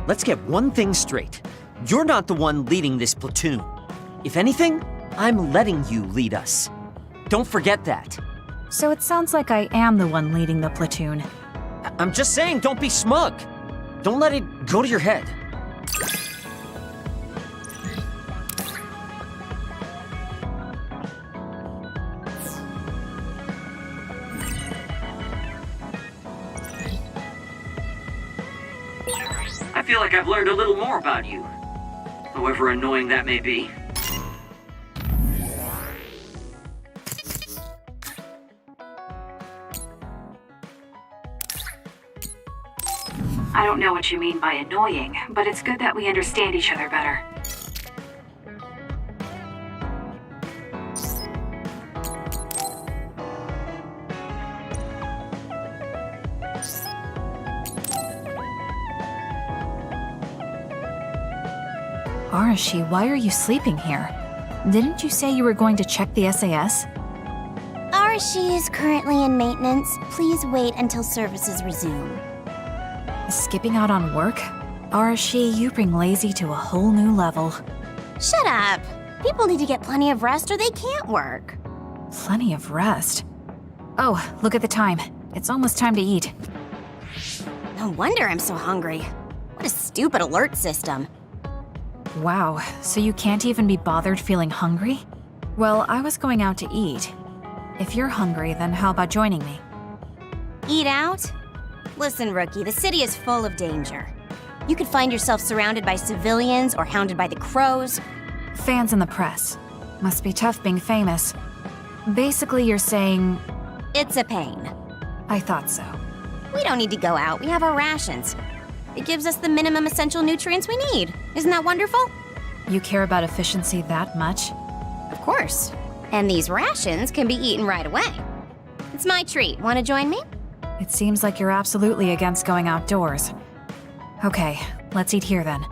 let's get one thing straight. You're not the one leading this platoon. If anything, I'm letting you lead us. Don't forget that. So it sounds like I am the one leading the platoon. I'm just saying, don't be smug. Don't let it go to your head. I feel like I've learned a little more about you, however annoying that may be. I don't know what you mean by annoying, but it's good that we understand each other better. Arashi, why are you sleeping here? Didn't you say you were going to check the SAS? Arashi is currently in maintenance. Please wait until services resume. Skipping out on work? Arashi, you bring lazy to a whole new level. Shut up! People need to get plenty of rest or they can't work. Plenty of rest. Oh, look at the time. It's almost time to eat. No wonder I'm so hungry. What a stupid alert system. Wow, so you can't even be bothered feeling hungry? Well, I was going out to eat. If you're hungry, then how about joining me? Eat out? Listen, Rookie, the city is full of danger. You could find yourself surrounded by civilians or hounded by the crows. Fans in the press. Must be tough being famous. Basically, you're saying... It's a pain. I thought so. We don't need to go out. We have our rations. It gives us the minimum essential nutrients we need. Isn't that wonderful? You care about efficiency that much? Of course. And these rations can be eaten right away. It's my treat. Want to join me? It seems like you're absolutely against going outdoors. Okay, let's eat here then.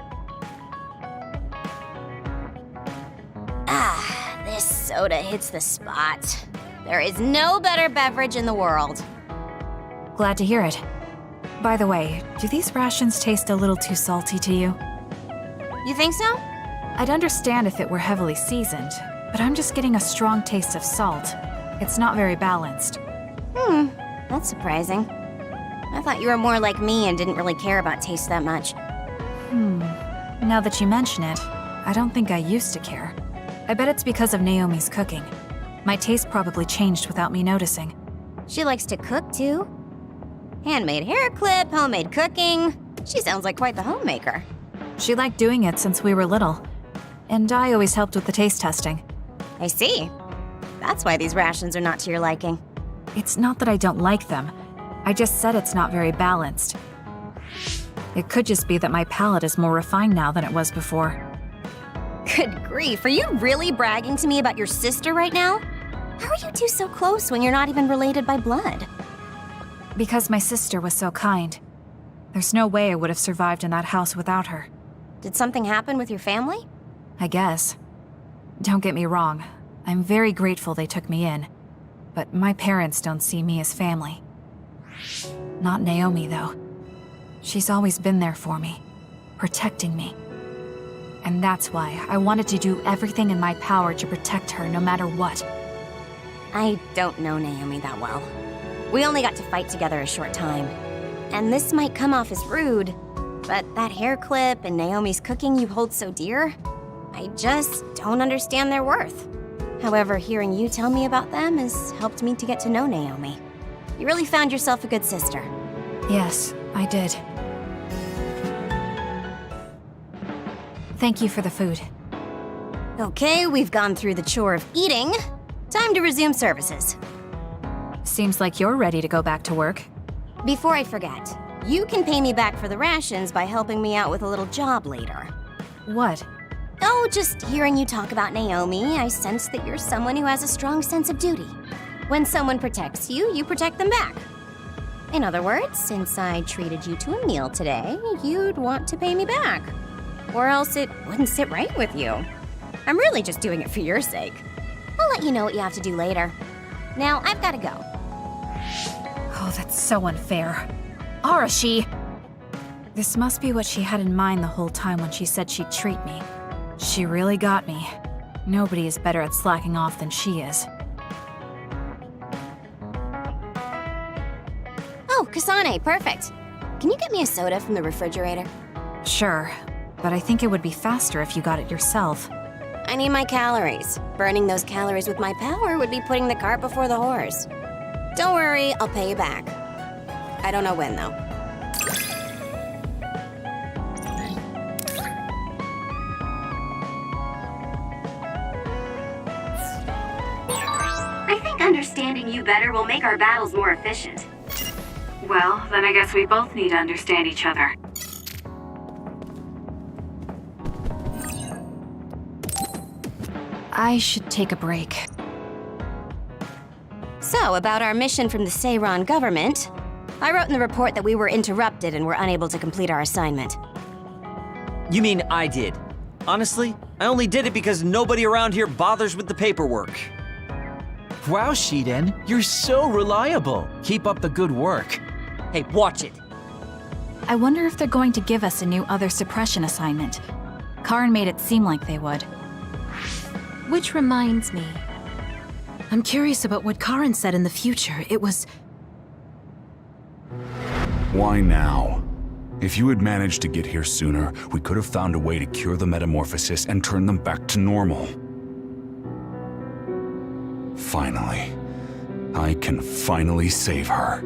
Ah, this soda hits the spot. There is no better beverage in the world. Glad to hear it. By the way, do these rations taste a little too salty to you? You think so? I'd understand if it were heavily seasoned, but I'm just getting a strong taste of salt. It's not very balanced. That's surprising. I thought you were more like me and didn't really care about taste that much. Now that you mention it, I don't think I used to care. I bet it's because of Naomi's cooking. My taste probably changed without me noticing. She likes to cook, too. Handmade hair clip, homemade cooking. She sounds like quite the homemaker. She liked doing it since we were little, and I always helped with the taste testing. I see. That's why these rations are not to your liking. It's not that I don't like them. I just said it's not very balanced. It could just be that my palate is more refined now than it was before. Good grief, are you really bragging to me about your sister right now? How are you two so close when you're not even related by blood? Because my sister was so kind. There's no way I would have survived in that house without her. Did something happen with your family? I guess. Don't get me wrong. I'm very grateful they took me in. But my parents don't see me as family. Not Naomi, though. She's always been there for me, protecting me. And that's why I wanted to do everything in my power to protect her no matter what. I don't know Naomi that well. We only got to fight together a short time. And this might come off as rude, but that hair clip and Naomi's cooking you hold so dear, I just don't understand their worth. However, hearing you tell me about them has helped me to get to know Naomi. You really found yourself a good sister. Yes, I did. Thank you for the food. Okay, we've gone through the chore of eating. Time to resume services. Seems like you're ready to go back to work. Before I forget, you can pay me back for the rations by helping me out with a little job later. What? Oh, just hearing you talk about Naomi, I sense that you're someone who has a strong sense of duty. When someone protects you, you protect them back. In other words, since I treated you to a meal today, you'd want to pay me back. Or else it wouldn't sit right with you. I'm really just doing it for your sake. I'll let you know what you have to do later. Now, I've got to go. Oh, that's so unfair. Arashi! This must be what she had in mind the whole time when she said she'd treat me. She really got me. Nobody is better at slacking off than she is. Oh, Kasane, perfect. Can you get me a soda from the refrigerator? Sure, but I think it would be faster if you got it yourself. I need my calories. Burning those calories with my power would be putting the cart before the horse. Don't worry, I'll pay you back. I don't know when, though. I think understanding you better will make our battles more efficient. Well, then I guess we both need to understand each other. I should take a break. So, about our mission from the Seiran government, I wrote in the report that we were interrupted and were unable to complete our assignment. You mean I did? Honestly, I only did it because nobody around here bothers with the paperwork. Wow, Shiden, you're so reliable. Keep up the good work. Hey, watch it. I wonder if they're going to give us a new other suppression assignment. Karin made it seem like they would. Which reminds me, I'm curious about what Karin said in the future. It was... Why now? If you had managed to get here sooner, we could have found a way to cure the metamorphosis and turn them back to normal. Finally. I can finally save her.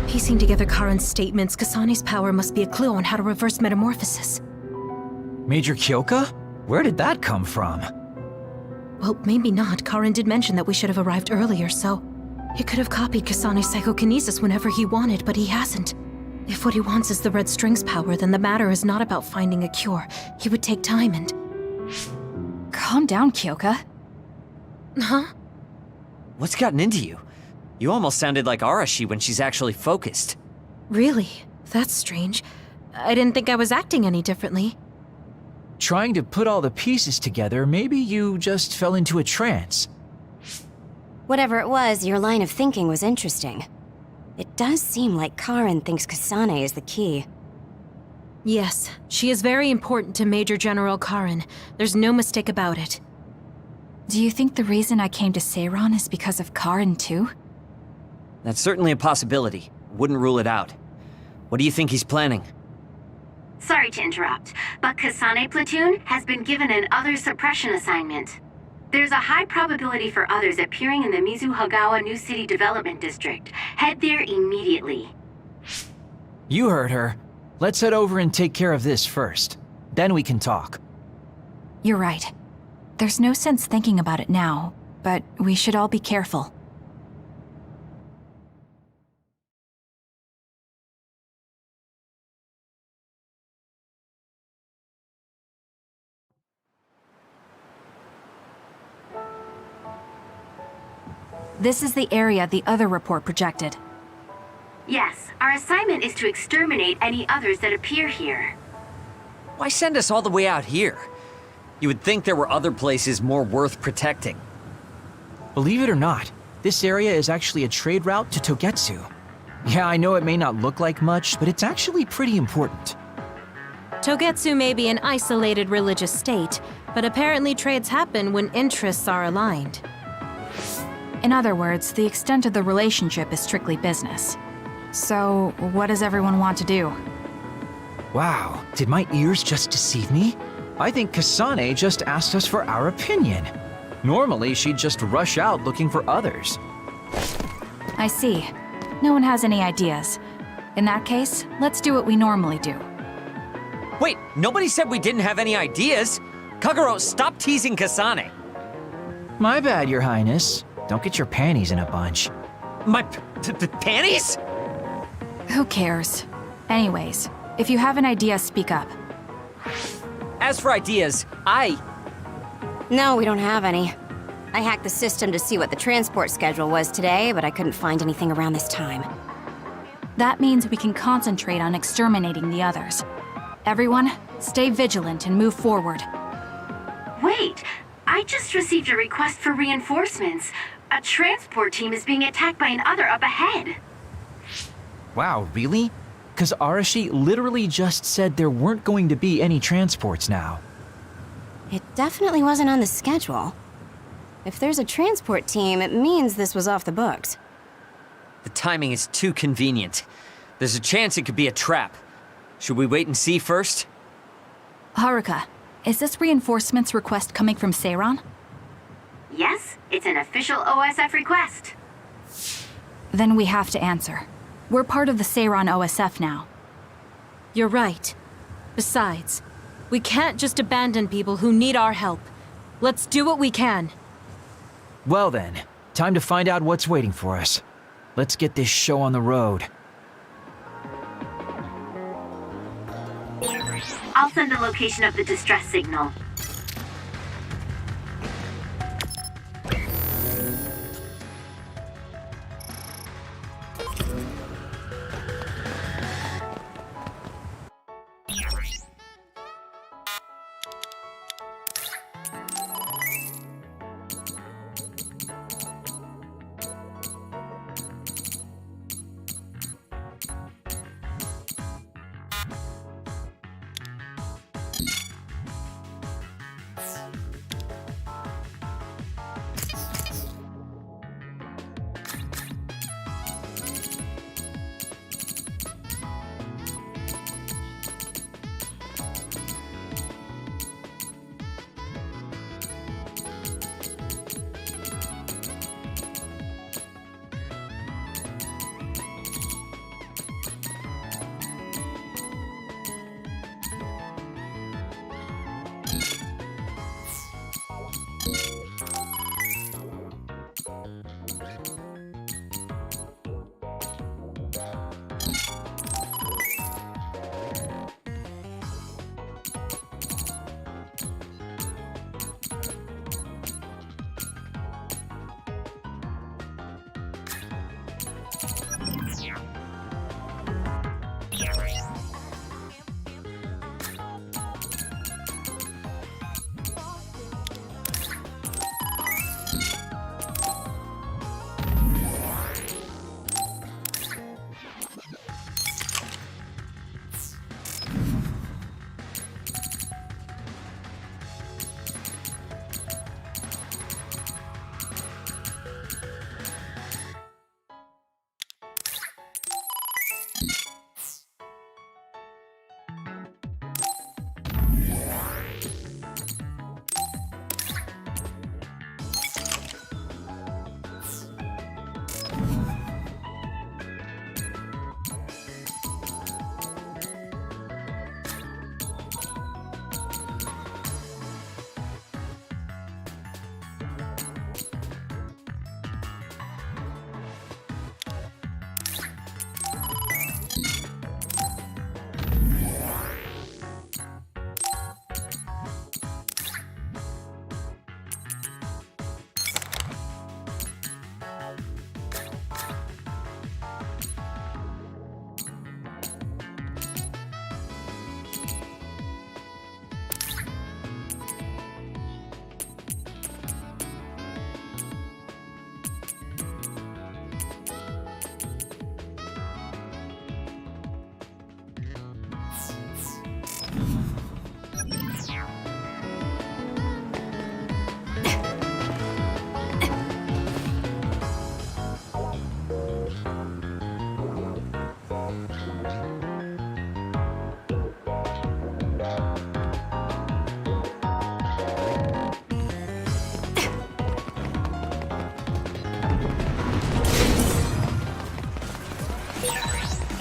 Piecing together Karin's statements, Kasane's power must be a clue on how to reverse metamorphosis. Major Kyoka? Where did that come from? Well, maybe not. Karin did mention that we should have arrived earlier, so... He could have copied Kasane's psychokinesis whenever he wanted, but he hasn't. If what he wants is the Red String's power, then the matter is not about finding a cure. He would take time and... Calm down, Kyoka. Huh? What's gotten into you? You almost sounded like Arashi when she's actually focused. Really? That's strange. I didn't think I was acting any differently. Trying to put all the pieces together, maybe you just fell into a trance. Whatever it was, your line of thinking was interesting. It does seem like Karin thinks Kasane is the key. Yes, she is very important to Major General Karin. There's no mistake about it. Do you think the reason I came to Seiran is because of Karin too? That's certainly a possibility. Wouldn't rule it out. What do you think he's planning? Sorry to interrupt, but Kasane Platoon has been given an other suppression assignment. There's a high probability for others appearing in the Mizuhagawa New City Development District. Head there immediately. You heard her. Let's head over and take care of this first. Then we can talk. You're right. There's no sense thinking about it now, but we should all be careful. This is the area the other report projected. Yes, our assignment is to exterminate any others that appear here. Why send us all the way out here? You would think there were other places more worth protecting. Believe it or not, this area is actually a trade route to Togetsu. Yeah, I know it may not look like much, but it's actually pretty important. Togetsu may be an isolated religious state, but apparently trades happen when interests are aligned. In other words, the extent of the relationship is strictly business. So, what does everyone want to do? Wow, did my ears just deceive me? I think Kasane just asked us for our opinion. Normally, she'd just rush out looking for others. I see. No one has any ideas. In that case, let's do what we normally do. Wait, nobody said we didn't have any ideas. Kagero, stop teasing Kasane. My bad, Your Highness. Don't get your panties in a bunch. My panties? Who cares? Anyways, if you have an idea, speak up. As for ideas, No, we don't have any. I hacked the system to see what the transport schedule was today, but I couldn't find anything around this time. That means we can concentrate on exterminating the others. Everyone, stay vigilant and move forward. Wait, I just received a request for reinforcements. A transport team is being attacked by an other up ahead. Wow, really? because Arashi literally just said there weren't going to be any transports now. It definitely wasn't on the schedule. If there's a transport team, it means this was off the books. The timing is too convenient. There's a chance it could be a trap. Should we wait and see first? Haruka, is this reinforcements request coming from Seiran? Yes, it's an official OSF request. Then we have to answer. We're part of the Seiran OSF now. You're right. Besides, we can't just abandon people who need our help. Let's do what we can. Well then, time to find out what's waiting for us. Let's get this show on the road. I'll send the location of the distress signal.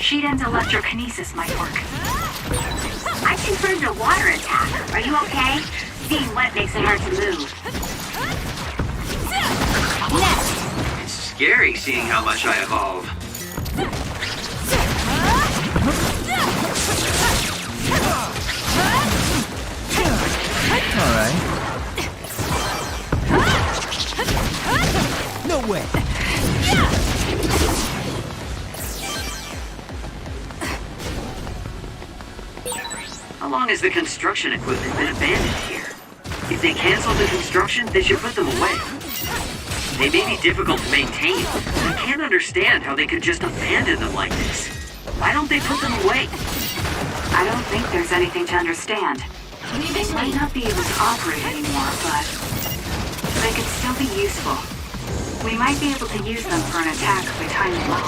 Shiden's electrokinesis might work. I confirmed a water attack. Are you okay? Being wet makes it hard to move. It's scary seeing how much I evolve. Alright. No way! How long has the construction equipment been abandoned here? If they canceled the construction, they should put them away. They may be difficult to maintain, but I can't understand how they could just abandon them like this. Why don't they put them away? I don't think there's anything to understand. They might not be able to operate anymore, but they could still be useful. We might be able to use them for an attack if we time it well.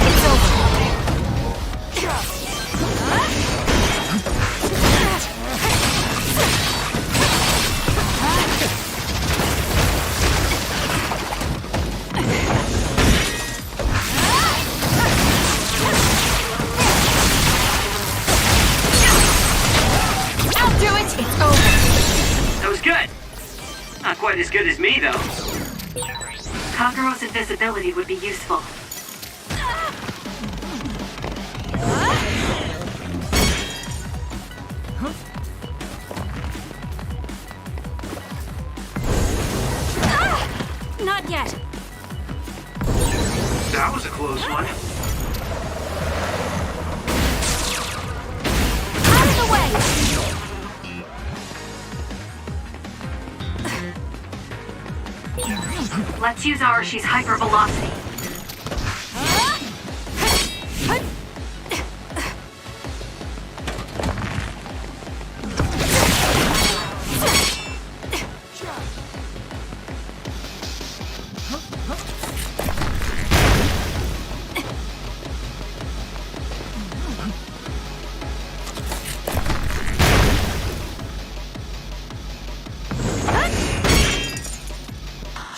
It's over. I'll do it! It's over. That was good. Not quite as good as me, though. Kagero's invisibility would be useful. Not yet. That was a close one. Out of the way! Let's use Arashi's hypervelocity.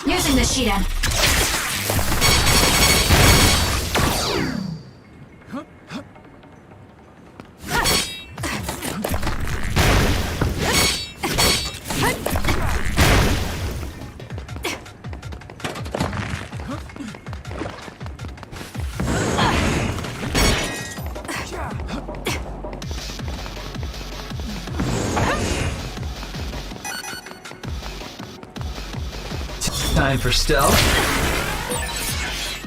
Using the Shidan. Time for stealth.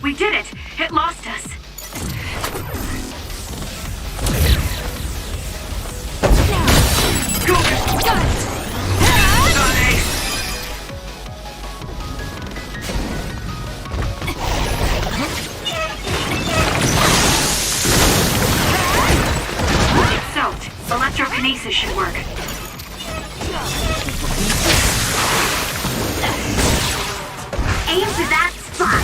We did it! It lost us! Go! Got it! Kasane! It's soaked. Electrokinesis should work. Aim for that spot!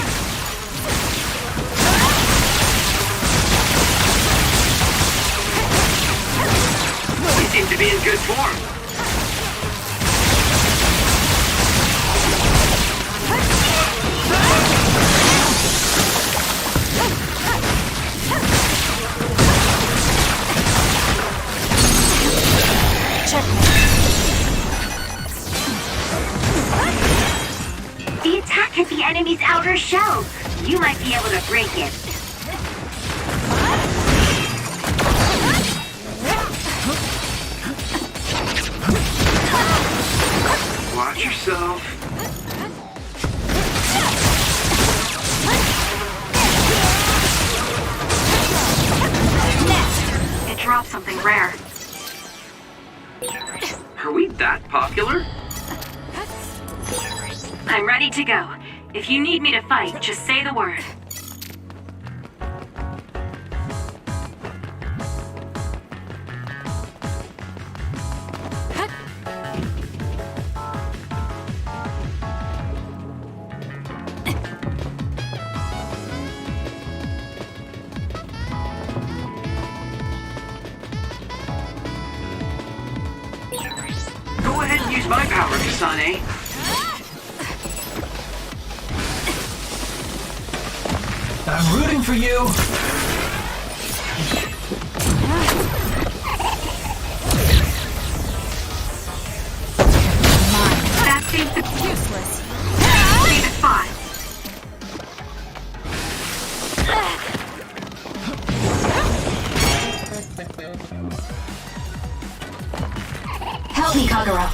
You seem to be in good form. The attack hit the enemy's outer shell. You might be able to break it. Watch yourself. It dropped something rare. Are we that popular? I'm ready to go. If you need me to fight, just say the word. Go ahead and use my power, Kasane. I'm rooting for you. That seems to be useless. Leave it fine. Help me, Kagero.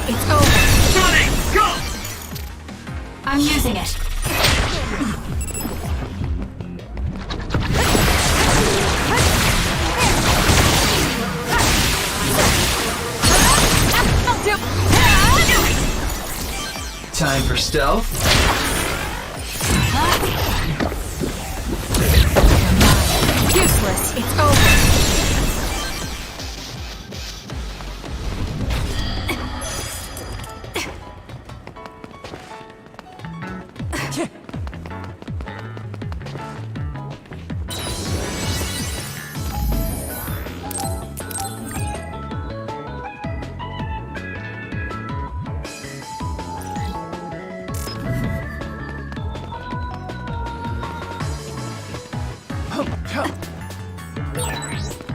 It's over. Kasane, go! I'm using it. I'll do. Time for stealth. Useless. It's over.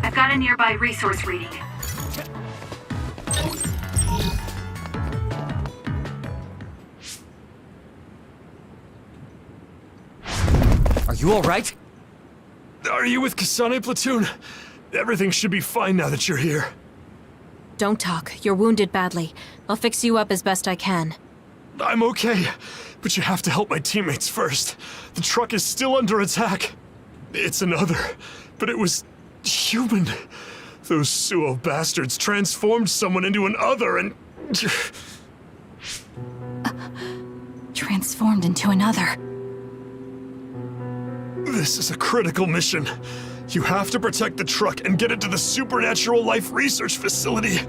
I've got a nearby resource reading. Are you all right? Are you with Kasane platoon? Everything should be fine now that you're here. Don't talk. You're wounded badly. I'll fix you up as best I can. I'm okay, but you have to help my teammates first. The truck is still under attack. It's another, but it was human. Those Suo bastards transformed someone into an other and... Transformed into another. This is a critical mission. You have to protect the truck and get it to the Supernatural Life Research Facility.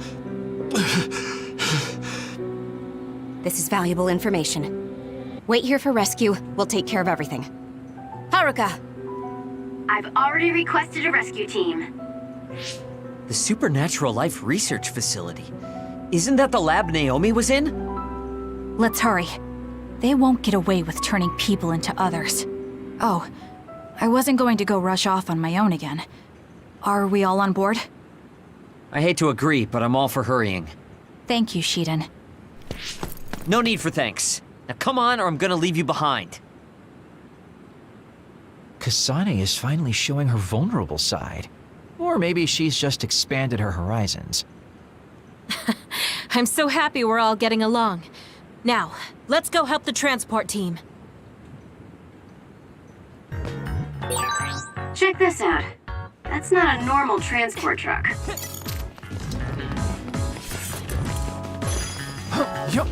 This is valuable information. Wait here for rescue. We'll take care of everything. Haruka! I've already requested a rescue team. The Supernatural Life Research Facility. Isn't that the lab Naomi was in? Let's hurry. They won't get away with turning people into others. Oh, I wasn't going to go rush off on my own again. Are we all on board? I hate to agree, but I'm all for hurrying. Thank you, Shiden. No need for thanks. Now come on, or I'm gonna leave you behind. Kasane is finally showing her vulnerable side. Or maybe she's just expanded her horizons. I'm so happy we're all getting along. Now, let's go help the transport team. Check this out. That's not a normal transport truck. Yup.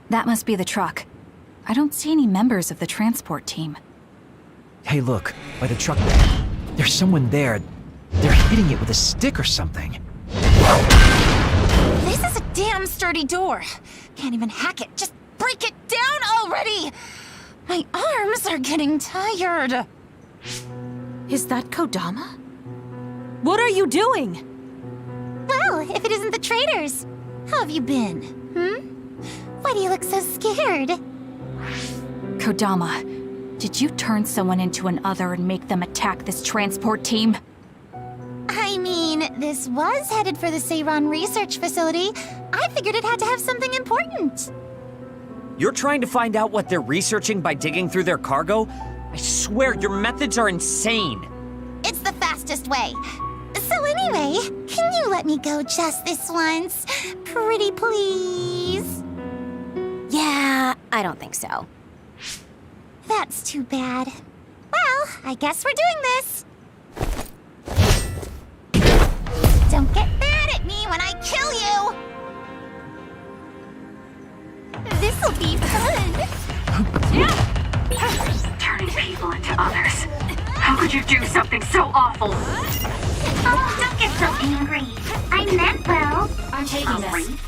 That must be the truck. I don't see any members of the transport team. Hey, look, by the truck there. There's someone there. They're hitting it with a stick or something. This is a damn sturdy door. Can't even hack it. Just break it down already! My arms are getting tired. Is that Kodama? What are you doing? Well, if it isn't the traitors, how have you been? Why do you look so scared? Kodama, did you turn someone into an other and make them attack this transport team? I mean, this was headed for the Seiran Research Facility. I figured it had to have something important. You're trying to find out what they're researching by digging through their cargo? I swear, your methods are insane. It's the fastest way. So anyway, can you let me go just this once? Pretty please? Yeah, I don't think so. That's too bad. Well, I guess we're doing this. Don't get mad at me when I kill you! This'll be fun! Turning people into others. How could you do something so awful? Oh, don't get so angry. I meant well. I'm taking this.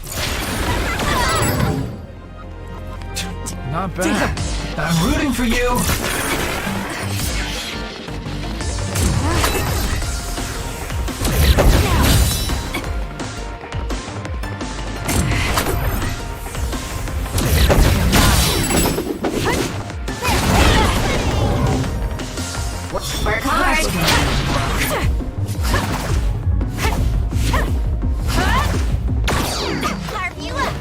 Not bad. I'm rooting for you. Work hard. Carve you up.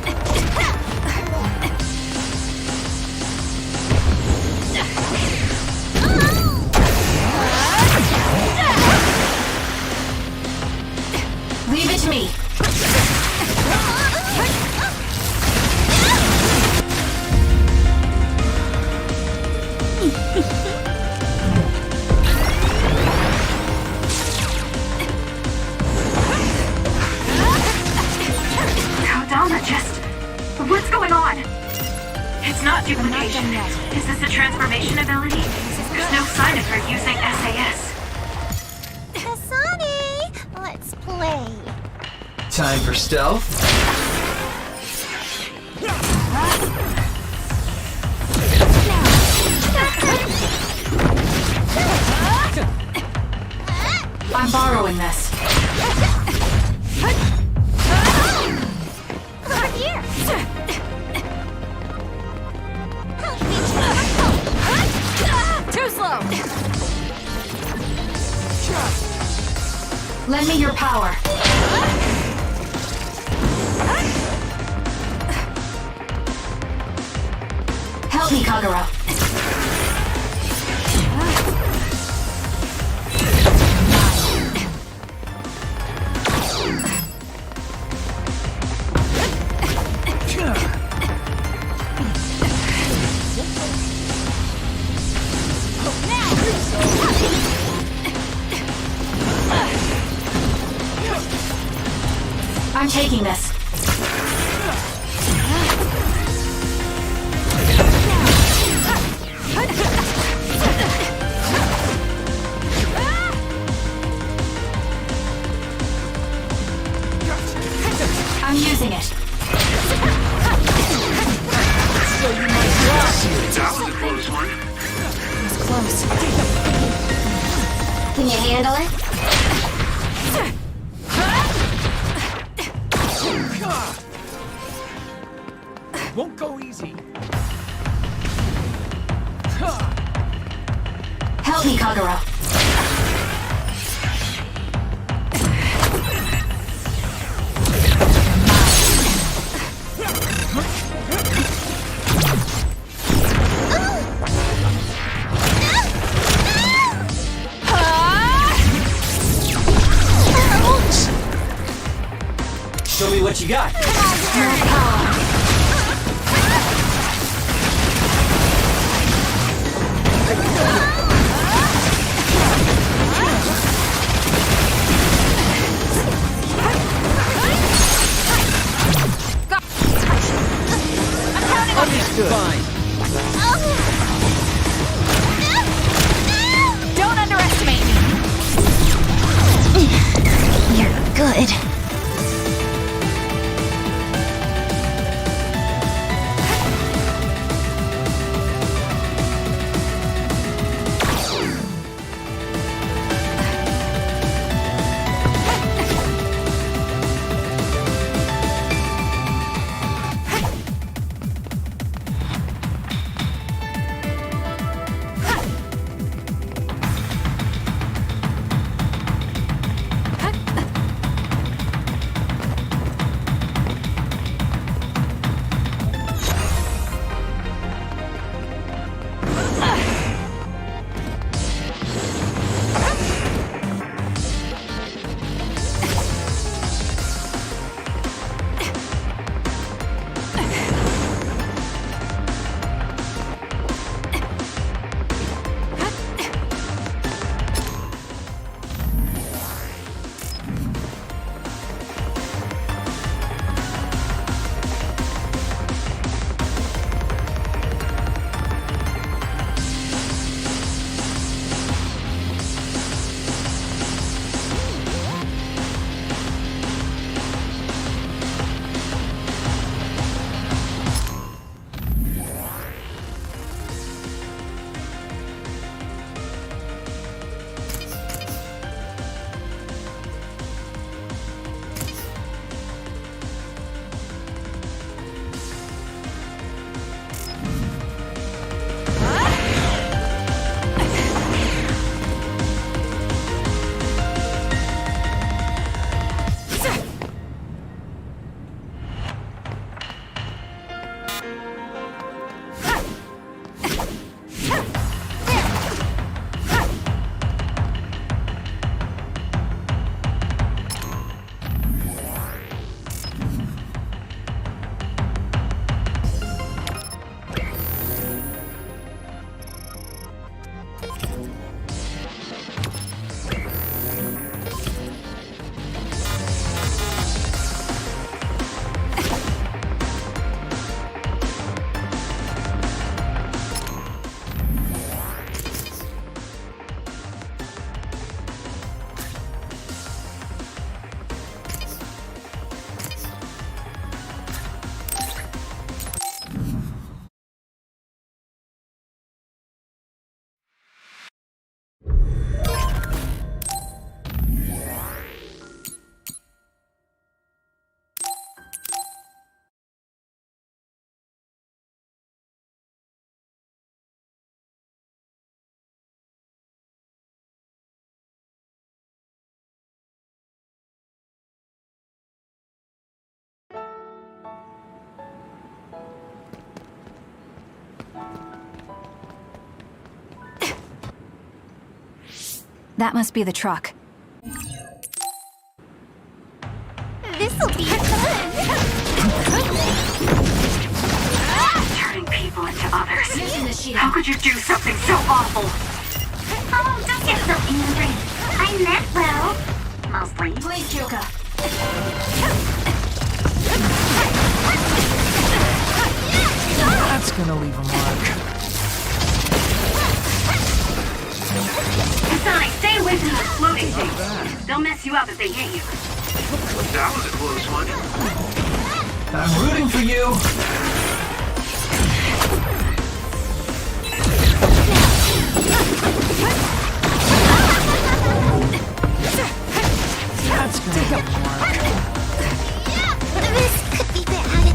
What's going on? It's not duplication. Is this a transformation ability? There's no sign of her using SAS. Kasane, let's play. Time for stealth. I'm borrowing this. Over here. Too slow. Lend me your power. Help me, Kagura. I'm taking this. I'm using it. That was a close one. It's close. Can you handle it? Won't go easy. Help me, Kagura. Show me what you got. Understood. Fine. Don't underestimate me. You're good. That must be the truck. This'll be fun! Turning people into others. How could you do something so awful? Oh, don't get so angry. I meant well. Mostly. Please, Kyoka. That's gonna leave a mark. Kasane, stay away from those floating things. They'll mess you up if they hit you. That was a close one. I'm rooting for you. That's gonna leave a mark. This could be bad.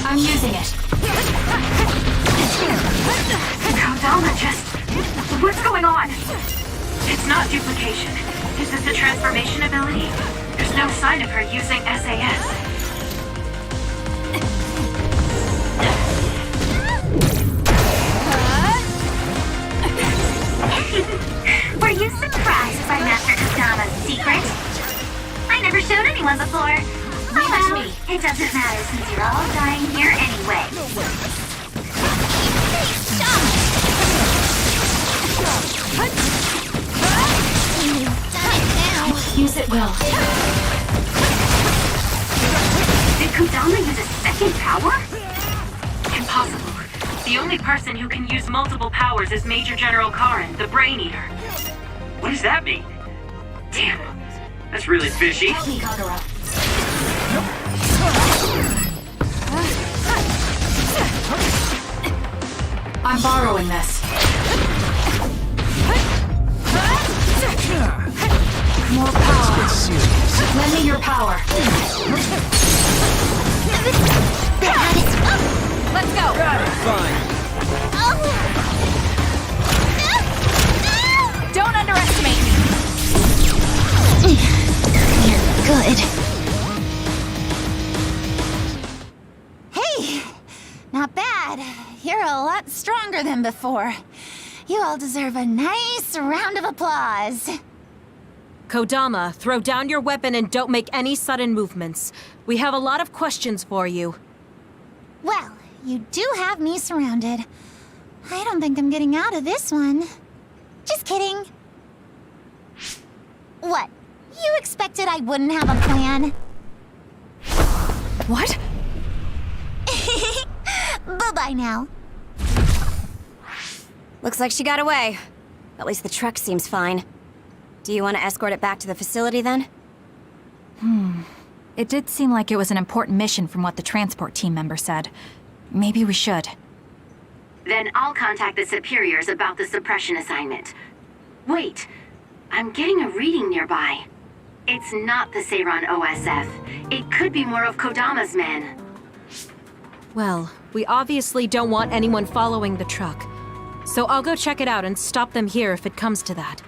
I'm using it. Kodama just... What's going on? It's not duplication. Is this the transformation ability? There's no sign of her using SAS. Were you surprised by Master Kodama's secret? I never showed anyone before. Oh well, it doesn't matter since you're all dying here anyway. Use it well. Did Kodama use a second power? Impossible. The only person who can use multiple powers is Major General Karin, the Brain Eater. What does that mean? Damn, that's really fishy. Help me, Kagura. I'm borrowing this. More power. Get serious. Lend me your power. Let's go. Fine. Don't underestimate me. You're good. Hey! Not bad. You're a lot stronger than before. You all deserve a nice round of applause. Kodama, throw down your weapon and don't make any sudden movements. We have a lot of questions for you. Well, you do have me surrounded. I don't think I'm getting out of this one. Just kidding. What? You expected I wouldn't have a plan? What? Bye-bye now. Looks like she got away. At least the truck seems fine. Do you want to escort it back to the facility then? It did seem like it was an important mission from what the transport team member said. Maybe we should. Then I'll contact the superiors about the suppression assignment. Wait, I'm getting a reading nearby. It's not the Seiran OSF. It could be more of Kodama's men. Well, we obviously don't want anyone following the truck. So I'll go check it out and stop them here if it comes to that.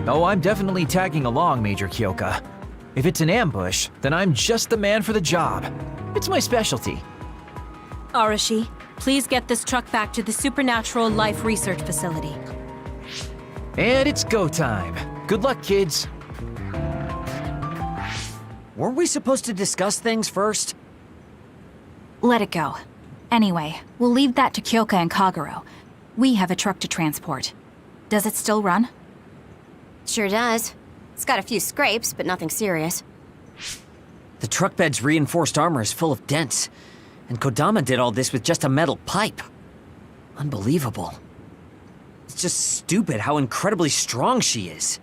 Oh, I'm definitely tagging along, Major Kyoka. If it's an ambush, then I'm just the man for the job. It's my specialty. Arashi, please get this truck back to the Supernatural Life Research Facility. And it's go time. Good luck, kids. Weren't we supposed to discuss things first? Let it go. Anyway, we'll leave that to Kyoka and Kaguro. We have a truck to transport. Does it still run? Sure does. It's got a few scrapes, but nothing serious. The truck bed's reinforced armor is full of dents, and Kodama did all this with just a metal pipe. Unbelievable. It's just stupid how incredibly strong she is.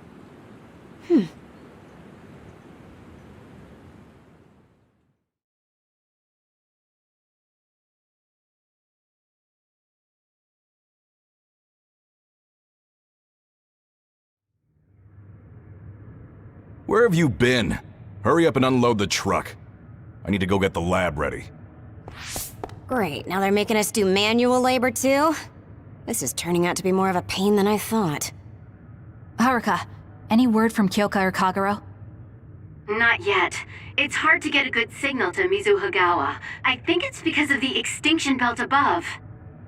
Where have you been? Hurry up and unload the truck. I need to go get the lab ready. Great, now they're making us do manual labor too? This is turning out to be more of a pain than I thought. Haruka, Any word from Kyoka or Kagero? Not yet. It's hard to get a good signal to Mizuhagawa. I think it's because of the extinction belt above.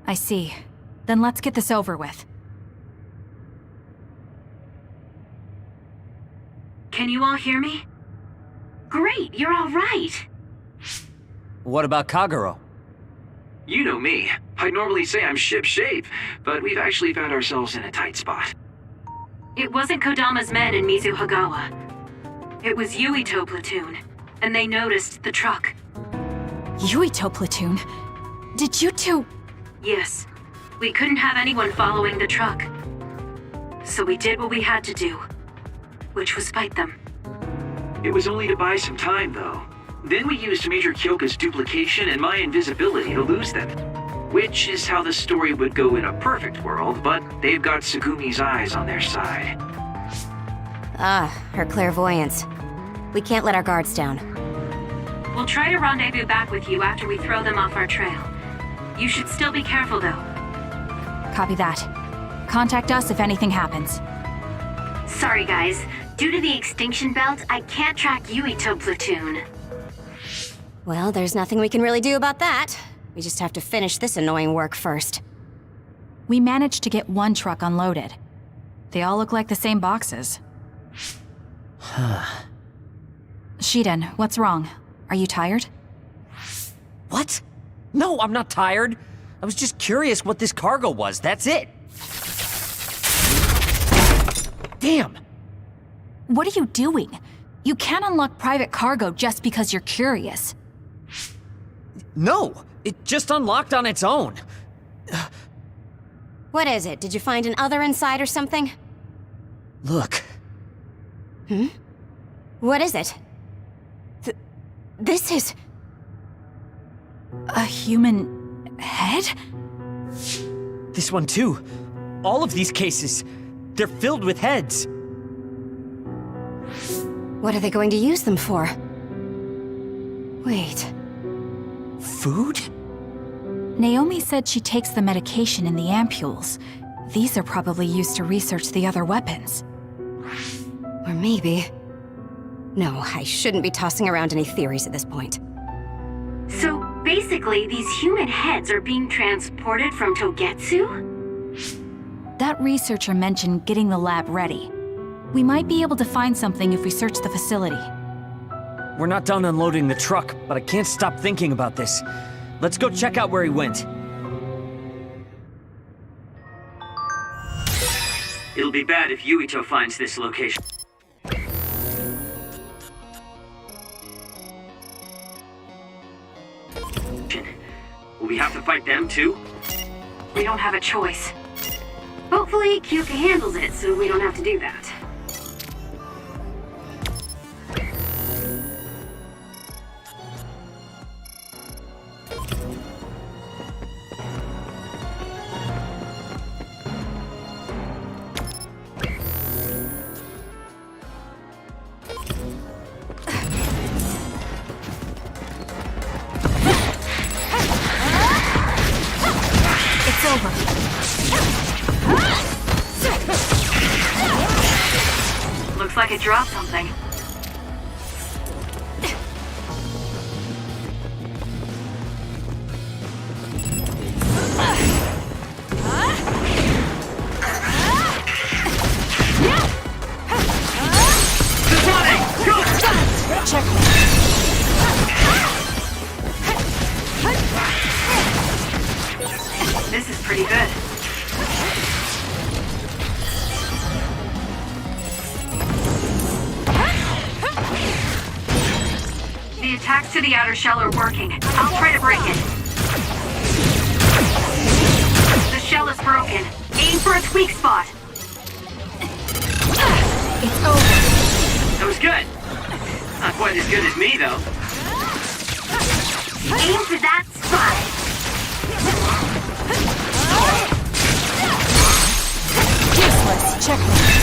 I see. Then let's get this over with. Can you all hear me? Great, you're all right. What about Kagero? You know me. I'd normally say I'm ship-shape, but we've actually found ourselves in a tight spot. It wasn't Kodama's men in Mizuhagawa. It was Yuito platoon, and they noticed the truck. Yuito platoon? Did you two... Yes, we couldn't have anyone following the truck. So we did what we had to do, which was fight them. It was only to buy some time, though. Then we used Major Kyoka's duplication and my invisibility to lose them. Which is how the story would go in a perfect world, but they've got Tsugumi's eyes on their side. Ah, her clairvoyance. We can't let our guards down. We'll try to rendezvous back with you after we throw them off our trail. You should still be careful, though. Copy that. Contact us if anything happens. Sorry, guys. Due to the extinction belt, I can't track Yuito platoon. Well, there's nothing we can really do about that. We just have to finish this annoying work first. We managed to get one truck unloaded. They all look like the same boxes. Shiden, what's wrong? Are you tired? What? No, I'm not tired. I was just curious what this cargo was, that's it. Damn! What are you doing? You can't unlock private cargo just because you're curious. No, it just unlocked on its own. What is it? Did you find an other inside or something? Look. What is it? This is... A human head? This one too. All of these cases, they're filled with heads. What are they going to use them for? Wait. Food? Naomi said she takes the medication in the ampules. These are probably used to research the other weapons. Or maybe... No, I shouldn't be tossing around any theories at this point. So basically, these human heads are being transported from Togetsu? That researcher mentioned getting the lab ready. We might be able to find something if we search the facility. We're not done unloading the truck, but I can't stop thinking about this. Let's go check out where he went. It'll be bad if Yuito finds this location. Will we have to fight them too? We don't have a choice. Hopefully, Kyoka handles it so we don't have to do that. Looks like it dropped something. This is pretty good. The attacks to the outer shell are working. I'll try to break it. The shell is broken. Aim for its weak spot. It's over. That was good. Not quite as good as me, though. Aim for that spot. Useless. Checkmate.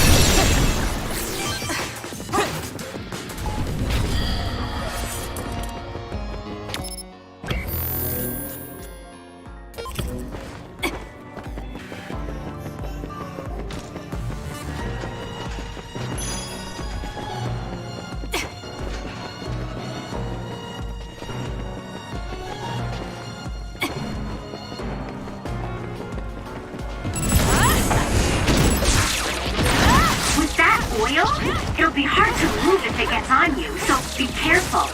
that's on you, so be careful.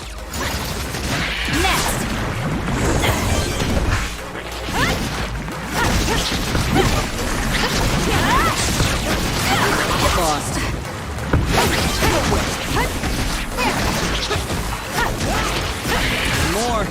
Next! Lost. More.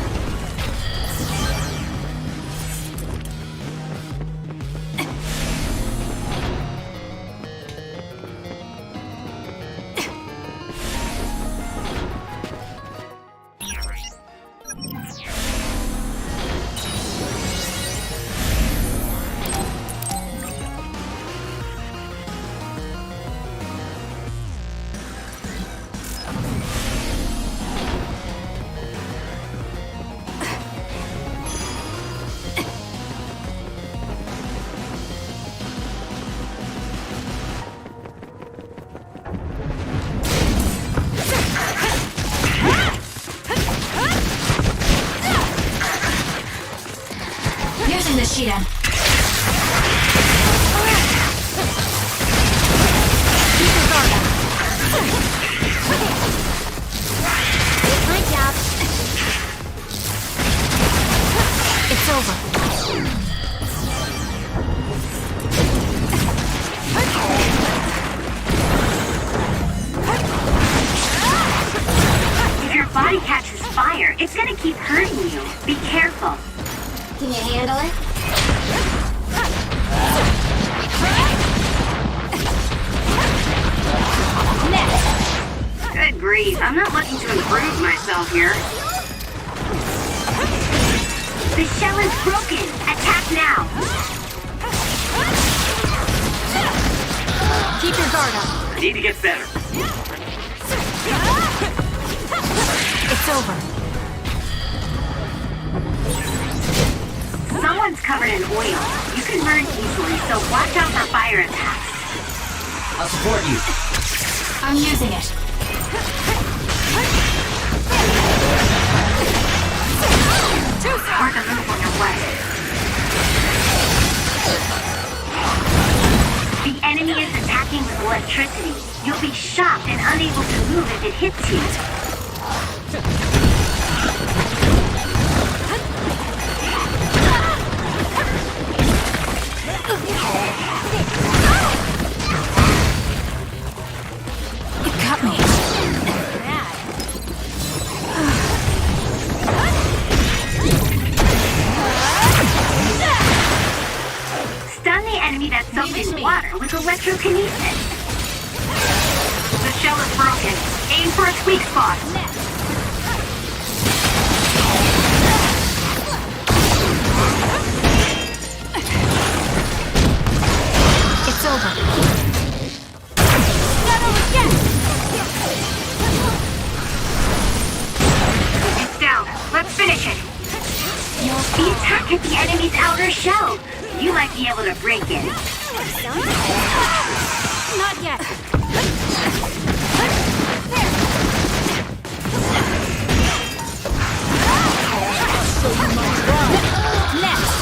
Using the Shidan. Keep your guard up. My job. It's over. If your body catches fire, it's gonna keep hurting you. Be careful. Can you handle it? Next. Good grief, I'm not looking to improve myself here. The shell is broken. Attack now. Keep your guard up. I need to get better. It's over. Someone's covered in oil. You can burn easily, so watch out for fire attacks. I'll support you. I'm using it. It's hard to move when you're wet. The enemy is attacking with electricity. You'll be shocked and unable to move if it hits you. It cut me. Stun the enemy that's soaked in water with electrokinesis. The shell is broken. Aim for its weak spot. It's over. It's down. Let's finish it. The attack hit the enemy's outer shell. You might be able to break it. Not yet. Next.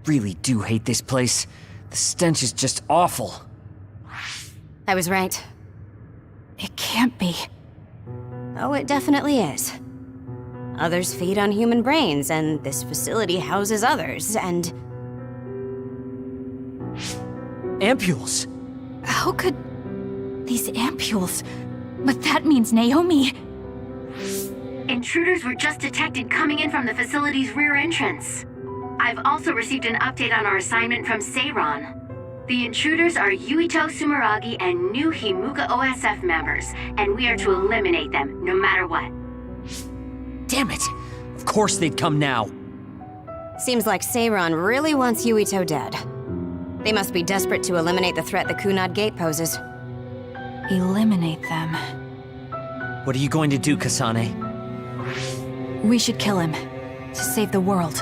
really do hate this place. The stench is just awful. I was right. It can't be. Oh, it definitely is. Others feed on human brains, and this facility houses others, and... Ampules! How could... these ampules... But that means Naomi... Intruders were just detected coming in from the facility's rear entrance. I've also received an update on our assignment from Seiron. The intruders are Yuito Sumeragi and new Himuka OSF members, and we are to eliminate them, no matter what. Damn it! Of course they'd come now. Seems like Seiron really wants Yuito dead. They must be desperate to eliminate the threat the Kunad Gate poses. Eliminate them. What are you going to do, Kasane? We should kill him, to save the world.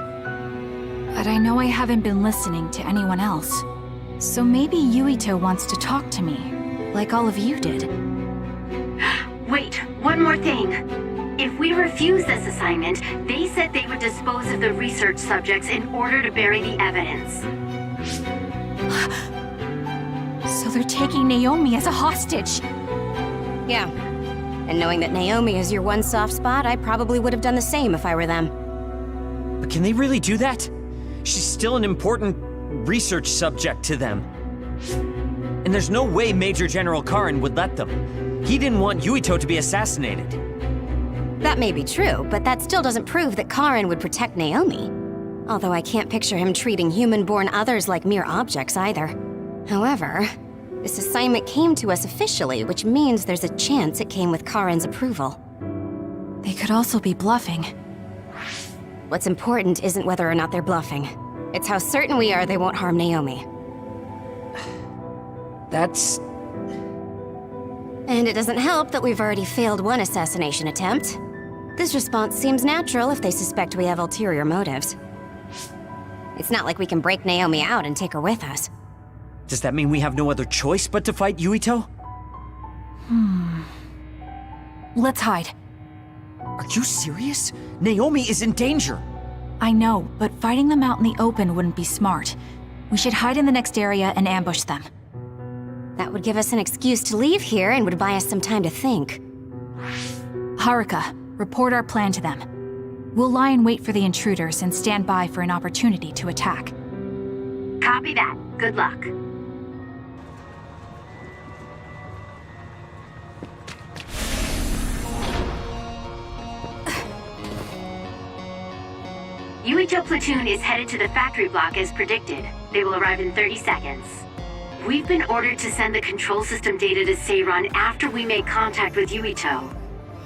But I know I haven't been listening to anyone else. So maybe Yuito wants to talk to me, like all of you did. Wait, one more thing. If we refuse this assignment, they said they would dispose of the research subjects in order to bury the evidence. So they're taking Naomi as a hostage. Yeah. And knowing that Naomi is your one soft spot, I probably would have done the same if I were them. But can they really do that? She's still an important research subject to them. And there's no way Major General Karin would let them. He didn't want Yuito to be assassinated. That may be true, but that still doesn't prove that Karin would protect Naomi. Although I can't picture him treating human-born others like mere objects either. However, this assignment came to us officially, which means there's a chance it came with Karin's approval. They could also be bluffing. What's important isn't whether or not they're bluffing. It's how certain we are they won't harm Naomi. That's... And it doesn't help that we've already failed one assassination attempt. This response seems natural if they suspect we have ulterior motives. It's not like we can break Naomi out and take her with us. Does that mean we have no other choice but to fight Yuito? Let's hide. Are you serious? Naomi is in danger! I know, but fighting them out in the open wouldn't be smart. We should hide in the next area and ambush them. That would give us an excuse to leave here and would buy us some time to think. Haruka, report our plan to them. We'll lie in wait for the intruders and stand by for an opportunity to attack. Copy that. Good luck. Yuito platoon is headed to the factory block as predicted. They will arrive in 30 seconds. We've been ordered to send the control system data to Seiron after we make contact with Yuito.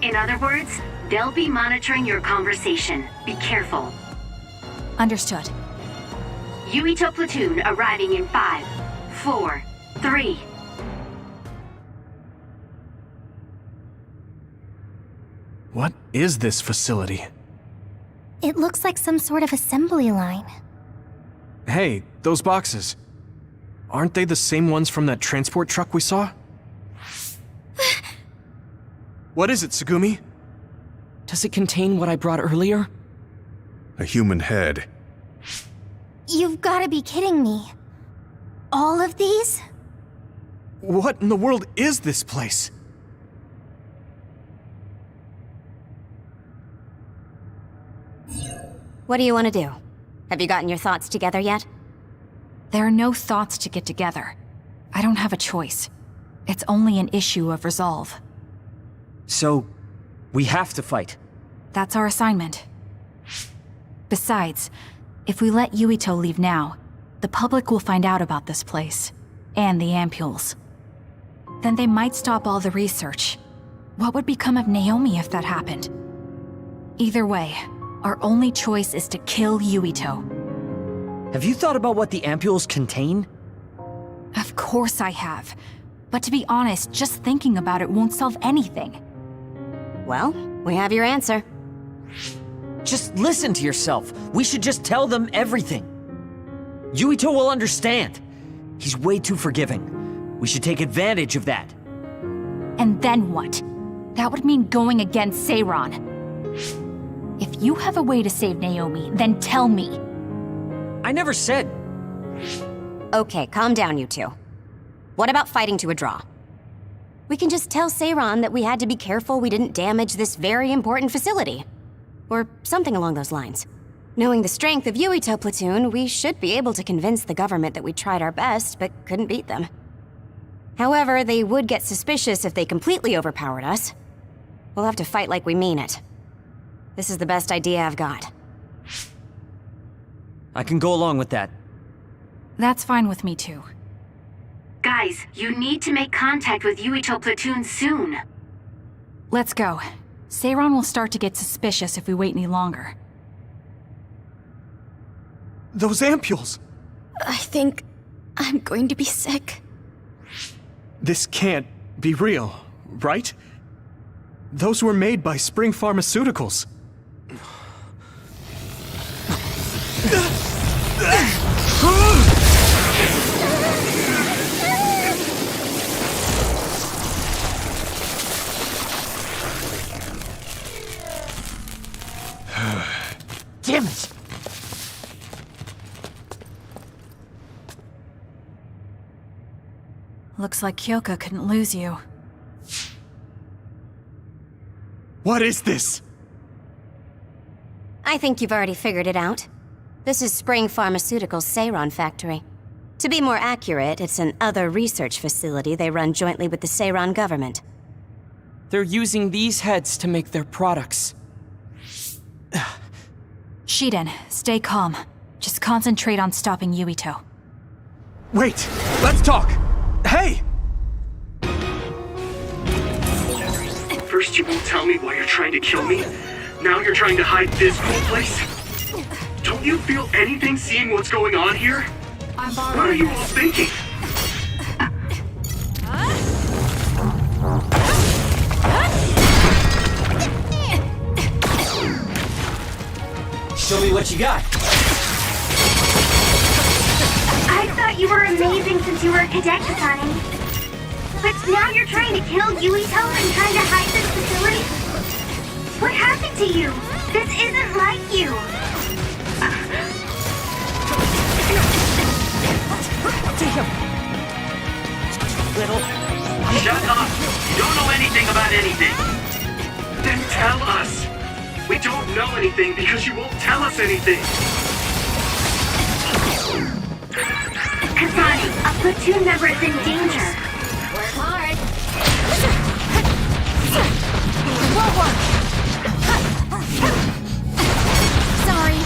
In other words, they'll be monitoring your conversation. Be careful. Understood. Yuito platoon arriving in 5, 4, 3. What is this facility? It looks like some sort of assembly line. Hey, those boxes. Aren't they the same ones from that transport truck we saw? What is it, Tsugumi? Does it contain what I brought earlier? A human head. You've gotta be kidding me. All of these? What in the world is this place? What do you want to do? Have you gotten your thoughts together yet? There are no thoughts to get together. I don't have a choice. It's only an issue of resolve. So, we have to fight. That's our assignment. Besides, if we let Yuito leave now, the public will find out about this place, and the ampules. Then they might stop all the research. What would become of Naomi if that happened? Either way, our only choice is to kill Yuito. Have you thought about what the ampules contain? Of course I have. But to be honest, just thinking about it won't solve anything. Well, we have your answer. Just listen to yourself. We should just tell them everything. Yuito will understand. He's way too forgiving. We should take advantage of that. And then what? That would mean going against Seiron. If you have a way to save Naomi, then tell me. I never said... Okay, calm down, you two. What about fighting to a draw? We can just tell Seiran that we had to be careful we didn't damage this very important facility. Or something along those lines. Knowing the strength of Yuito Platoon, we should be able to convince the government that we tried our best, but couldn't beat them. However, they would get suspicious if they completely overpowered us. We'll have to fight like we mean it. This is the best idea I've got. I can go along with that. That's fine with me too. Guys, you need to make contact with Yuito Platoon soon. Let's go. Seiran will start to get suspicious if we wait any longer. Those ampules! I think I'm going to be sick. This can't be real, right? Those were made by Spring Pharmaceuticals. Damn it! Looks like Kyoka couldn't lose you. What is this? I think you've already figured it out. This is Spring Pharmaceuticals' Seiran factory. To be more accurate, it's an other research facility they run jointly with the Seiran government. They're using these heads to make their products. Shiden, stay calm. Just concentrate on stopping Yuito. Wait! Let's talk! Hey! First you won't tell me why you're trying to kill me. Now you're trying to hide this whole place. Don't you feel anything seeing what's going on here? What are you all thinking? Show me what you got. I thought you were amazing since you were a cadet, Kasane. But now you're trying to kill Yuito and trying to hide this facility? What happened to you? This isn't like you. Little. Shut up! You don't know anything about anything! Then tell us! We don't know anything because you won't tell us anything! Kasane, a platoon member is in danger. Work hard. Sorry.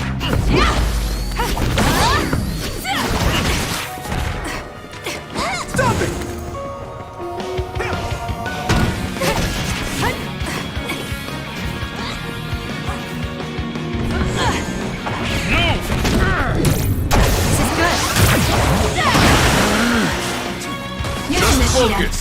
Stop it! Focus!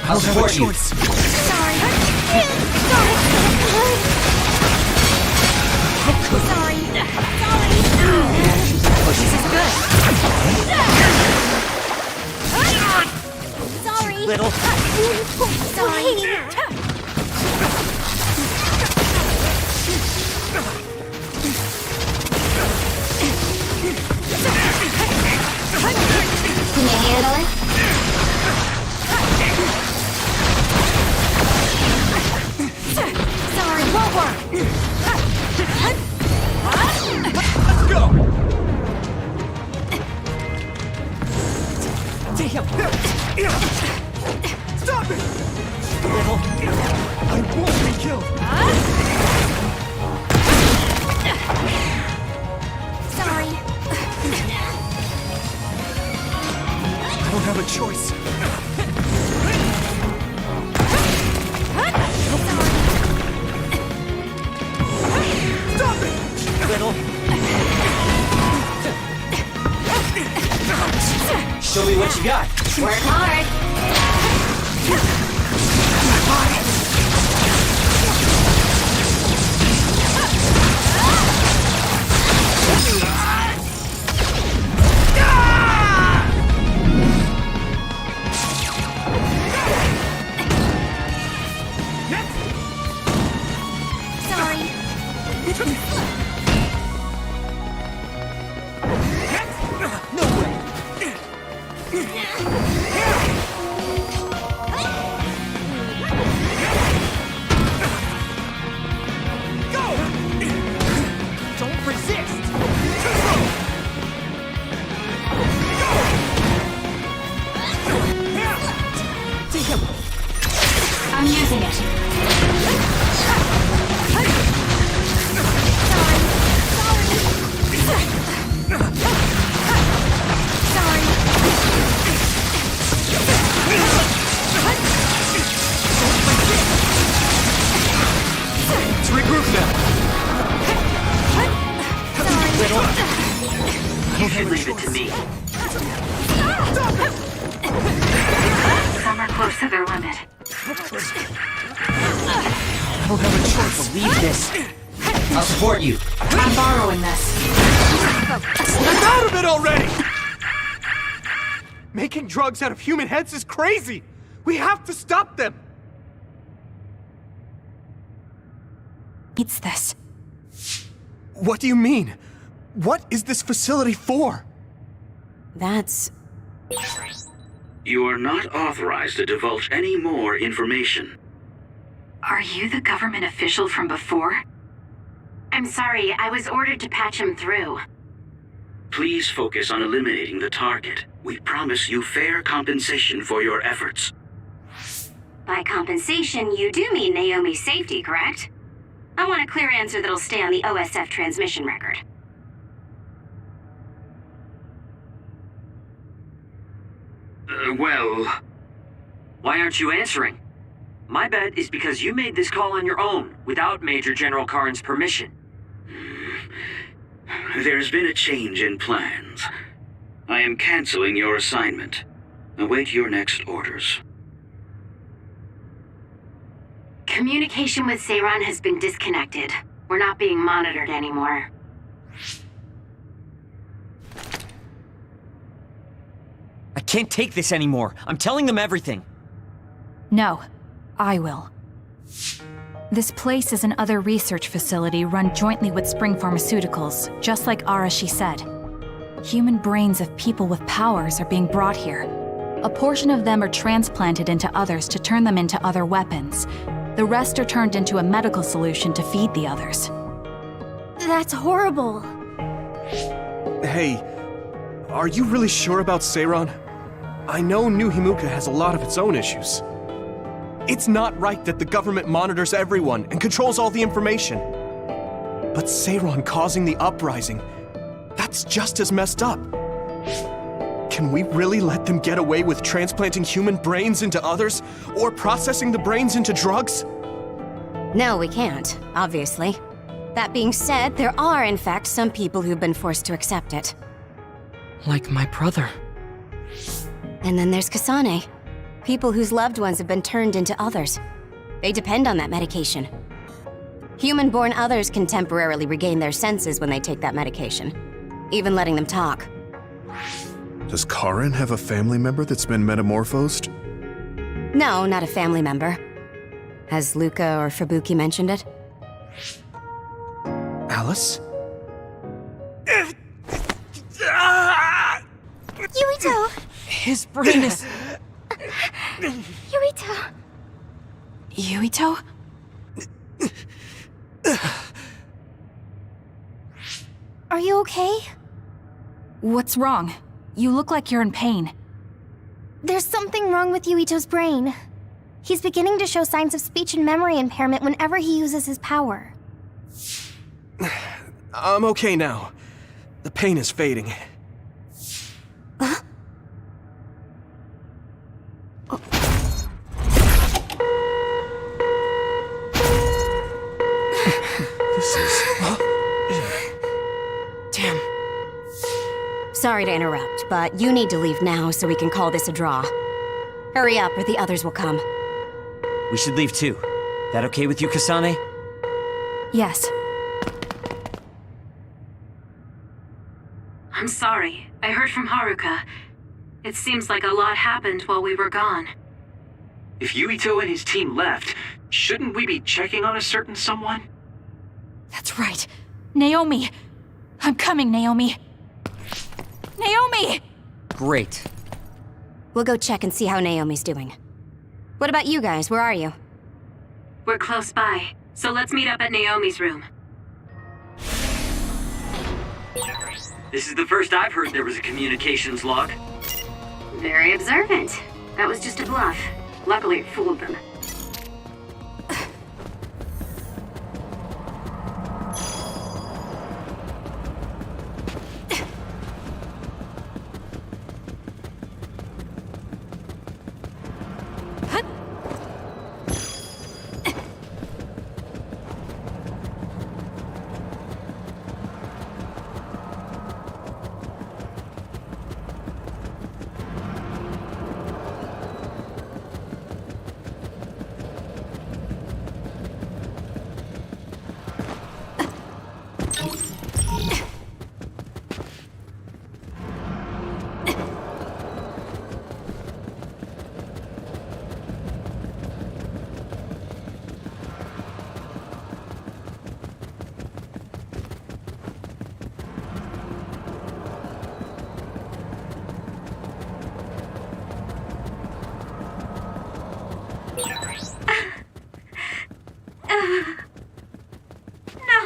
I'll support you. Little. Can you handle it? Sorry, won't work. Let's go! Stop it! Little. I won't be killed! Sorry. I don't have a choice. Stop it! Little. Show me what you got. Work hard. I'm using it. Let's regroup now. You should leave it to me. Some are close to their limit. I don't have a choice. Believe this. I'll support you. I'm borrowing this. Snap out of it already! Making drugs out of human heads is crazy! We have to stop them! It's this. What do you mean? What is this facility for? That's... You are not authorized to divulge any more information. Are you the government official from before? I'm sorry, I was ordered to patch him through. Please focus on eliminating the target. We promise you fair compensation for your efforts. By compensation, you do mean Naomi's safety, correct? I want a clear answer that'll stay on the OSF transmission record. Well... Why aren't you answering? My bet is because you made this call on your own, without Major General Karin's permission. There's been a change in plans. I am canceling your assignment. Await your next orders. Communication with Seiran has been disconnected. We're not being monitored anymore. I can't take this anymore. I'm telling them everything. No, I will. This place is another research facility run jointly with Spring Pharmaceuticals, just like Arashi said. Human brains of people with powers are being brought here. A portion of them are transplanted into others to turn them into other weapons. The rest are turned into a medical solution to feed the others. That's horrible. Hey, are you really sure about Seiran? I know New Himuka has a lot of its own issues. It's not right that the government monitors everyone and controls all the information. But Seiran causing the uprising, that's just as messed up. Can we really let them get away with transplanting human brains into others, or processing the brains into drugs? No, we can't, obviously. That being said, there are, in fact, some people who've been forced to accept it. Like my brother. And then there's Kasane. People whose loved ones have been turned into others. They depend on that medication. Human-born others can temporarily regain their senses when they take that medication, even letting them talk. Does Karin have a family member that's been metamorphosed? No, not a family member. Has Luca or Fubuki mentioned it? Alice? Yuito! His brain is... Yuito! Yuito? Are you okay? What's wrong? You look like you're in pain. There's something wrong with Yuito's brain. He's beginning to show signs of speech and memory impairment whenever he uses his power. I'm okay now. The pain is fading. Damn. Sorry to interrupt, but you need to leave now so we can call this a draw. Hurry up or the others will come. We should leave too. That okay with you, Kasane? Yes. I'm sorry. I heard from Haruka. It seems like a lot happened while we were gone. If Yuito and his team left, shouldn't we be checking on a certain someone? That's right. Naomi! I'm coming, Naomi! Naomi! Great. We'll go check and see how Naomi's doing. What about you guys? Where are you? We're close by, so let's meet up at Naomi's room. This is the first I've heard there was a communications log. Very observant. That was just a bluff. Luckily, it fooled them.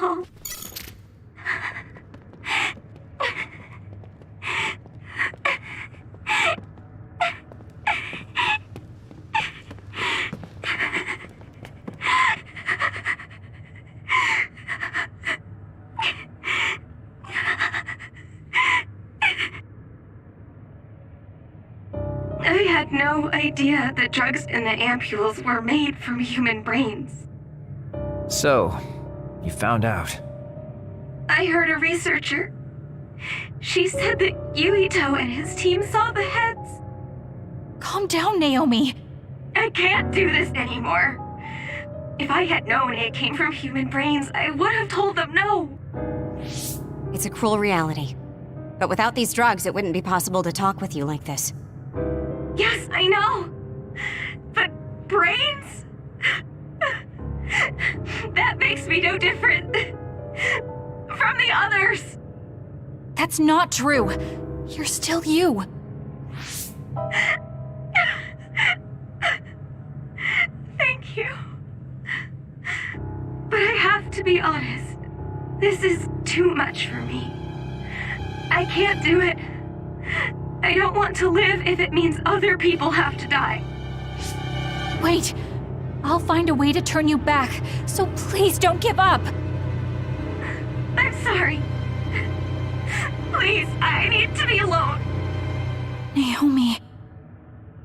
No. I had no idea the drugs in the ampules were made from human brains. So, you found out. I heard a researcher. She said that Yuito and his team saw the heads. Calm down, Naomi. I can't do this anymore. If I had known it came from human brains, I would have told them no. It's a cruel reality. But without these drugs, it wouldn't be possible to talk with you like this. Yes, I know. But brains? That makes me no different from the others. That's not true. You're still you. Thank you. But I have to be honest. This is too much for me. I can't do it. I don't want to live if it means other people have to die. Wait. I'll find a way to turn you back, so please don't give up. I'm sorry. Please, I need to be alone. Naomi.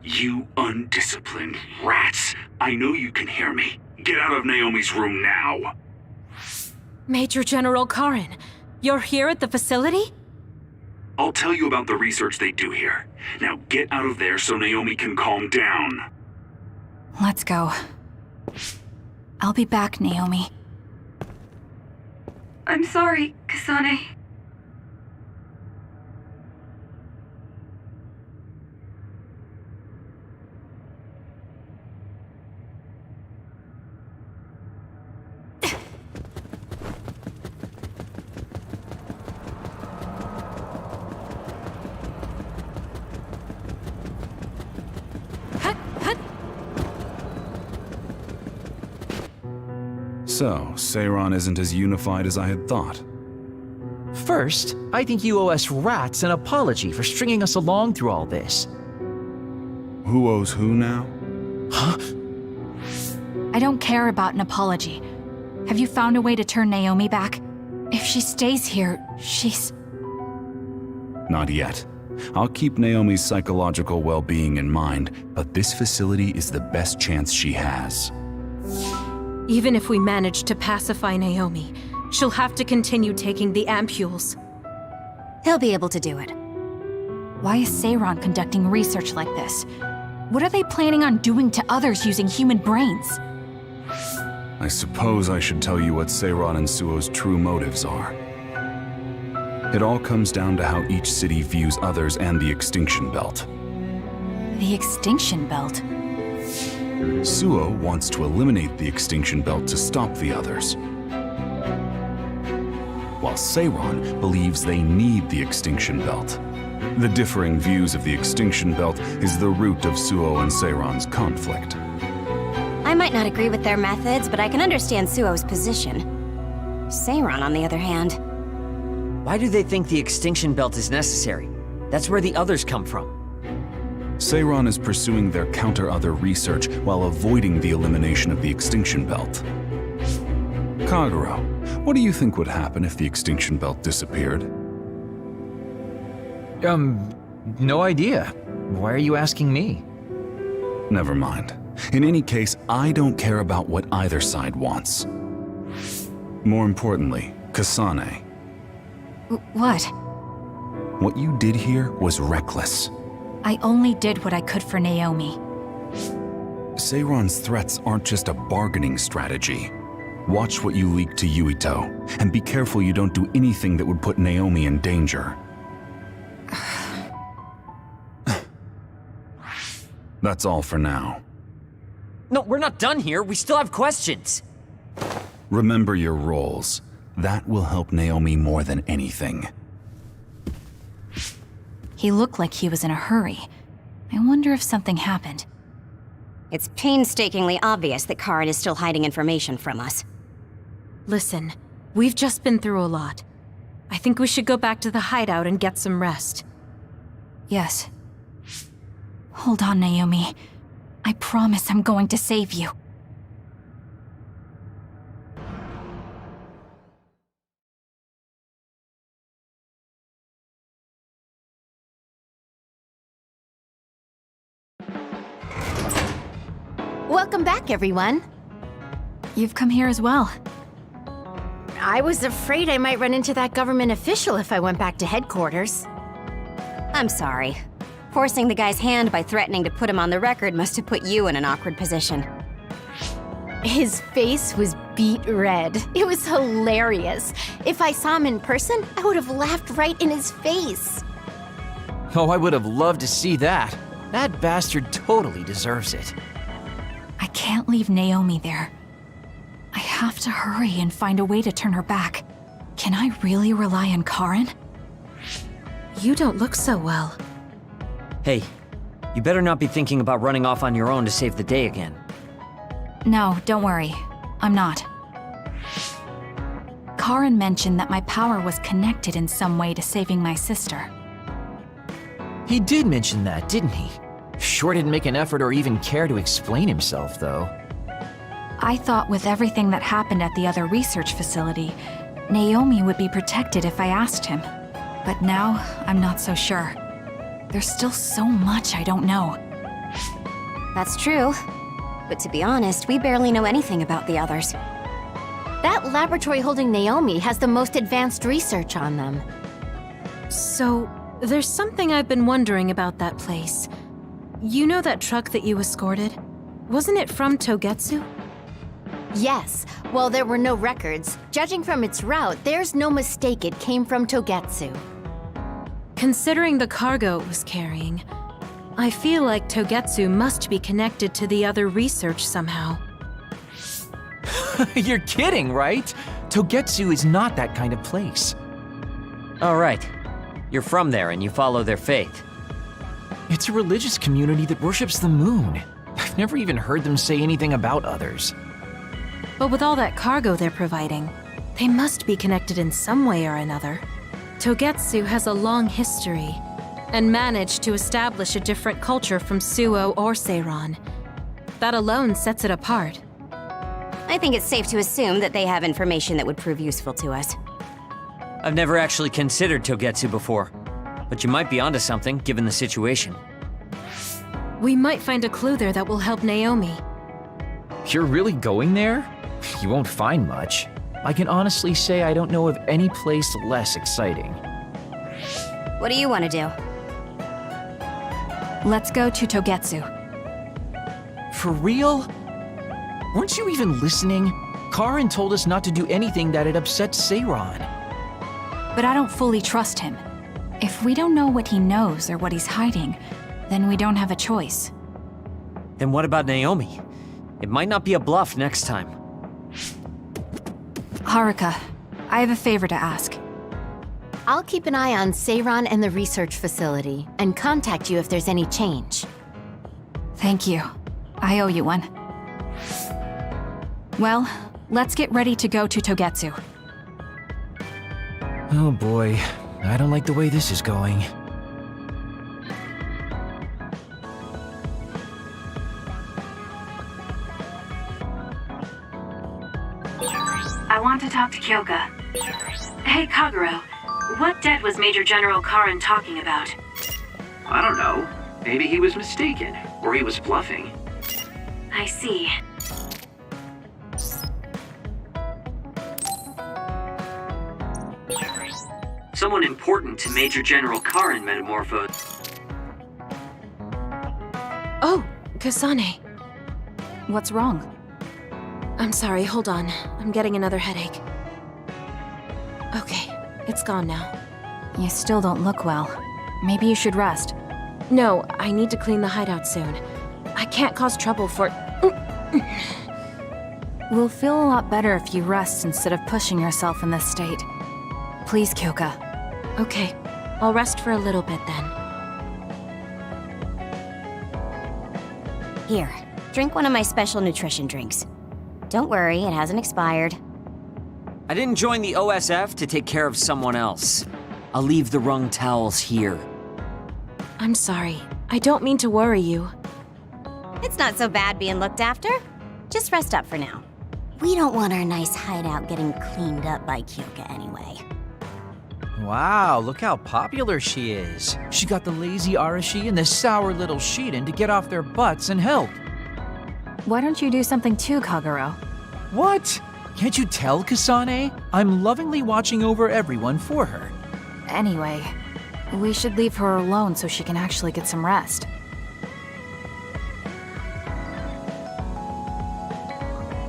You undisciplined rats. I know you can hear me. Get out of Naomi's room now. Major General Karin, you're here at the facility? I'll tell you about the research they do here. Now get out of there so Naomi can calm down. Let's go. I'll be back, Naomi. I'm sorry, Kasane. So, Seiron isn't as unified as I had thought. First, I think you owe us rats an apology for stringing us along through all this. Who owes who now? Huh? I don't care about an apology. Have you found a way to turn Naomi back? If she stays here, she's... Not yet. I'll keep Naomi's psychological well-being in mind, but this facility is the best chance she has. Even if we manage to pacify Naomi, she'll have to continue taking the ampules. He'll be able to do it. Why is Seiron conducting research like this? What are they planning on doing to others using human brains? I suppose I should tell you what Seiron and Suo's true motives are. It all comes down to how each city views others and the Extinction Belt. The Extinction Belt? Suo wants to eliminate the Extinction Belt to stop the others. while Seiron believes they need the extinction belt. The differing views of the extinction belt is the root of Suo and Seiron's conflict. I might not agree with their methods, but I can understand Suo's position. Seiron, on the other hand... Why do they think the extinction belt is necessary? That's where the others come from. Seiron is pursuing their counter-other research while avoiding the elimination of the extinction belt. Kagero, what do you think would happen if the extinction belt disappeared? No idea. Why are you asking me? Never mind. In any case, I don't care about what either side wants. More importantly, Kasane. What? What you did here was reckless. I only did what I could for Naomi. Seiron's threats aren't just a bargaining strategy. Watch what you leak to Yuito, and be careful you don't do anything that would put Naomi in danger. That's all for now. No, we're not done here. We still have questions. Remember your roles. That will help Naomi more than anything. He looked like he was in a hurry. I wonder if something happened. It's painstakingly obvious that Karin is still hiding information from us. Listen, we've just been through a lot. I think we should go back to the hideout and get some rest. Yes. Hold on, Naomi. I promise I'm going to save you. Welcome back, everyone. You've come here as well. I was afraid I might run into that government official if I went back to headquarters. I'm sorry. Forcing the guy's hand by threatening to put him on the record must have put you in an awkward position. His face was beet red. It was hilarious. If I saw him in person, I would have laughed right in his face. Oh, I would have loved to see that. That bastard totally deserves it. I can't leave Naomi there. I have to hurry and find a way to turn her back. Can I really rely on Karin? You don't look so well. Hey, you better not be thinking about running off on your own to save the day again. No, don't worry. I'm not. Karin mentioned that my power was connected in some way to saving my sister. He did mention that, didn't he? Sure didn't make an effort or even care to explain himself, though. I thought with everything that happened at the other research facility, Naomi would be protected if I asked him. But now, I'm not so sure. There's still so much I don't know. That's true. But to be honest, we barely know anything about the others. That laboratory holding Naomi has the most advanced research on them. So, there's something I've been wondering about that place. You know that truck that you escorted? Wasn't it from Togetsu? Yes. While there were no records, judging from its route, there's no mistake it came from Togetsu. Considering the cargo it was carrying, I feel like Togetsu must be connected to the other research somehow. You're kidding, right? Togetsu is not that kind of place. All right. You're from there and you follow their faith. It's a religious community that worships the moon. I've never even heard them say anything about others. But with all that cargo they're providing, they must be connected in some way or another. Togetsu has a long history, and managed to establish a different culture from Suo or Seiron. That alone sets it apart. I think it's safe to assume that they have information that would prove useful to us. I've never actually considered Togetsu before, but you might be onto something given the situation. We might find a clue there that will help Naomi. You're really going there? You won't find much. I can honestly say I don't know of any place less exciting. What do you want to do? Let's go to Togetsu. For real? Weren't you even listening? Karin told us not to do anything that'd upset Seiron. But I don't fully trust him. If we don't know what he knows or what he's hiding, then we don't have a choice. Then what about Naomi? It might not be a bluff next time. Haruka, I have a favor to ask. I'll keep an eye on Seiron and the research facility, and contact you if there's any change. Thank you. I owe you one. Well, let's get ready to go to Togetsu. Oh boy, I don't like the way this is going. I want to talk to Kyoka. Hey, Kagero. What debt was Major General Karin talking about? I don't know. Maybe he was mistaken, or he was bluffing. I see. Someone important to Major General Karin metamorphosed. Oh, Kasane. What's wrong? I'm sorry, hold on. I'm getting another headache. Okay, it's gone now. You still don't look well. Maybe you should rest. No, I need to clean the hideout soon. I can't cause trouble for... We'll feel a lot better if you rest instead of pushing yourself in this state. Please, Kyoka. Okay, I'll rest for a little bit then. Here, drink one of my special nutrition drinks. Don't worry, it hasn't expired. I didn't join the OSF to take care of someone else. I'll leave the wrung towels here. I'm sorry. I don't mean to worry you. It's not so bad being looked after. Just rest up for now. We don't want our nice hideout getting cleaned up by Kyoka anyway. Wow, look how popular she is. She got the lazy Arashi and the sour little Shiden to get off their butts and help. Why don't you do something too, Kagero? What? Can't you tell, Kasane? I'm lovingly watching over everyone for her. Anyway, we should leave her alone so she can actually get some rest.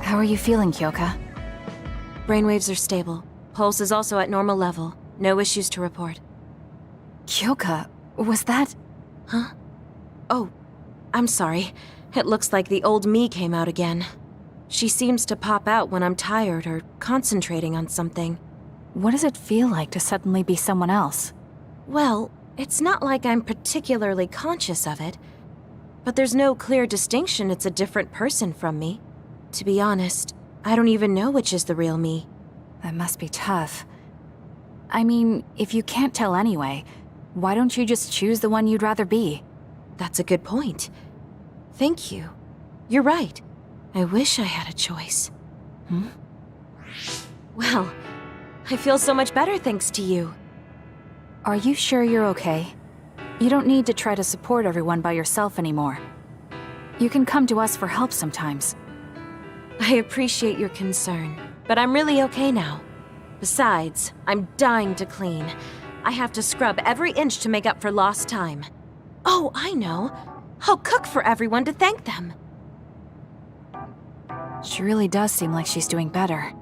How are you feeling, Kyoka? Brainwaves are stable. Pulse is also at normal level. No issues to report. Kyoka, was that... Huh? Oh, I'm sorry. It looks like the old me came out again. She seems to pop out when I'm tired or concentrating on something. What does it feel like to suddenly be someone else? Well, it's not like I'm particularly conscious of it, but there's no clear distinction it's a different person from me. To be honest, I don't even know which is the real me. That must be tough. I mean, if you can't tell anyway, why don't you just choose the one you'd rather be? That's a good point. Thank you. You're right. I wish I had a choice. Well, I feel so much better thanks to you. Are you sure you're okay? You don't need to try to support everyone by yourself anymore. You can come to us for help sometimes. I appreciate your concern, but I'm really okay now. Besides, I'm dying to clean. I have to scrub every inch to make up for lost time. Oh, I know. I'll cook for everyone to thank them. She really does seem like she's doing better.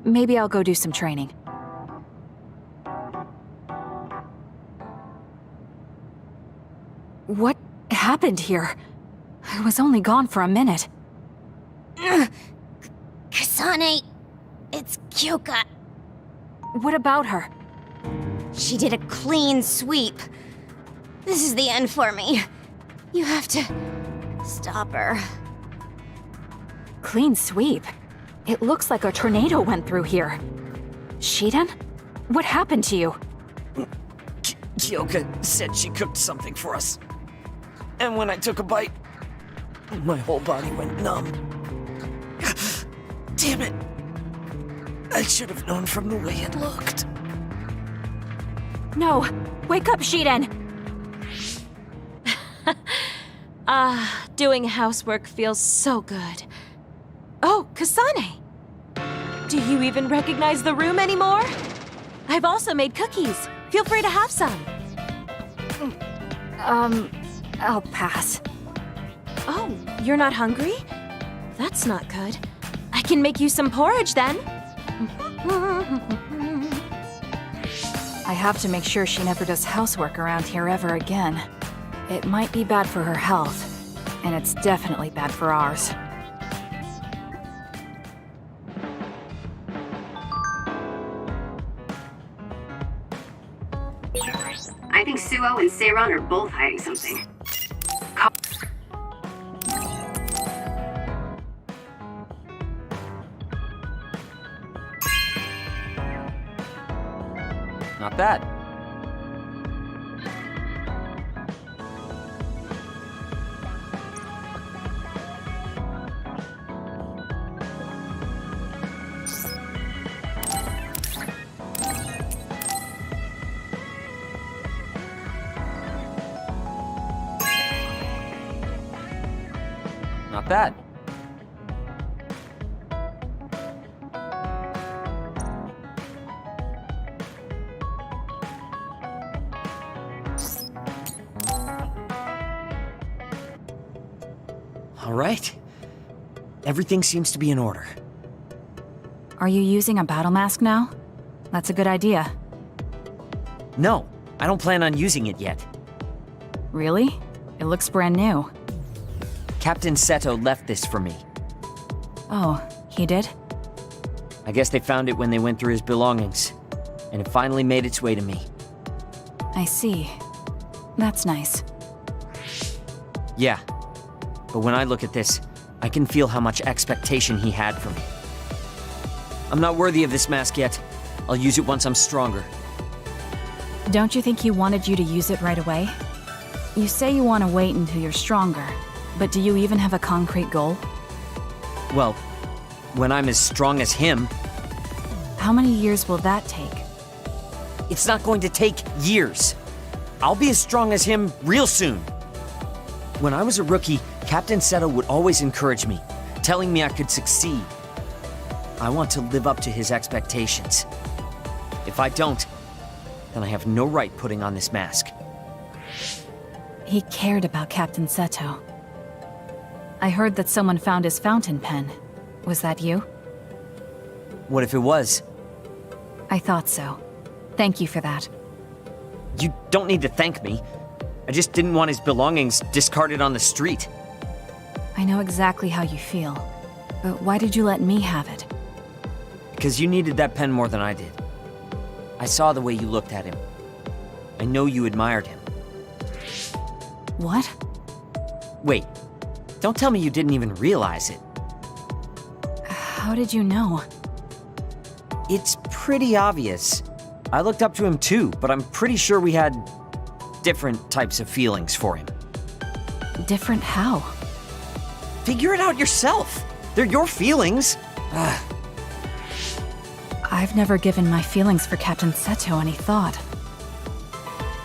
Maybe I'll go do some training. What happened here? I was only gone for a minute. Kasane, it's Kyoka. What about her? She did a clean sweep. This is the end for me. You have to stop her. Clean sweep? It looks like a tornado went through here. Shiden? What happened to you? Kyoka said she cooked something for us. And when I took a bite, my whole body went numb. Damn it. I should have known from the way it looked. No! Wake up, Shiden! Doing housework feels so good. Oh, Kasane! Do you even recognize the room anymore? I've also made cookies. Feel free to have some. I'll pass. Oh, you're not hungry? That's not good. I can make you some porridge then. I have to make sure she never does housework around here ever again. It might be bad for her health, and it's definitely bad for ours. I think Suo and Seiron are both hiding something. Not bad. Not bad. All right. Everything seems to be in order. Are you using a battle mask now? That's a good idea. No, I don't plan on using it yet. Really? It looks brand new. Captain Seto left this for me. Oh, he did? I guess they found it when they went through his belongings, and it finally made its way to me. I see. That's nice. Yeah, but when I look at this, I can feel how much expectation he had for me. I'm not worthy of this mask yet. I'll use it once I'm stronger. Don't you think he wanted you to use it right away? You say you want to wait until you're stronger, but do you even have a concrete goal? Well, when I'm as strong as him... How many years will that take? It's not going to take years. I'll be as strong as him real soon. When I was a rookie, Captain Seto would always encourage me, telling me I could succeed. I want to live up to his expectations. If I don't, then I have no right putting on this mask. He cared about Captain Seto. I heard that someone found his fountain pen. Was that you? What if it was? I thought so. Thank you for that. You don't need to thank me. I just didn't want his belongings discarded on the street. I know exactly how you feel. But why did you let me have it? Because you needed that pen more than I did. I saw the way you looked at him. I know you admired him. What? Wait. Don't tell me you didn't even realize it. How did you know? It's pretty obvious. I looked up to him too, but I'm pretty sure we had different types of feelings for him. Different how? Figure it out yourself. They're your feelings. I've never given my feelings for Captain Seto any thought.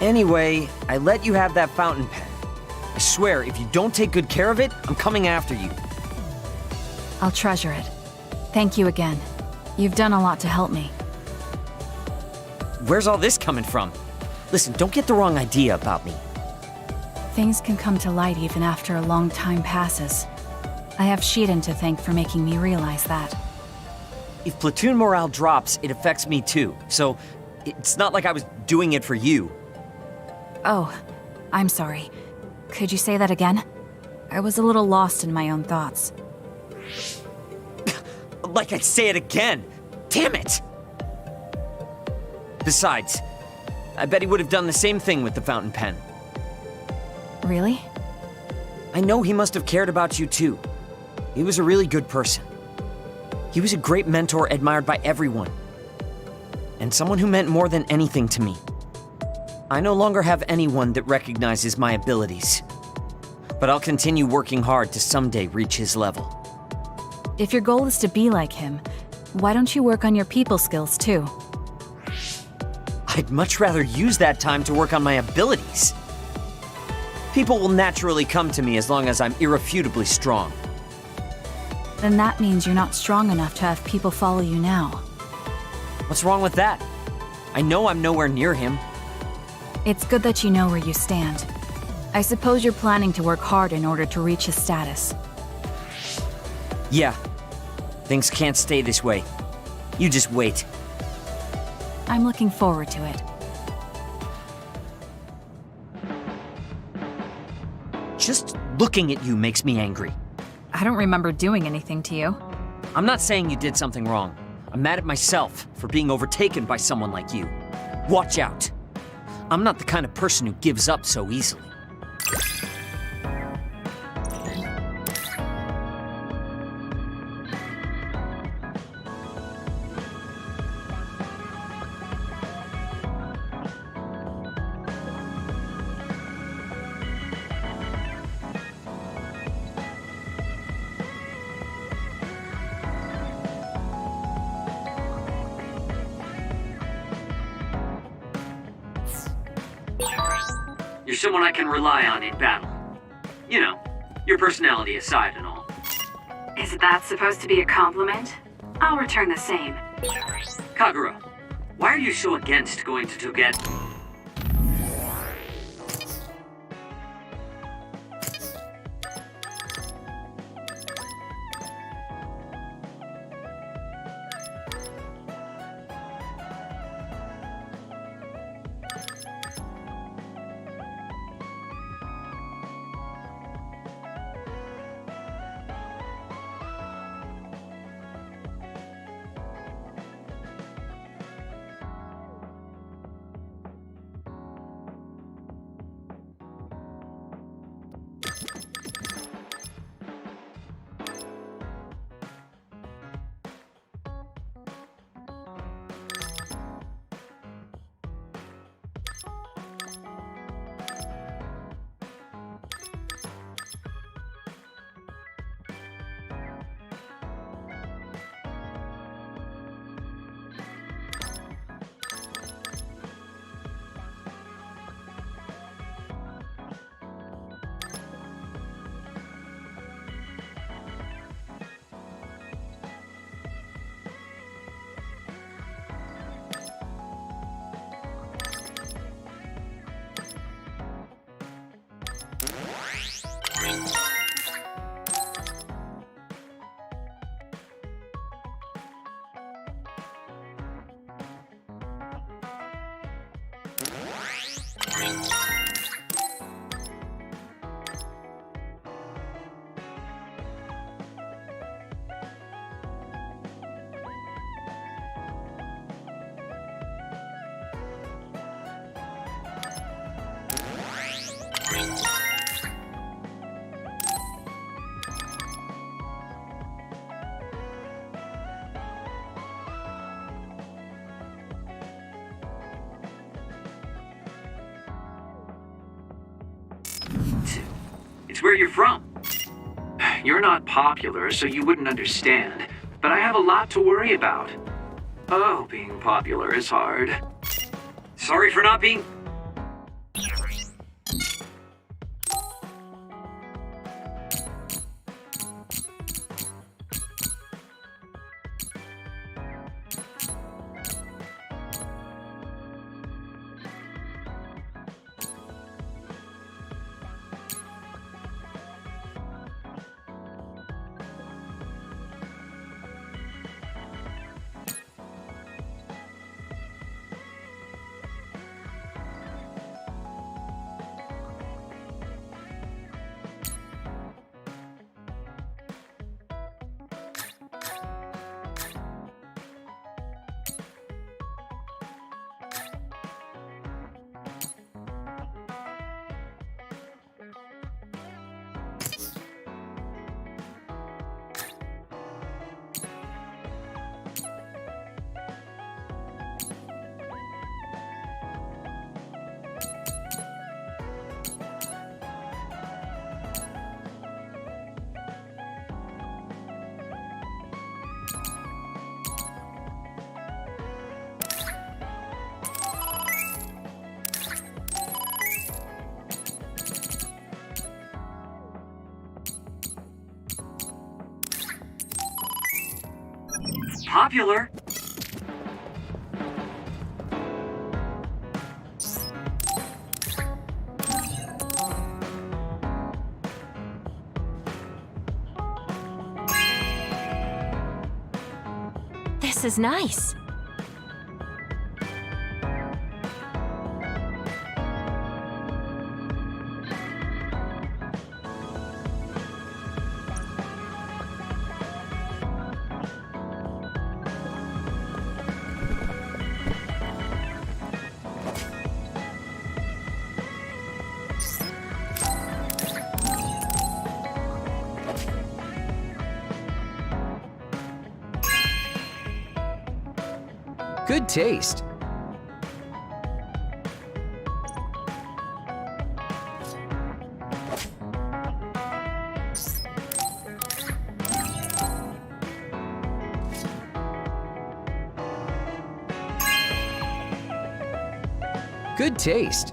Anyway, I let you have that fountain pen. I swear, if you don't take good care of it, I'm coming after you. I'll treasure it. Thank you again. You've done a lot to help me. Where's all this coming from? Listen, don't get the wrong idea about me. Things can come to light even after a long time passes. I have Shiden to thank for making me realize that. If platoon morale drops, it affects me too. So, it's not like I was doing it for you. Oh, I'm sorry. Could you say that again? I was a little lost in my own thoughts. Like I'd say it again! Damn it! Besides, I bet he would have done the same thing with the fountain pen. Really? I know he must have cared about you too. He was a really good person. He was a great mentor admired by everyone. And someone who meant more than anything to me. I no longer have anyone that recognizes my abilities. But I'll continue working hard to someday reach his level. If your goal is to be like him, why don't you work on your people skills too? I'd much rather use that time to work on my abilities. People will naturally come to me as long as I'm irrefutably strong. Then that means you're not strong enough to have people follow you now. What's wrong with that? I know I'm nowhere near him. It's good that you know where you stand. I suppose you're planning to work hard in order to reach his status. Yeah. Things can't stay this way. You just wait. I'm looking forward to it. Just looking at you makes me angry. I don't remember doing anything to you. I'm not saying you did something wrong. I'm mad at myself for being overtaken by someone like you. Watch out. I'm not the kind of person who gives up so easily. You're someone I can rely on in battle. You know, your personality aside and all. Is that supposed to be a compliment? I'll return the same. Kagura, why are you so against going to Toget? It's where you're from. You're not popular, so you wouldn't understand. But I have a lot to worry about. Oh, being popular is hard. Sorry for not being... Popular? This is nice. Good taste. Good taste.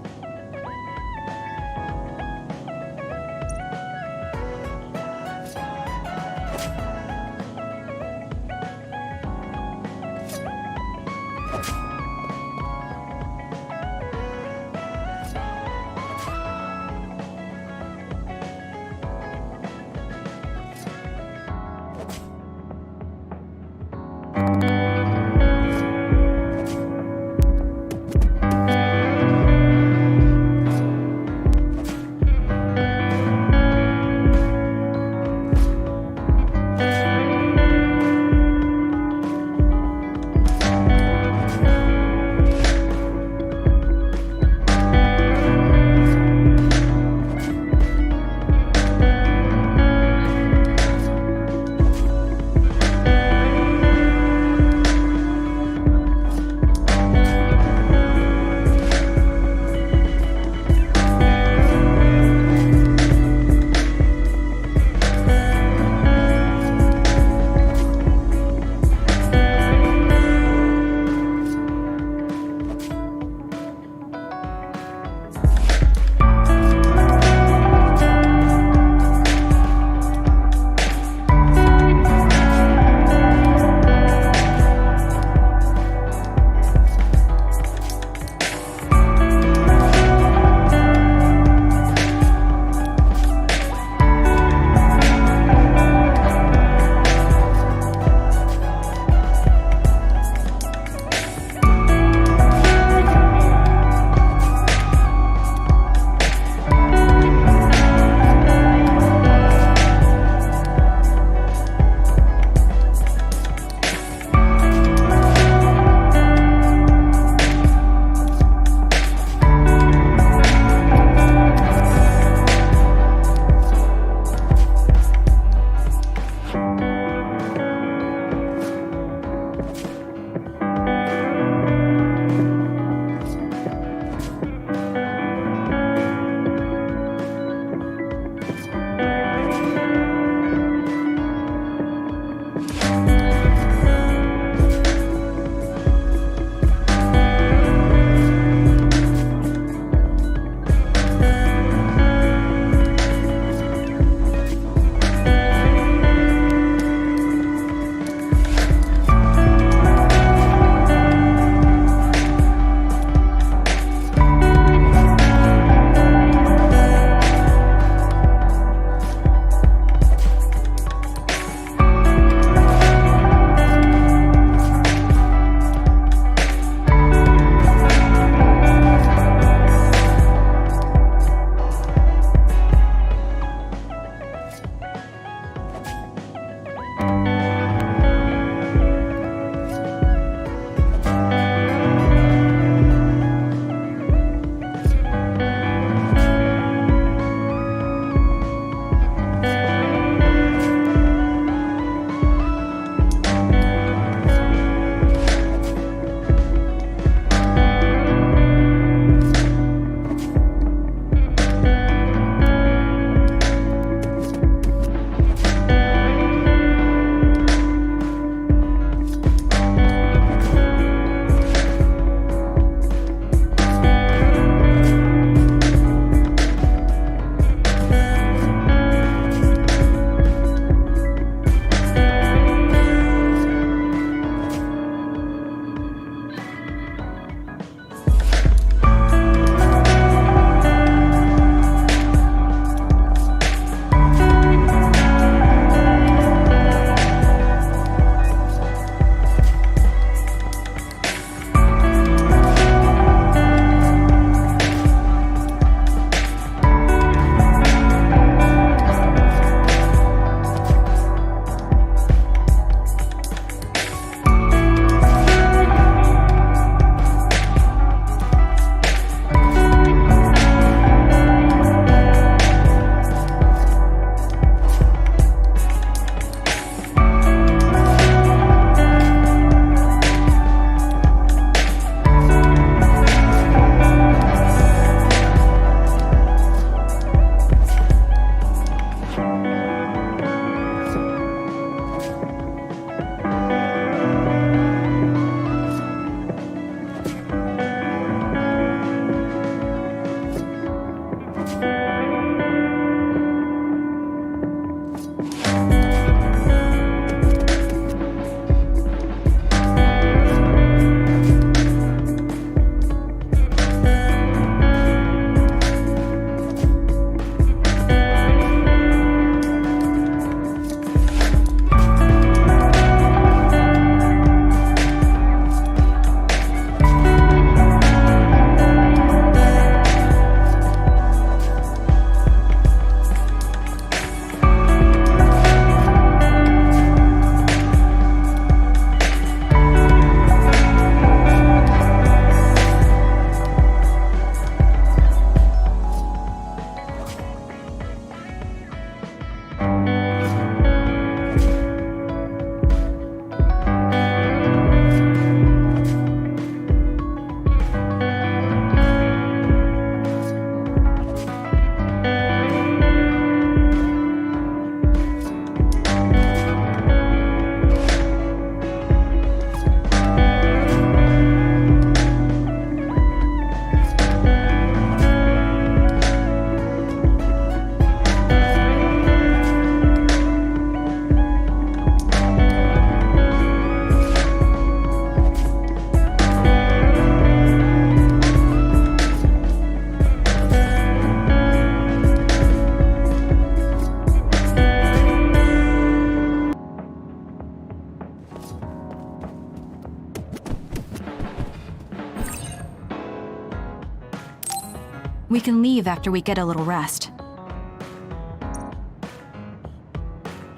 We can leave after we get a little rest.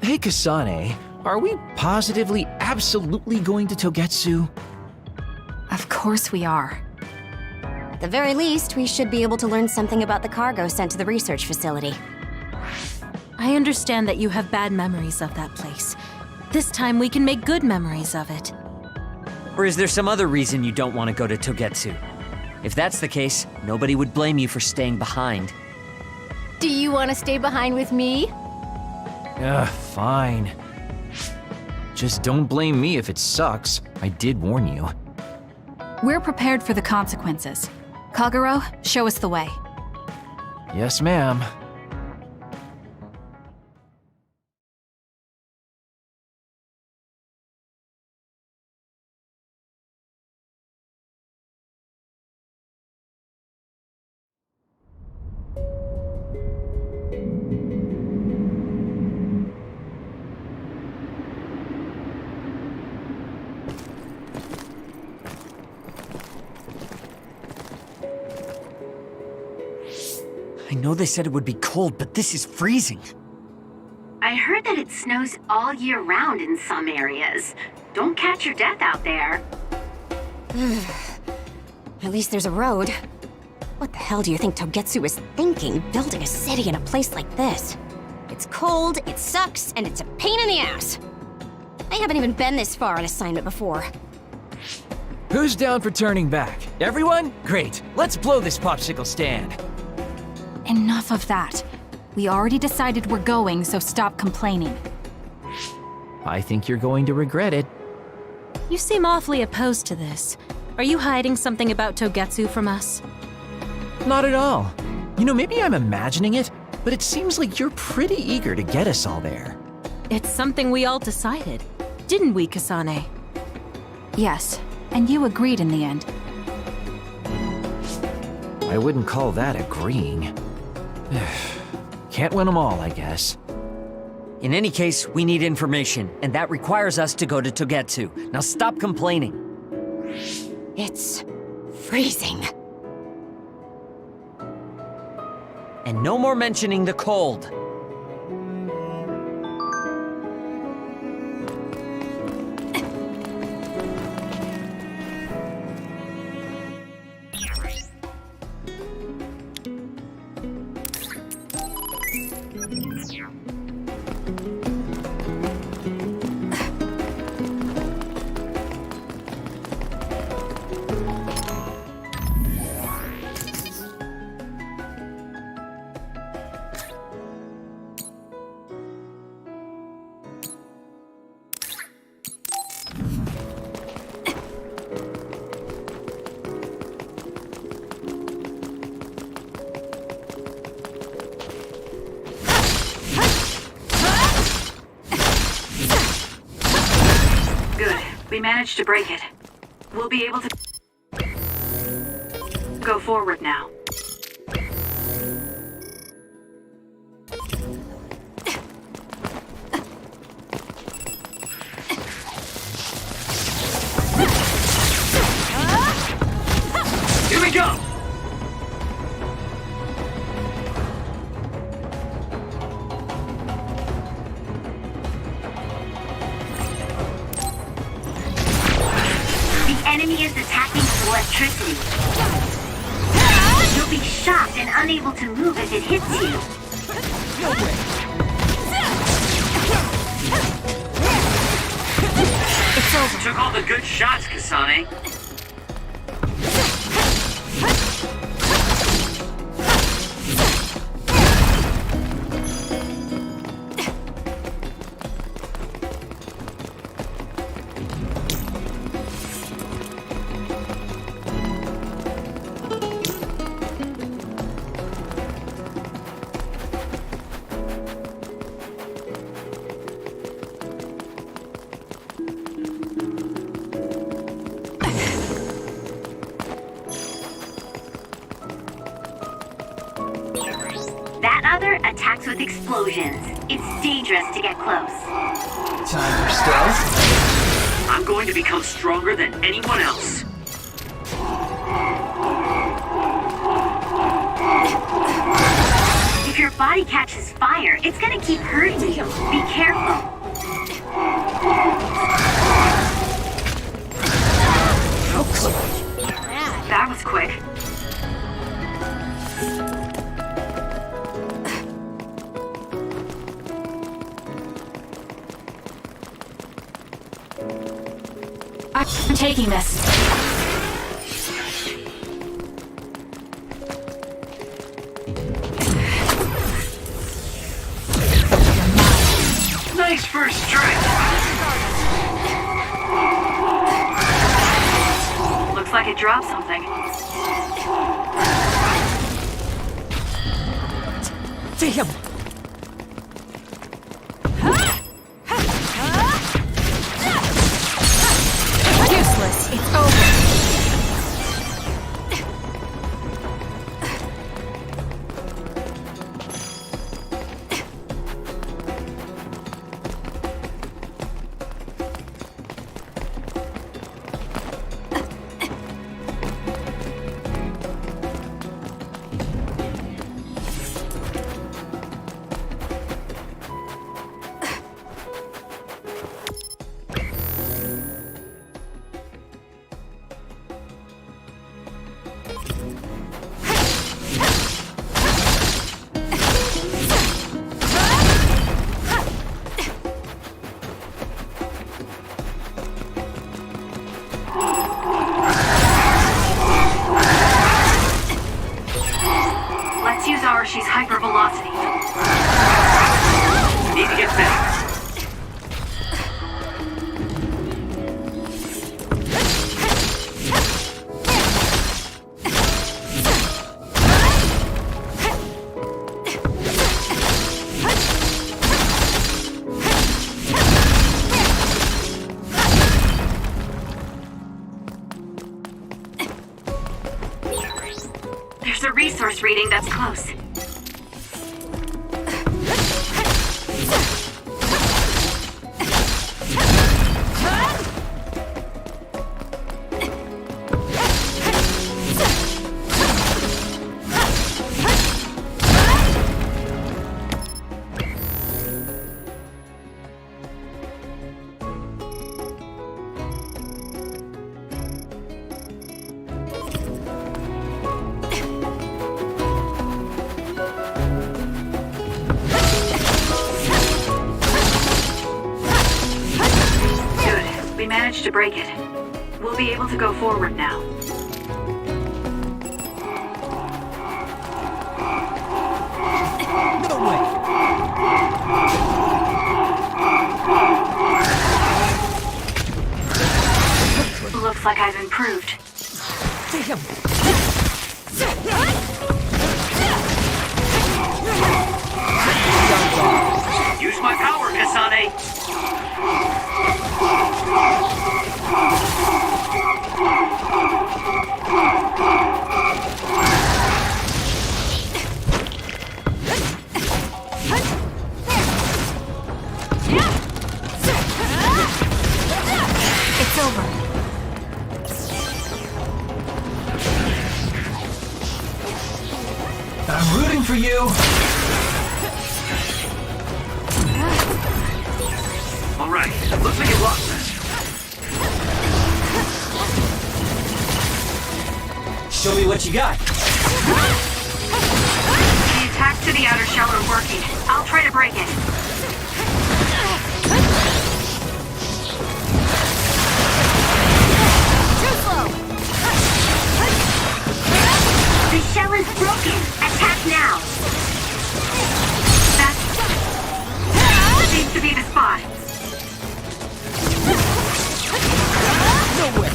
Hey, Kasane, are we positively, absolutely going to Togetsu? Of course we are. At the very least, we should be able to learn something about the cargo sent to the research facility. I understand that you have bad memories of that place. This time we can make good memories of it. Or is there some other reason you don't want to go to Togetsu? If that's the case, nobody would blame you for staying behind. Do you want to stay behind with me? Ugh, fine. Just don't blame me if it sucks. I did warn you. We're prepared for the consequences. Kagero, show us the way. Yes, ma'am. I know they said it would be cold, but this is freezing. I heard that it snows all year round in some areas. Don't catch your death out there. At least there's a road. What the hell do you think Togetsu is thinking, building a city in a place like this? It's cold, it sucks, and it's a pain in the ass. I haven't even been this far on assignment before. Who's down for turning back? Everyone? Great. Let's blow this popsicle stand. Enough of that. We already decided we're going, so stop complaining. I think you're going to regret it. You seem awfully opposed to this. Are you hiding something about Togetsu from us? Not at all. You know, maybe I'm imagining it, but it seems like you're pretty eager to get us all there. It's something we all decided. Didn't we, Kasane? Yes, and you agreed in the end. I wouldn't call that agreeing. Can't win them all, I guess. In any case, we need information, and that requires us to go to Togetsu. Now stop complaining. It's freezing. And no more mentioning the cold. We managed to break it. We'll be able to go forward now. Here we go! Enemy is attacking with electricity. You'll be shocked and unable to move if it hits you. It's over. Took all the good shots, Kasane. That other attacks with explosions. It's dangerous to get close. Time for stealth. I'm going to become stronger than anyone else. Be careful. That was quick. I'm taking this. Nice first strike. Looks like it dropped something. Damn! Useless. It's over. Let's use Arashi's hypervelocity. Need to get back. There's a resource reading that's close. We managed to break it. We'll be able to go forward now. No way! Looks like I've improved. Damn! Use my power, Kasane! It's over. I'm rooting for you! Alright, looks like you lost this. Show me what you got. The attacks to the outer shell are working. I'll try to break it. Too slow! The shell is broken. Attack now. That seems to be the spot. Nowhere.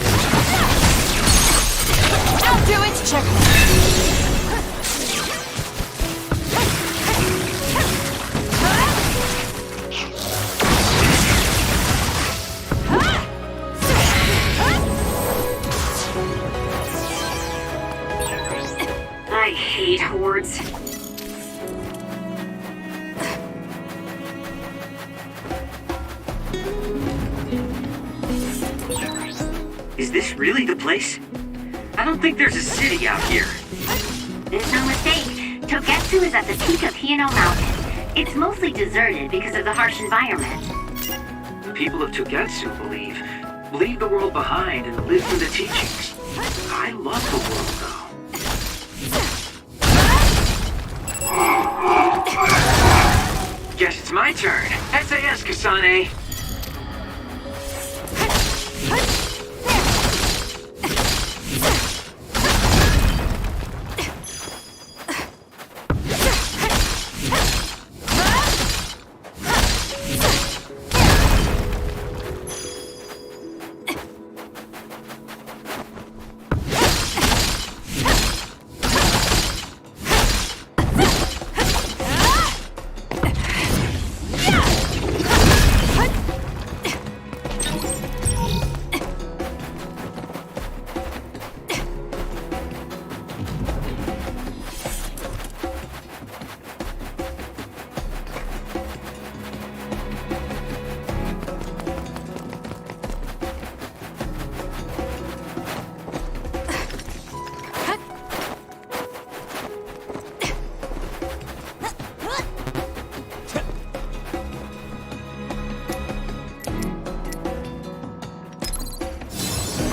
I'll do it. Check. I hate hordes. Is this really the place? I don't think there's a city out here. There's no mistake. Togetsu is at the peak of Hino Mountain. It's mostly deserted because of the harsh environment. The people of Togetsu leave the world behind and live for the teachings. I love the world, though. Guess it's my turn. SAS, Kasane.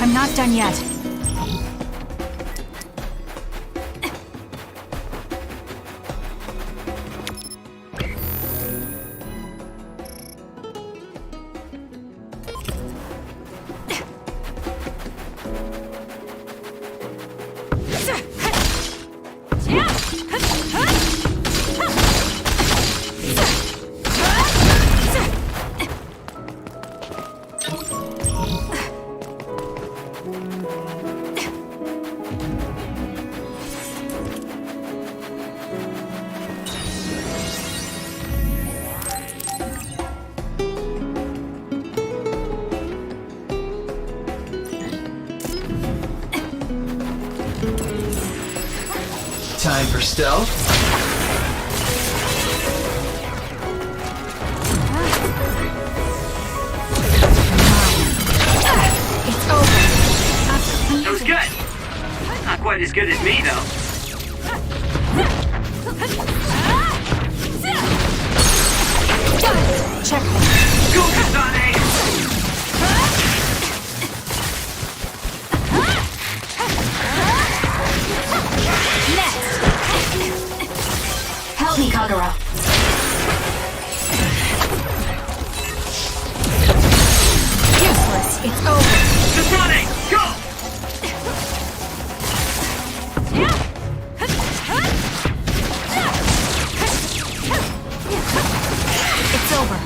I'm not done yet. Time for stealth. It's over. That was good. Not quite as good as me, though. Check. Go, Kasane! Help me, Kagura. Useless. It's over. Kasane, go! It's over.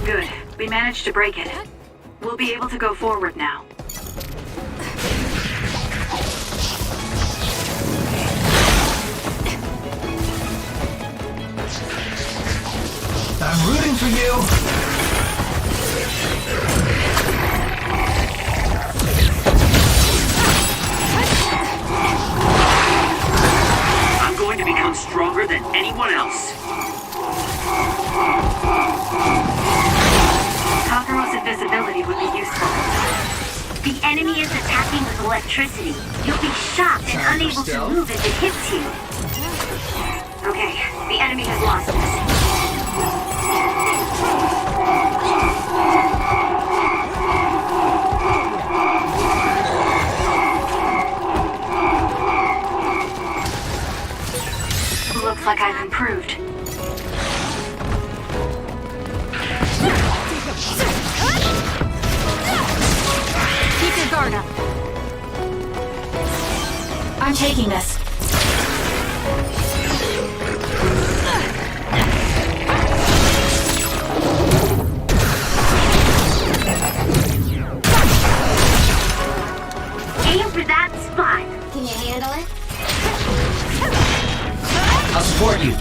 Good. We managed to break it. We'll be able to go forward now. I'm rooting for you. I'm going to become stronger than anyone else. Kakuro's invisibility would be useful. The enemy is attacking with electricity. You'll be shocked and unable to move if it hits you. Okay, the enemy has lost us. Looks like I've improved. Keep your guard up. I'm taking this. Aim for that spot. Can you handle it? I'll support you.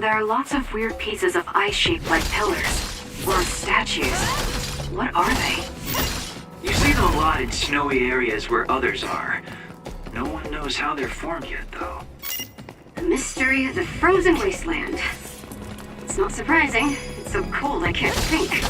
There are lots of weird pieces of ice shaped like pillars. Or statues. What are they? You see them a lot in snowy areas where others are. No one knows how they're formed yet, though. The mystery of the frozen wasteland. It's not surprising. It's so cold I can't think.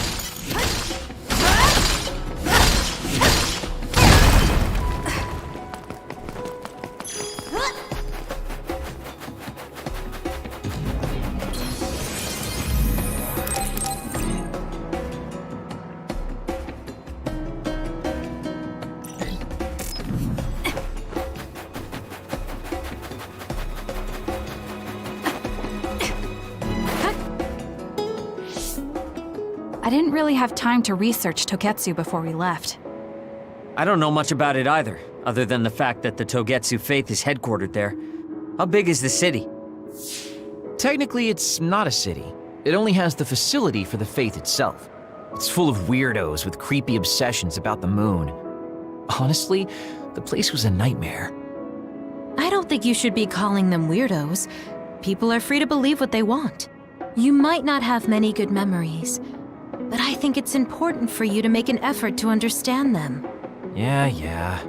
I didn't really have time to research Togetsu before we left. I don't know much about it either, other than the fact that the Togetsu faith is headquartered there. How big is the city? Technically, it's not a city. It only has the facility for the faith itself. It's full of weirdos with creepy obsessions about the moon. Honestly, the place was a nightmare. I don't think you should be calling them weirdos. People are free to believe what they want. You might not have many good memories, but I think it's important for you to make an effort to understand them. Yeah.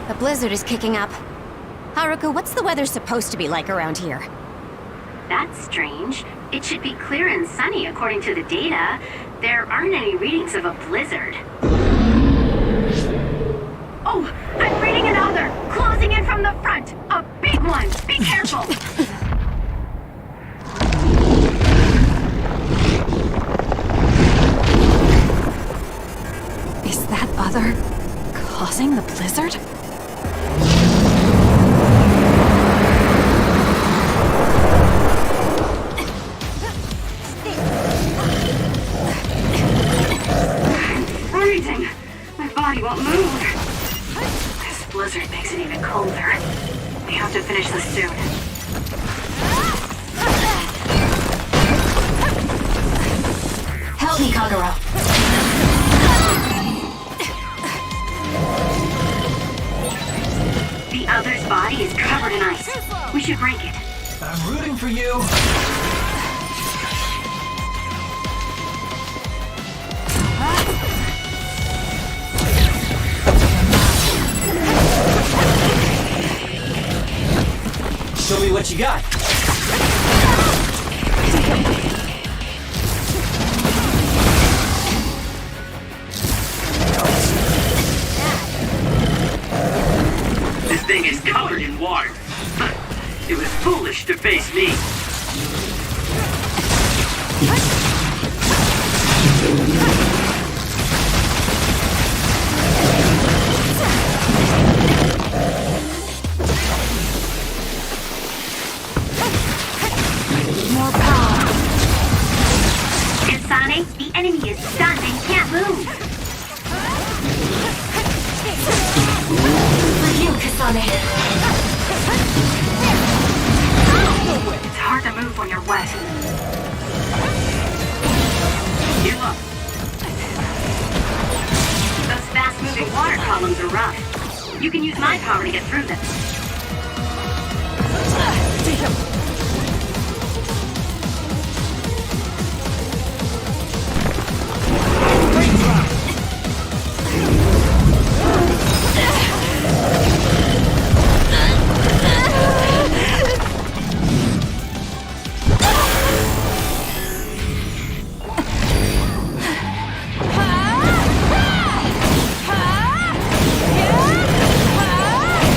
The blizzard is kicking up. Haruka, what's the weather supposed to be like around here? That's strange. It should be clear and sunny according to the data. There aren't any readings of a blizzard. Oh, I'm reading another! Closing in from the front! A big one! Be careful! Is that other causing the blizzard? I'm freezing! My body won't move! This blizzard makes it even colder. We have to finish this soon. Help me, Kagero. The other's body is covered in ice. We should break it. I'm rooting for you. Show me what you got. This thing is covered in water. It was foolish to face me. More power. Kasane, the enemy is stunned and can't move. For you, Kasane. It's hard to move when you're wet. Give up. Those fast-moving water columns are rough. You can use my power to get through them.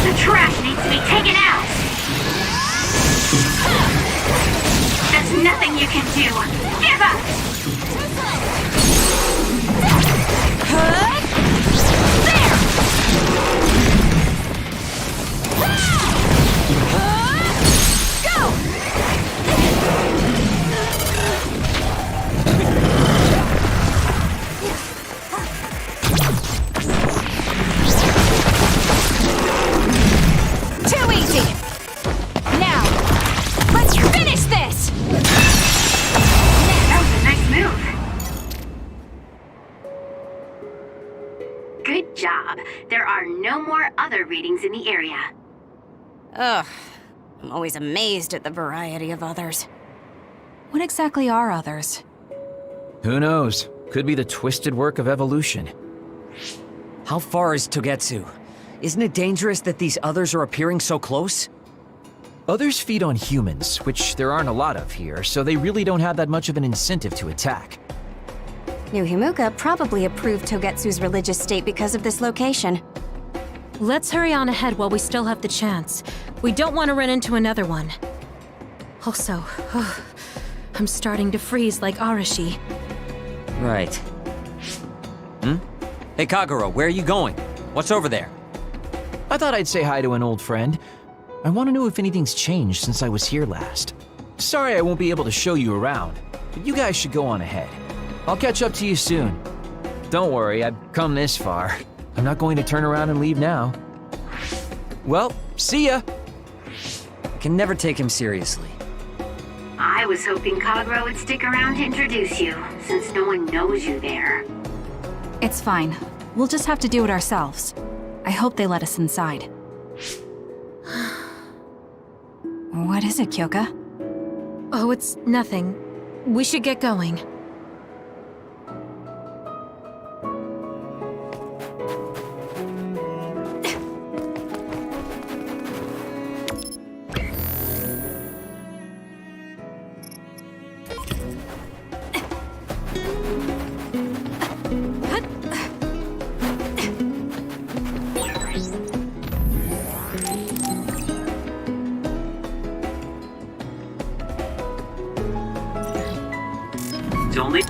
The trash needs to be taken out! There's nothing you can do! Give up! Too easy! Now, let's finish this! That was a nice move. other readings in the area. Ugh. I'm always amazed at the variety of others. What exactly are others? Who knows? Could be the twisted work of evolution. How far is Togetsu? Isn't it dangerous that these others are appearing so close? Others feed on humans, which there aren't a lot of here, so they really don't have that much of an incentive to attack. New Himuka probably approved Togetsu's religious state because of this location. Let's hurry on ahead while we still have the chance. We don't want to run into another one. Also, I'm starting to freeze like Arashi. Right. Hey Kagero, where are you going? What's over there? I thought I'd say hi to an old friend. I want to know if anything's changed since I was here last. Sorry I won't be able to show you around, but you guys should go on ahead. I'll catch up to you soon. Don't worry, I've come this far. I'm not going to turn around and leave now. Well, see ya! I can never take him seriously. I was hoping Kagero would stick around to introduce you, since no one knows you there. It's fine. We'll just have to do it ourselves. I hope they let us inside. What is it, Kyoka? Oh, it's nothing. We should get going. It's only...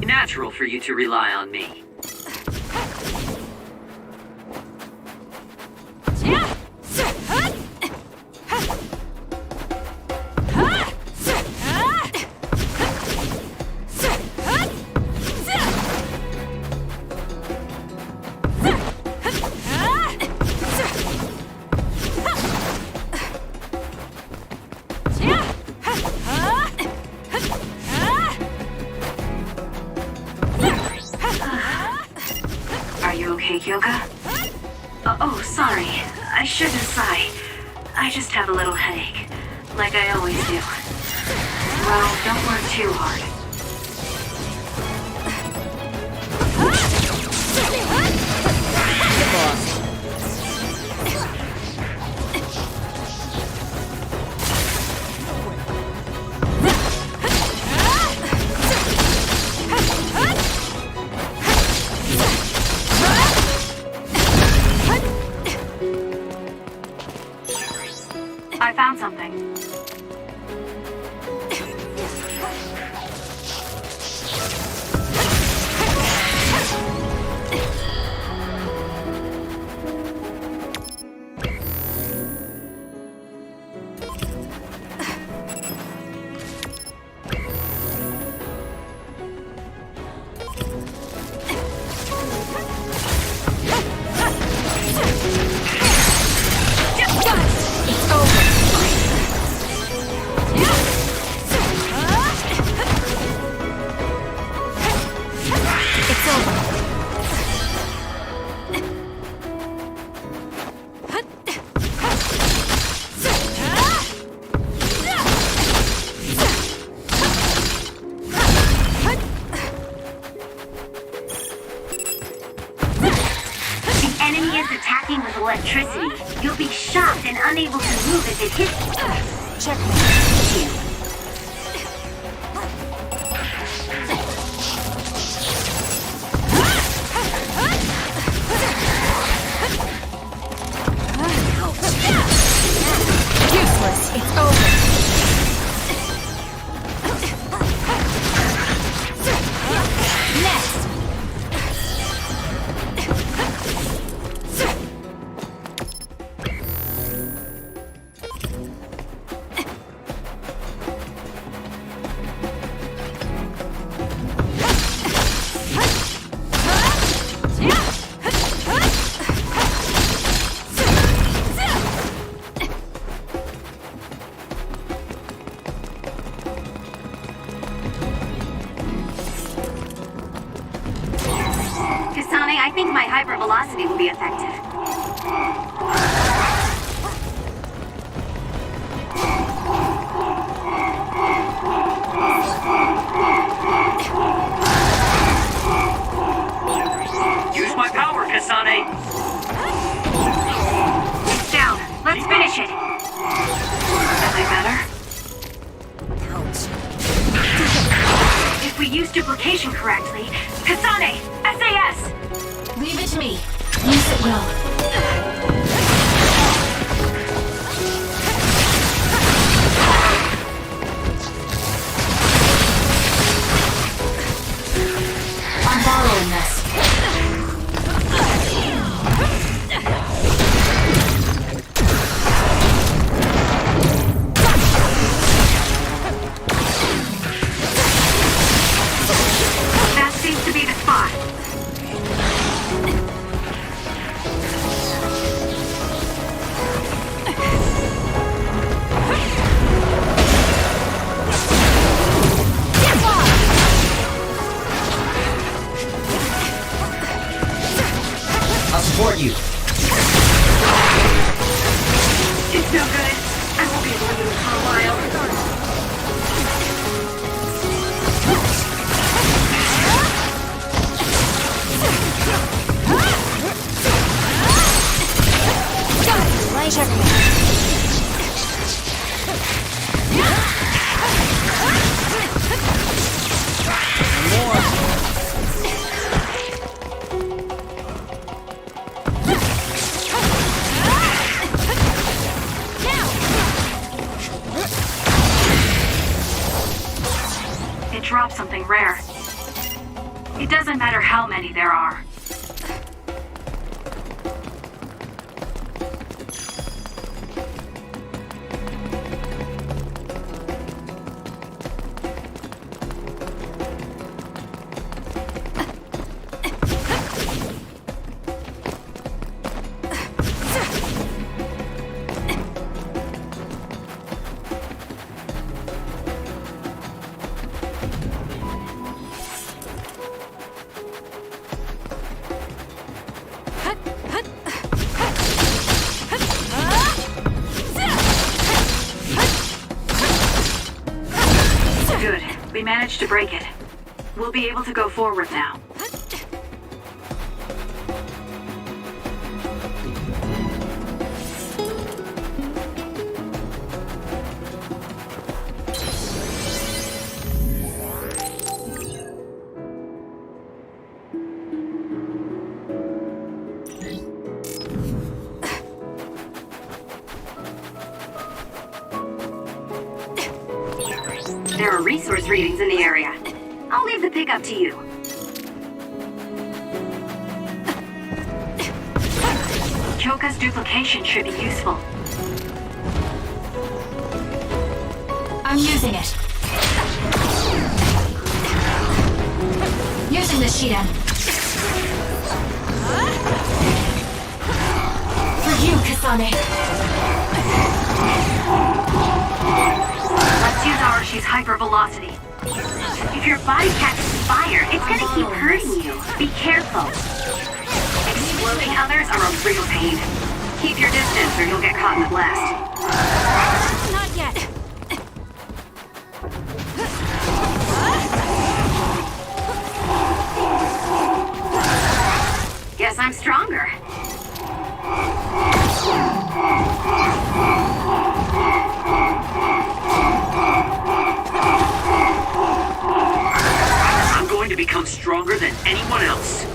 natural for you to rely on me. Oh, sorry. I shouldn't sigh. I just have a little headache, like I always do. Well, don't work too hard. I found something. Attacking with electricity, you'll be shocked and unable to move if it hits you. Checkmate. Useless. It's over. Next. velocity will be effective. Use my power, Kasane! It's down. Let's finish it. Am I better? If we use duplication correctly... Kasane! SAS! Leave it to me. Use it well. I'm borrowing this. That seems to be the spot. I'll support you. It's no good. I won't be able to move for a while. Right everywhere. It dropped something rare. It doesn't matter how many there are. Good. We managed to break it. We'll be able to go forward now. There are resource readings in the area. I'll leave the pickup to you. Choka's duplication should be useful. I'm using it. Using the Shiden. For you, Kasane. Let's use Arashi's hypervelocity. If your body catches fire, it's gonna keep hurting you. Be careful. Exploding others are a real pain. Keep your distance or you'll get caught in the blast. Not yet. Guess I'm stronger. I'm going to become stronger than anyone else.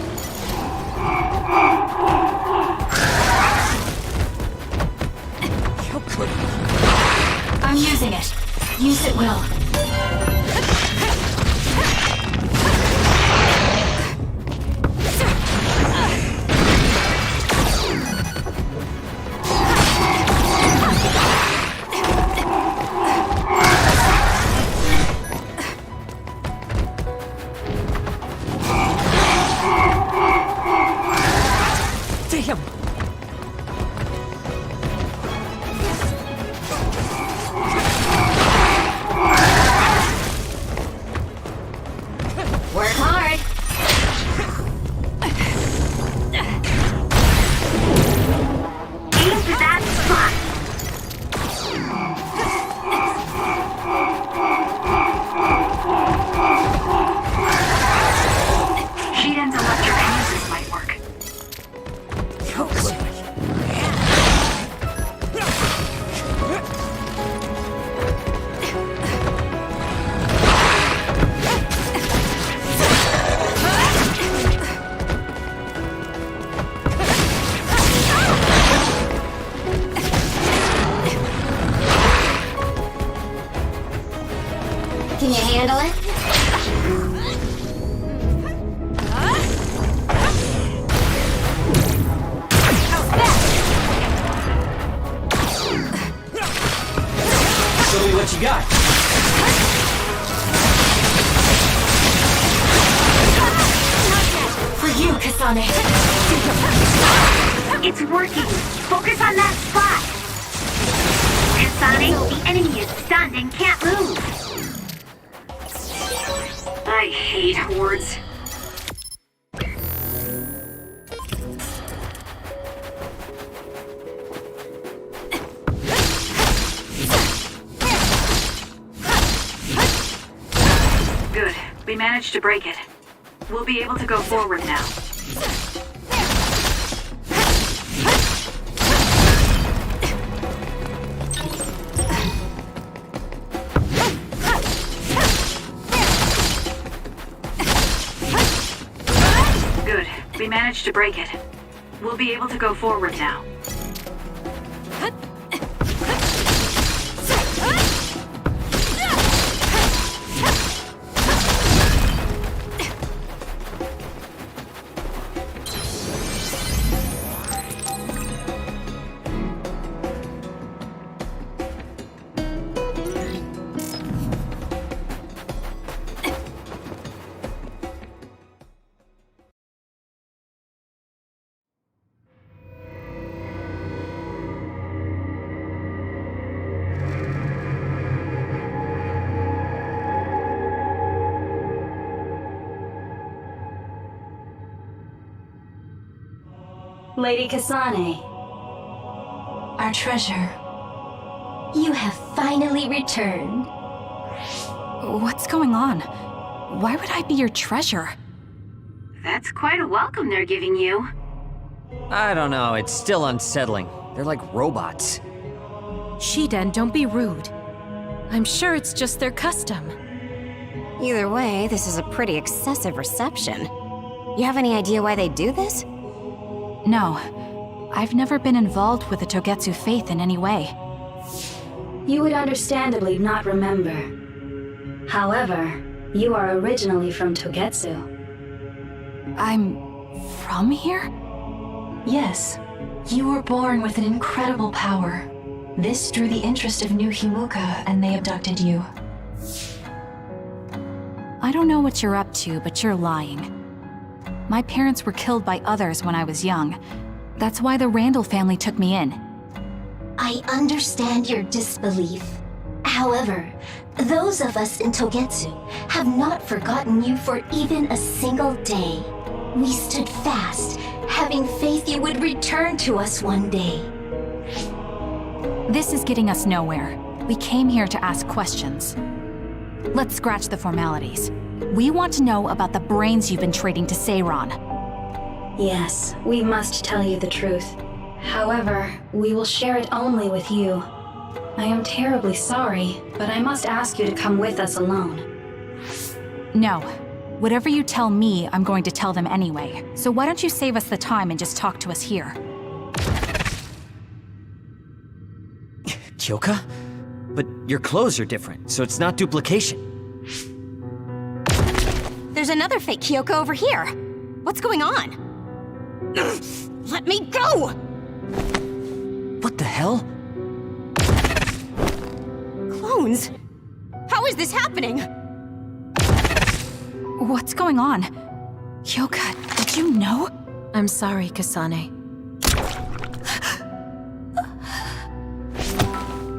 I'm using it. Use it well. Damn! handle it? Show me what you got. For you, Kasane. It's working. Focus on that spot. Kasane, the enemy is stunned and can't move. I hate hordes. Good. We managed to break it. We'll be able to go forward now. Good. We managed to break it. We'll be able to go forward now. Lady Kasane. Our treasure. You have finally returned. What's going on? Why would I be your treasure? That's quite a welcome they're giving you. I don't know, it's still unsettling. They're like robots. Shiden, don't be rude. I'm sure it's just their custom. Either way, this is a pretty excessive reception. You have any idea why they do this? No. I've never been involved with the Togetsu faith in any way. You would understandably not remember. However, you are originally from Togetsu. I'm from here? Yes. You were born with an incredible power. This drew the interest of New Himuka, and they abducted you. I don't know what you're up to, but you're lying. My parents were killed by others when I was young. That's why the Randall family took me in. I understand your disbelief. However, those of us in Togetsu have not forgotten you for even a single day. We stood fast, having faith you would return to us one day. This is getting us nowhere. We came here to ask questions. Let's scratch the formalities. We want to know about the brains you've been trading to Seiron. Yes, we must tell you the truth. However, we will share it only with you. I am terribly sorry, but I must ask you to come with us alone. No. Whatever you tell me, I'm going to tell them anyway. So why don't you save us the time and just talk to us here? Kyoka? But your clothes are different, so it's not duplication. There's another fake Kyoko over here. What's going on? Let me go! What the hell? Clones? How is this happening? What's going on? Kyoka, did you know? I'm sorry, Kasane.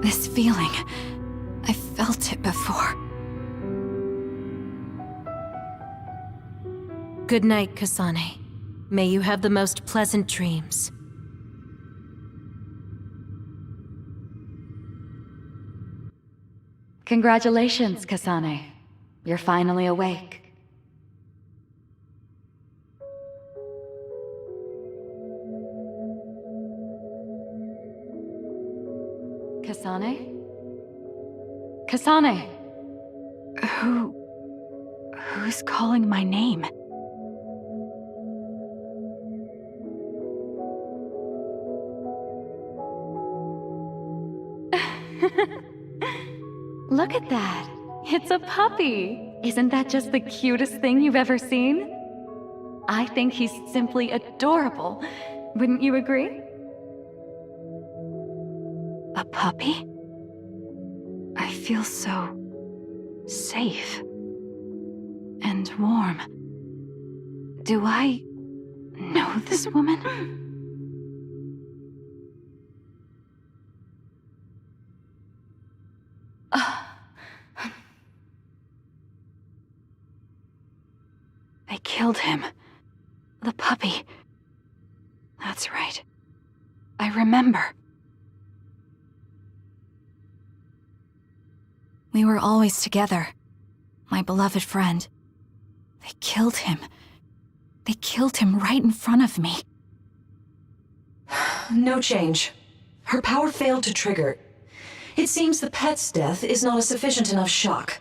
This feeling, I felt it before. Good night, Kasane. May you have the most pleasant dreams. Congratulations, Kasane. You're finally awake. Kasane? Kasane! Who's calling my name? Look at that. It's a puppy! Isn't that just the cutest thing you've ever seen? I think he's simply adorable. Wouldn't you agree? A puppy? I feel so safe and warm. Do I know this woman? They killed him. The puppy. That's right. I remember. We were always together. My beloved friend. They killed him. They killed him right in front of me. No change. Her power failed to trigger. It seems the pet's death is not a sufficient enough shock.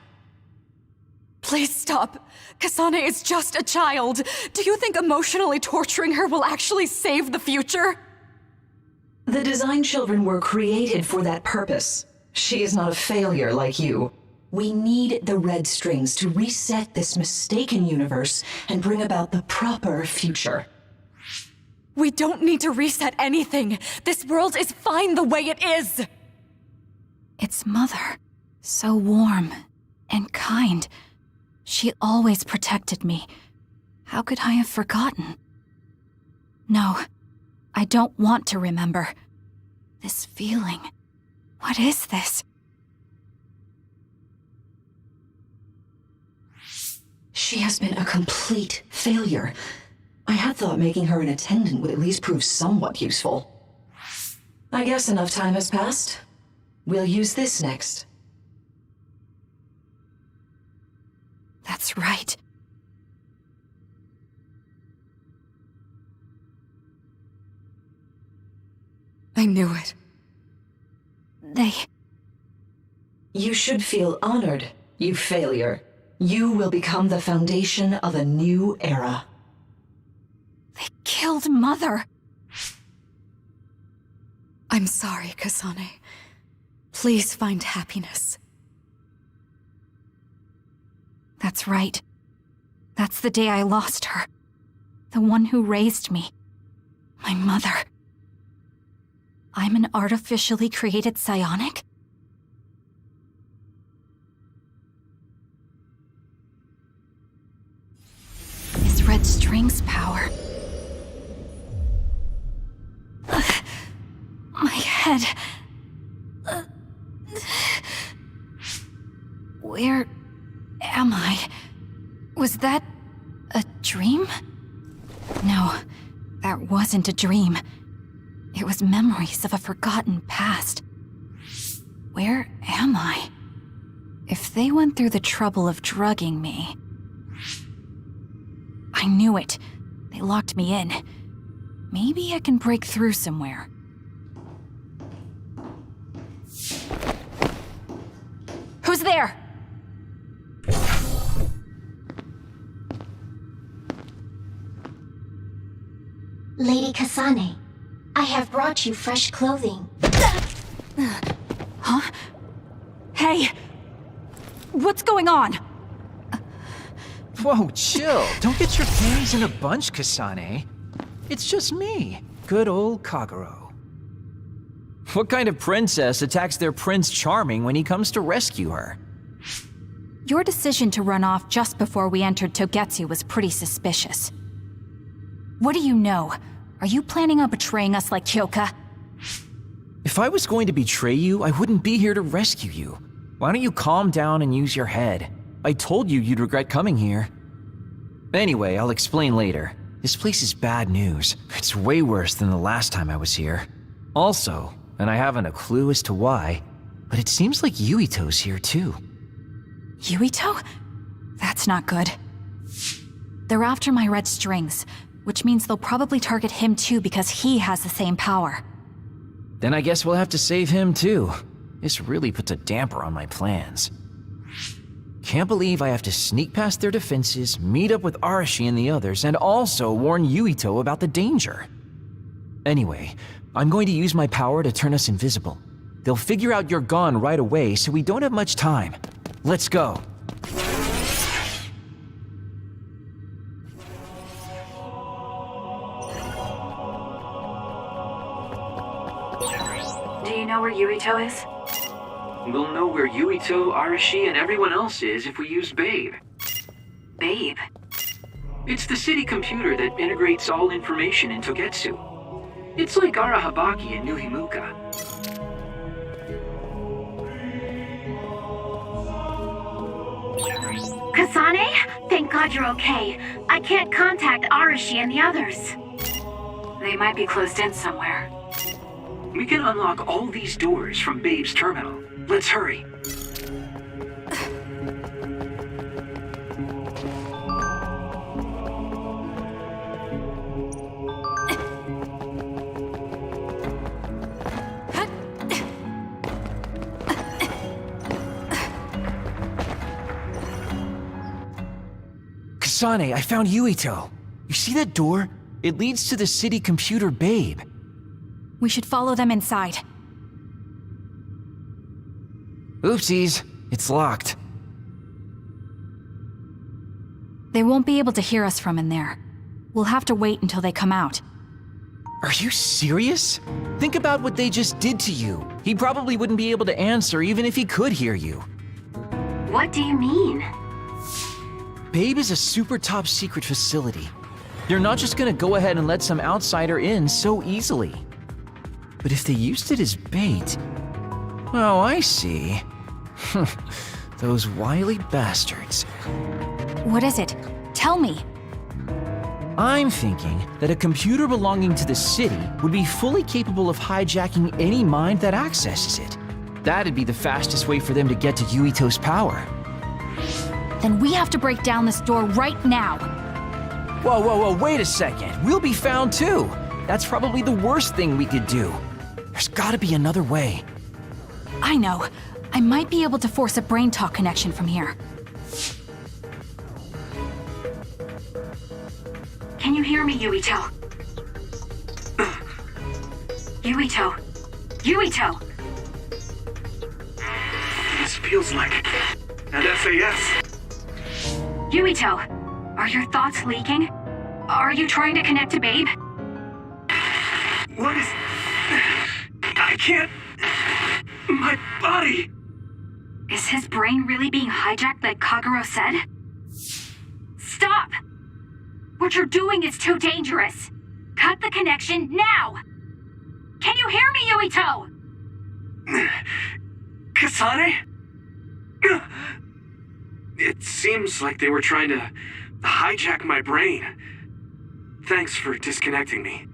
Please stop. Kasane is just a child. Do you think emotionally torturing her will actually save the future? The design children were created for that purpose. She is not a failure like you. We need the red strings to reset this mistaken universe and bring about the proper future. We don't need to reset anything. This world is fine the way it is. It's Mother. So warm and kind. She always protected me. How could I have forgotten? No, I don't want to remember. This feeling. What is this? She has been a complete failure. I had thought making her an attendant would at least prove somewhat useful. I guess enough time has passed. We'll use this next. That's right. I knew it. You should feel honored, you failure. You will become the foundation of a new era. They killed Mother. I'm sorry, Kasane. Please find happiness. That's right. That's the day I lost her. The one who raised me. My mother. I'm an artificially created psionic? This red string's power. My head. Where am I? Was that a dream? No, that wasn't a dream. It was memories of a forgotten past. Where am I? If they went through the trouble of drugging me... I knew it. They locked me in. Maybe I can break through somewhere. Who's there? Lady Kasane, I have brought you fresh clothing. Huh? Hey! What's going on? Whoa, chill. Don't get your panties in a bunch, Kasane. It's just me, good old Kagero. What kind of princess attacks their Prince Charming when he comes to rescue her? Your decision to run off just before we entered Togetsu was pretty suspicious. What do you know? Are you planning on betraying us like Kyoka? If I was going to betray you, I wouldn't be here to rescue you. Why don't you calm down and use your head? I told you you'd regret coming here. Anyway, I'll explain later. This place is bad news. It's way worse than the last time I was here. Also, and I haven't a clue as to why, but it seems like Yuito's here too. Yuito? That's not good. They're after my red strings, which means they'll probably target him too because he has the same power. Then I guess we'll have to save him too. This really puts a damper on my plans. Can't believe I have to sneak past their defenses, meet up with Arashi and the others, and also warn Yuito about the danger. Anyway, I'm going to use my power to turn us invisible. They'll figure out you're gone right away, so we don't have much time. Let's go. Do you know where Yuito is? We'll know where Yuito, Arashi, and everyone else is if we use Babe. Babe? It's the city computer that integrates all information in Togetsu. It's like Arahabaki in New Himuka. Kasane? Thank God you're okay. I can't contact Arashi and the others. They might be closed in somewhere. We can unlock all these doors from Babe's terminal. Let's hurry. Kasane, I found Yuito. You see that door? It leads to the city computer Babe. We should follow them inside. Oopsies, it's locked. They won't be able to hear us from in there. We'll have to wait until they come out. Are you serious? Think about what they just did to you. He probably wouldn't be able to answer even if he could hear you. What do you mean? Babe is a super top secret facility. They're not just gonna go ahead and let some outsider in so easily. But if they used it as bait... Oh, I see. Those wily bastards. What is it? Tell me. I'm thinking that a computer belonging to the city would be fully capable of hijacking any mind that accesses it. That'd be the fastest way for them to get to Yuito's power. Then we have to break down this door right now. Whoa, wait a second. We'll be found too. That's probably the worst thing we could do. There's gotta be another way. I know. I might be able to force a brain talk connection from here. Can you hear me, Yuito? Yuito! Yuito! This feels like an SAS. Yuito, are your thoughts leaking? Are you trying to connect to Babe? What is... I can't... My body... Is his brain really being hijacked like Kagero said? Stop! What you're doing is too dangerous. Cut the connection now! Can you hear me, Yuito? Kasane? It seems like they were trying to hijack my brain. Thanks for disconnecting me.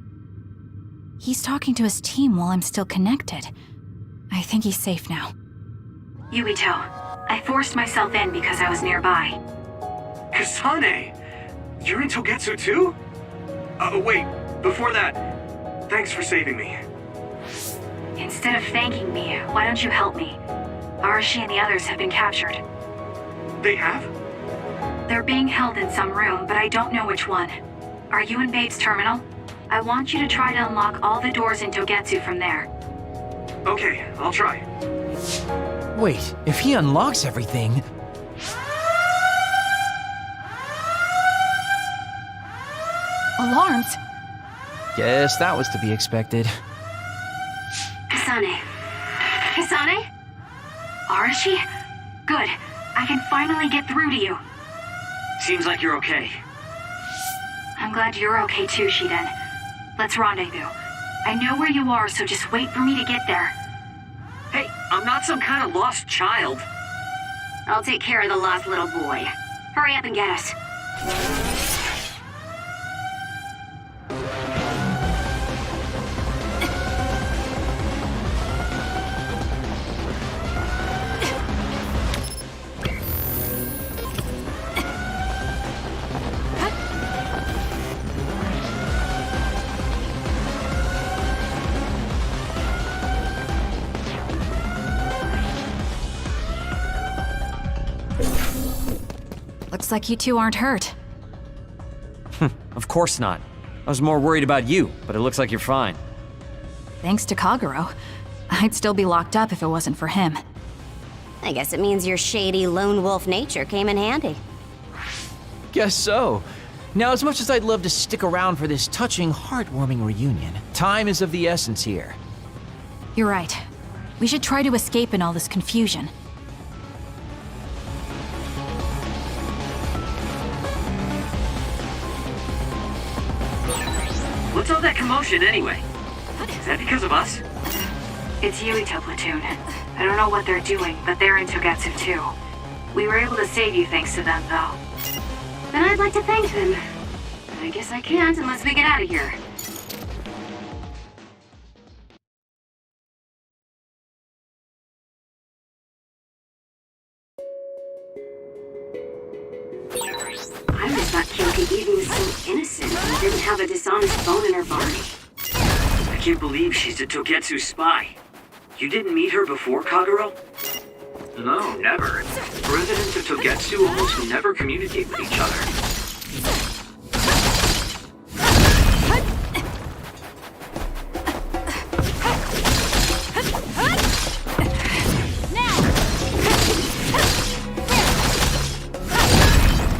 He's talking to his team while I'm still connected. I think he's safe now. Yuito, I forced myself in because I was nearby. Kasane! You're in Togetsu too? Wait, before that, thanks for saving me. Instead of thanking me, why don't you help me? Arashi and the others have been captured. They have? They're being held in some room, but I don't know which one. Are you in Babe's terminal? I want you to try to unlock all the doors in Togetsu from there. Okay, I'll try. Wait, if he unlocks everything... Alarms? Guess that was to be expected. Kasane. Kasane? Arashi? Good. I can finally get through to you. Seems like you're okay. I'm glad you're okay too, Shiden. Let's rendezvous. I know where you are, so just wait for me to get there. Hey, I'm not some kind of lost child. I'll take care of the lost little boy. Hurry up and get us. Looks like you two aren't hurt. Of course not. I was more worried about you, but it looks like you're fine. Thanks to Kagero. I'd still be locked up if it wasn't for him. I guess it means your shady lone wolf nature came in handy. Guess so. Now, as much as I'd love to stick around for this touching, heartwarming reunion, time is of the essence here. You're right. We should try to escape in all this confusion. What's all that commotion anyway? Is that because of us? It's Yuito Platoon. I don't know what they're doing, but they're in Togetsu too. We were able to save you thanks to them, though. Then I'd like to thank them. But I guess I can't unless we get out of here. I just thought Kyoka even was so innocent and didn't have a dishonest bone in her body. I can't believe she's a Togetsu spy. You didn't meet her before, Kagero? No, never. Residents of Togetsu almost never communicate with each other.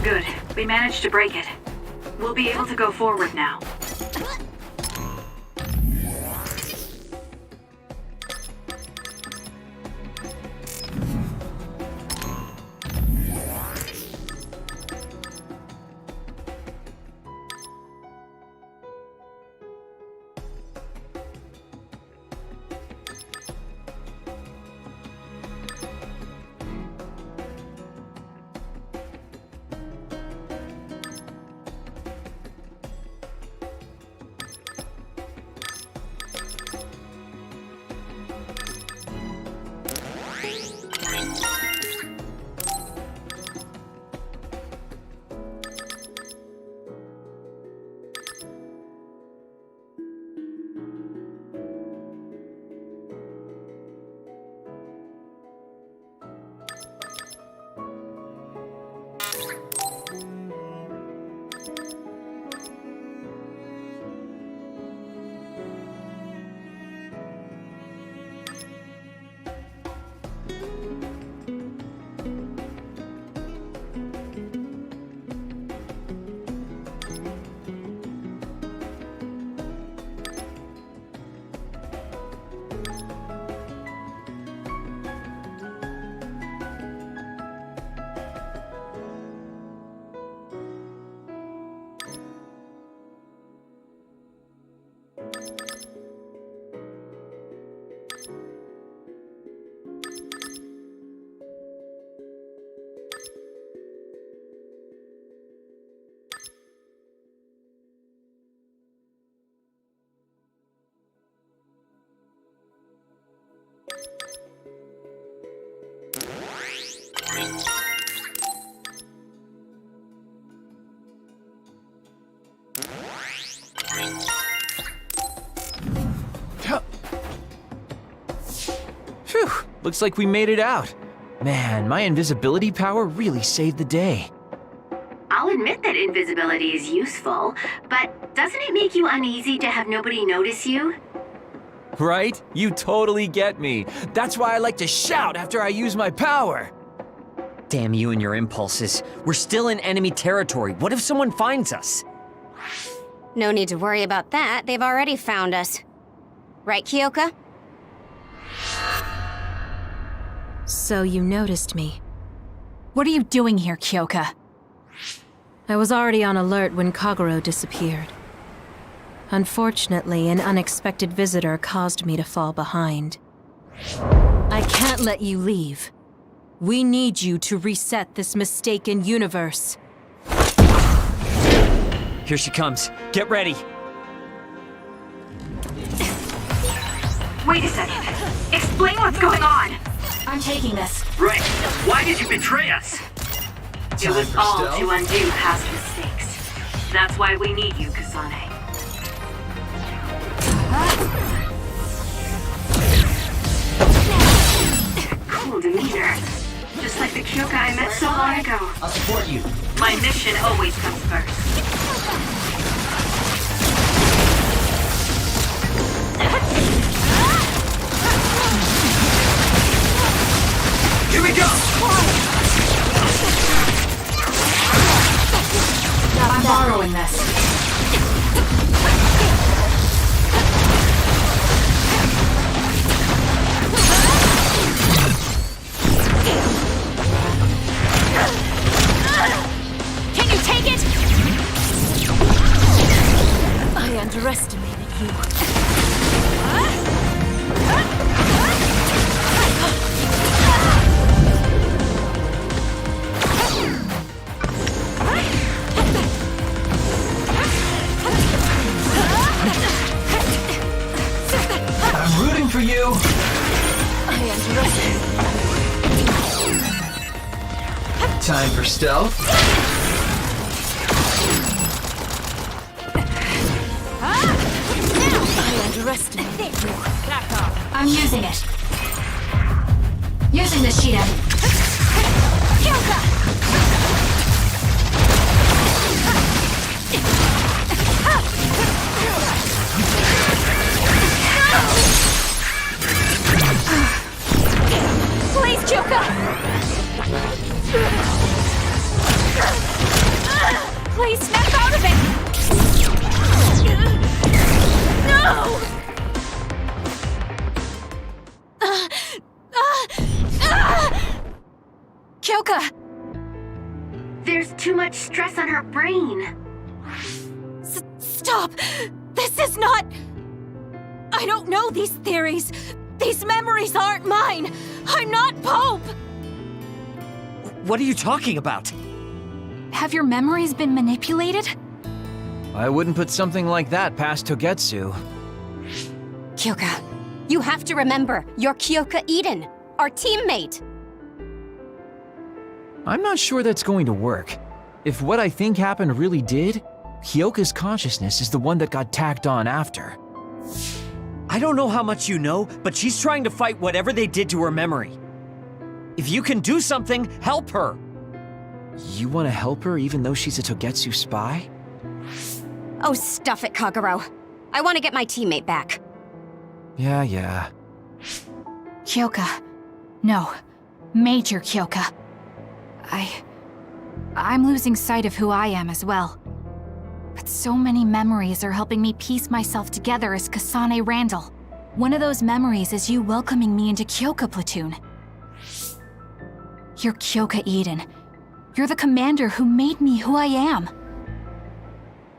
Good. We managed to break it. We'll be able to go forward now. Phew, looks like we made it out. Man, my invisibility power really saved the day. I'll admit that invisibility is useful, but doesn't it make you uneasy to have nobody notice you? Right? You totally get me. That's why I like to shout after I use my power. Damn you and your impulses. We're still in enemy territory. What if someone finds us? No need to worry about that. They've already found us. Right, Kyoka? So you noticed me. What are you doing here, Kyoka? I was already on alert when Kagero disappeared. Unfortunately, an unexpected visitor caused me to fall behind. I can't let you leave. We need you to reset this mistaken universe. Here she comes. Get ready. Wait a second. Explain what's going on. I'm taking this. Right. Why did you betray us? It was all to undo past mistakes. That's why we need you, Kasane. Cool demeanor. Just like the Kyoka I met so long ago. I'll support you. My mission always comes first. Here we following this. Can you take it? I underestimated you. I'm rooting for you! I underestimated. Time for stealth. I underestimated you. Back off. I'm using it. Using the Sheeta. Kyoka! Please, Kyoka! Please snap out of it! No! Kyoka! There's too much stress on her brain. Stop! This is not... I don't know these theories. These memories aren't mine. I'm not Pope! What are you talking about? Have your memories been manipulated? I wouldn't put something like that past Togetsu. Kyoka, you have to remember, you're Kyoka Eden, our teammate. I'm not sure that's going to work. If what I think happened really did, Kyoka's consciousness is the one that got tacked on after. I don't know how much you know, but she's trying to fight whatever they did to her memory. If you can do something, help her! You want to help her even though she's a Togetsu spy? Oh, stuff it, Kagero. I want to get my teammate back. Yeah. Kyoka. No. Major Kyoka. I'm losing sight of who I am as well. But so many memories are helping me piece myself together as Kasane Randall. One of those memories is you welcoming me into Kyoka Platoon. You're Kyoka Eden. You're the commander who made me who I am.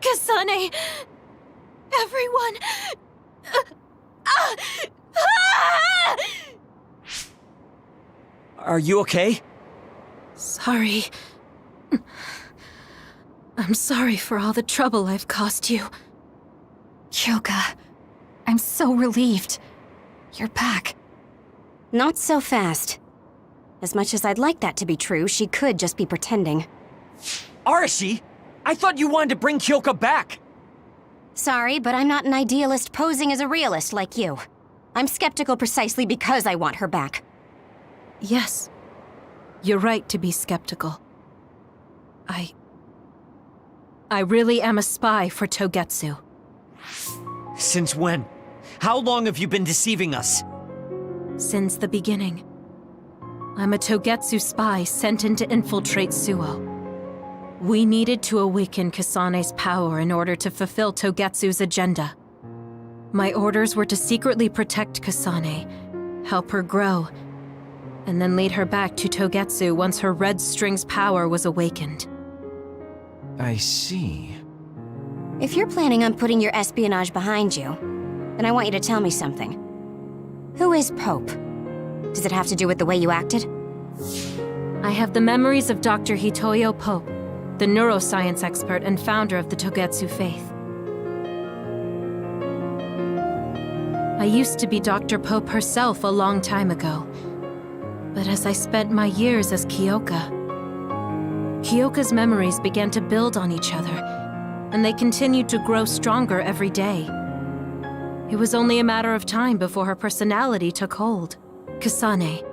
Kasane! Everyone! Are you okay? Sorry. I'm sorry for all the trouble I've caused you. Kyoka, I'm so relieved. You're back. Not so fast. As much as I'd like that to be true, she could just be pretending. Arashi! I thought you wanted to bring Kyoka back! Sorry, but I'm not an idealist posing as a realist like you. I'm skeptical precisely because I want her back. Yes. You're right to be skeptical. I really am a spy for Togetsu. Since when? How long have you been deceiving us? Since the beginning. I'm a Togetsu spy sent in to infiltrate Suo. We needed to awaken Kasane's power in order to fulfill Togetsu's agenda. My orders were to secretly protect Kasane, help her grow, and then lead her back to Togetsu once her red string's power was awakened. I see. If you're planning on putting your espionage behind you, then I want you to tell me something. Who is Pope? Does it have to do with the way you acted? I have the memories of Dr. Hitoyo Pope, the neuroscience expert and founder of the Togetsu faith. I used to be Dr. Pope herself a long time ago. But as I spent my years as Kyoka's memories began to build on each other, and they continued to grow stronger every day. It was only a matter of time before her personality took hold. Kasane,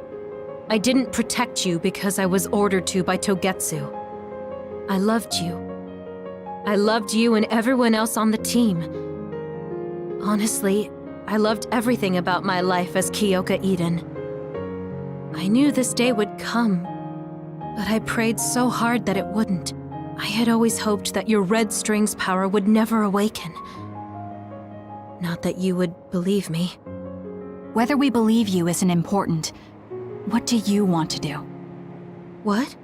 I didn't protect you because I was ordered to by Togetsu. I loved you. I loved you and everyone else on the team. Honestly, I loved everything about my life as Kyoka Eden. I knew this day would come, but I prayed so hard that it wouldn't. I had always hoped that your red strings power would never awaken. Not that you would believe me. Whether we believe you isn't important. What do you want to do? What?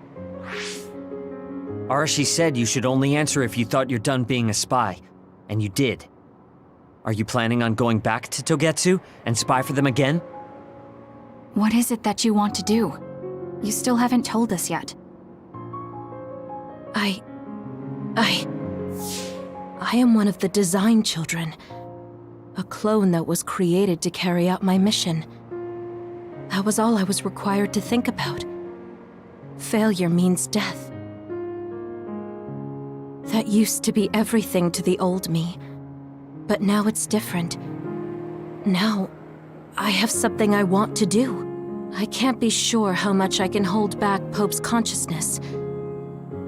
Arashi said you should only answer if you thought you're done being a spy. And you did. Are you planning on going back to Togetsu and spy for them again? What is it that you want to do? You still haven't told us yet. I am one of the design children. A clone that was created to carry out my mission. That was all I was required to think about. Failure means death. That used to be everything to the old me. But now it's different. Now, I have something I want to do. I can't be sure how much I can hold back Pope's consciousness.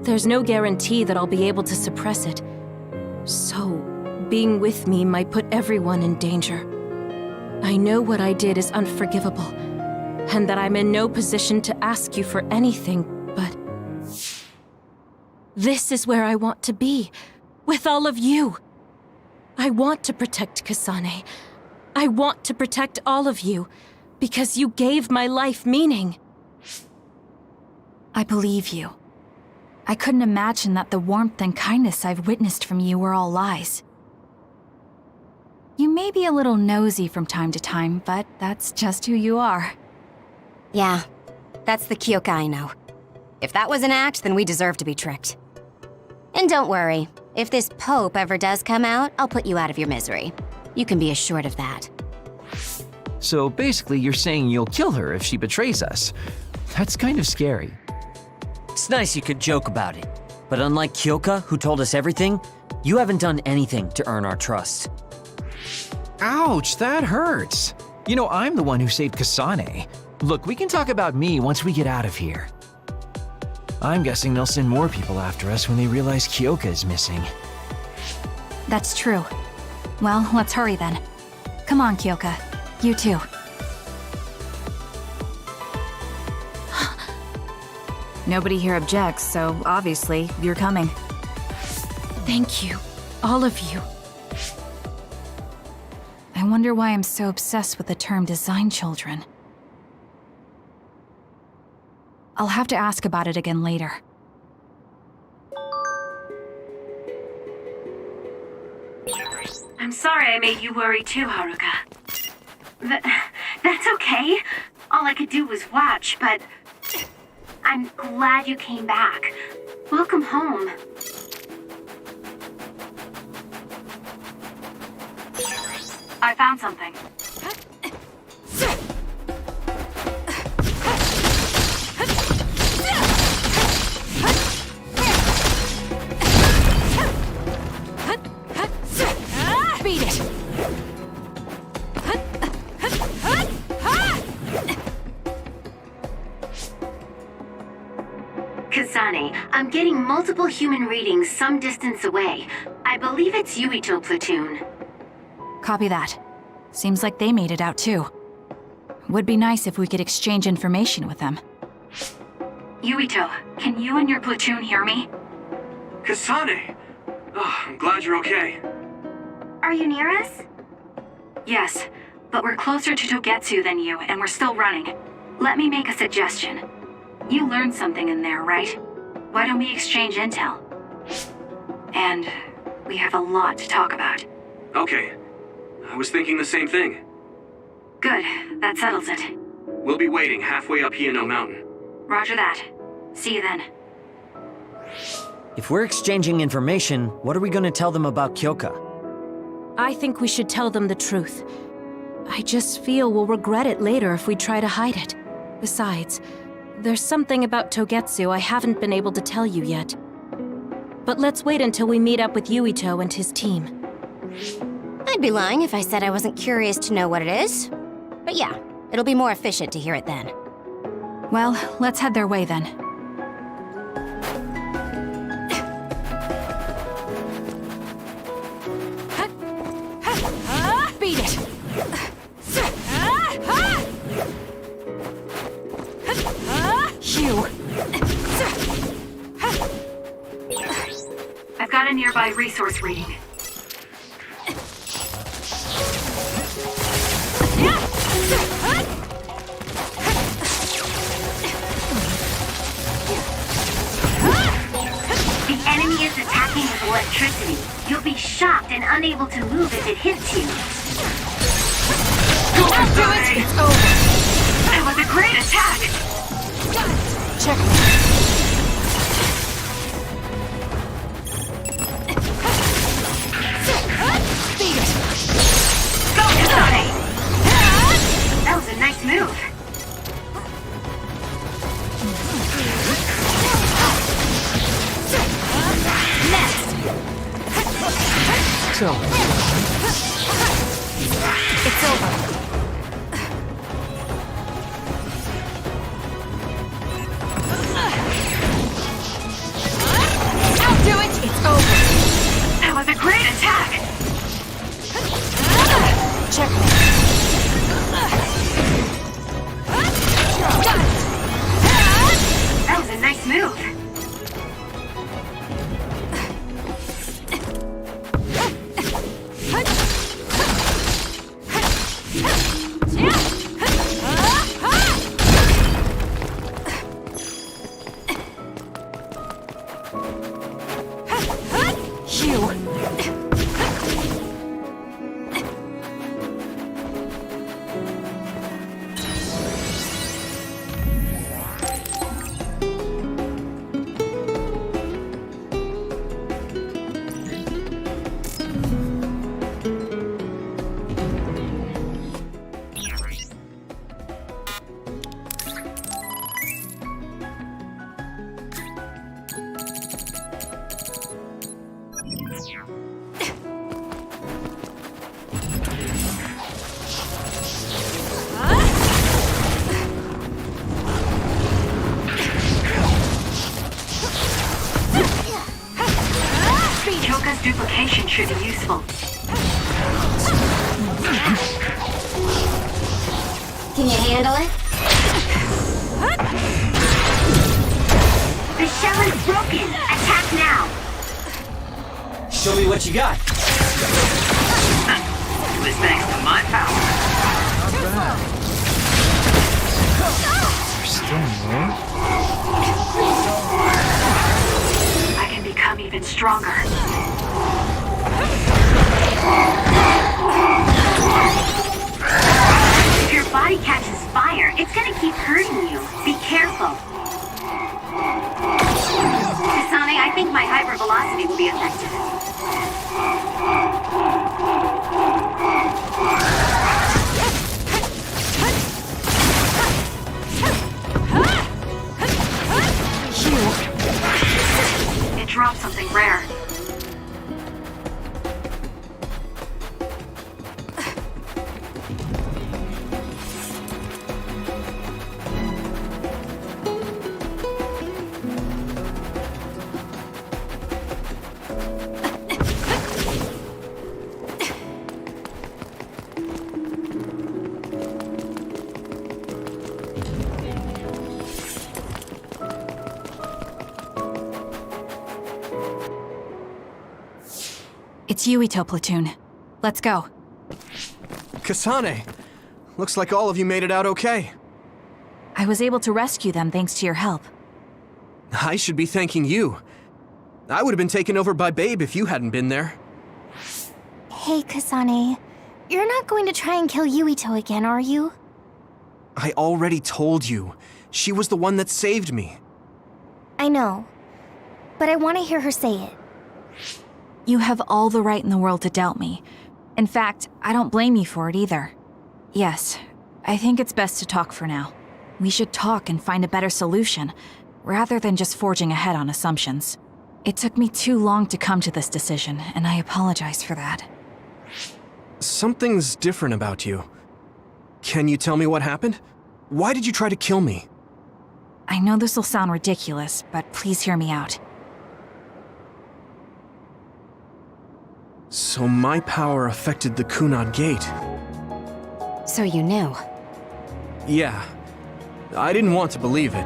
There's no guarantee that I'll be able to suppress it. So, being with me might put everyone in danger. I know what I did is unforgivable, and that I'm in no position to ask you for anything, but... this is where I want to be, with all of you. I want to protect Kasane. I want to protect all of you, because you gave my life meaning. I believe you. I couldn't imagine that the warmth and kindness I've witnessed from you were all lies. You may be a little nosy from time to time, but that's just who you are. Yeah, that's the Kyoka I know. If that was an act, then we deserve to be tricked. And don't worry, if this Pope ever does come out, I'll put you out of your misery. You can be assured of that. So basically, you're saying you'll kill her if she betrays us. That's kind of scary. It's nice you could joke about it, but unlike Kyoka, who told us everything, you haven't done anything to earn our trust. Ouch, that hurts. You know, I'm the one who saved Kasane. Look, we can talk about me once we get out of here. I'm guessing they'll send more people after us when they realize Kyoka is missing. That's true. Well, let's hurry then. Come on, Kyoka. You too. Nobody here objects, so obviously, you're coming. Thank you, all of you. I wonder why I'm so obsessed with the term design children. I'll have to ask about it again later. I'm sorry I made you worry too, Haruka. That's okay. All I could do was watch, but I'm glad you came back. Welcome home. I found something. Beat it! Kasane, I'm getting multiple human readings some distance away. I believe it's Yuito platoon. Copy that. Seems like they made it out too. Would be nice if we could exchange information with them. Yuito, can you and your platoon hear me? Kasane! Oh, I'm glad you're okay. Are you near us? Yes, but we're closer to Togetsu than you, and we're still running. Let me make a suggestion. You learned something in there, right? Why don't we exchange intel? And we have a lot to talk about. Okay. I was thinking the same thing. Good, that settles it. We'll be waiting halfway up Hino Mountain. Roger that. See you then. If we're exchanging information, what are we gonna tell them about Kyoka? I think we should tell them the truth. I just feel we'll regret it later if we try to hide it. Besides, there's something about Togetsu I haven't been able to tell you yet. But let's wait until we meet up with Yuito and his team. I'd be lying if I said I wasn't curious to know what it is. But yeah, it'll be more efficient to hear it then. Well, let's head their way then. Beat it! Hugh! by resource rating. The enemy is attacking with electricity. You'll be shocked and unable to move if it hits you. Go on, Kasane! It's over. That was a great attack! Check. Beat it. Go, Kasane! That was a nice move. So, It's over. I'll do it. It's over. That was a great attack! Check. That was a nice move. Kyoka's duplication should be useful. Can you handle it? The shell is broken! Attack now! Show me what you got. It was thanks to my power. you're still more? I can become even stronger. If your body catches fire, it's gonna keep hurting you. Be careful. Kasane, I think my hypervelocity will be effective. It dropped something rare. It's Yuito platoon. Let's go. Kasane! Looks like all of you made it out okay. I was able to rescue them thanks to your help. I should be thanking you. I would have been taken over by Babe if you hadn't been there. Hey, Kasane. You're not going to try and kill Yuito again, are you? I already told you. She was the one that saved me. I know. But I want to hear her say it. You have all the right in the world to doubt me. In fact, I don't blame you for it either. Yes, I think it's best to talk for now. We should talk and find a better solution, rather than just forging ahead on assumptions. It took me too long to come to this decision, and I apologize for that. Something's different about you. Can you tell me what happened? Why did you try to kill me? I know this will sound ridiculous, but please hear me out. So my power affected the Kunad Gate. So you knew. Yeah. I didn't want to believe it,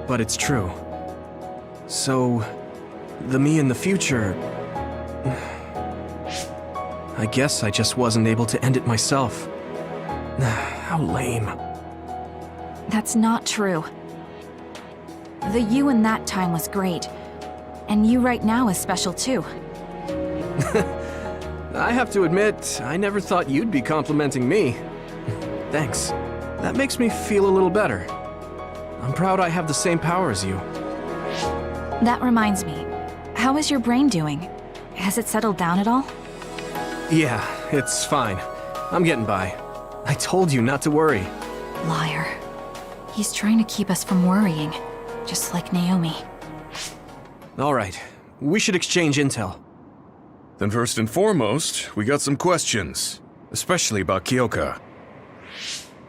but it's true. So, the me in the future, I guess I just wasn't able to end it myself. How lame. That's not true. The you in that time was great. And you right now is special too. I have to admit, I never thought you'd be complimenting me. Thanks. That makes me feel a little better. I'm proud I have the same power as you. That reminds me. How is your brain doing? Has it settled down at all? Yeah, it's fine. I'm getting by. I told you not to worry. Liar. He's trying to keep us from worrying, just like Naomi. All right, we should exchange intel. Then first and foremost, we got some questions, especially about Kyoka.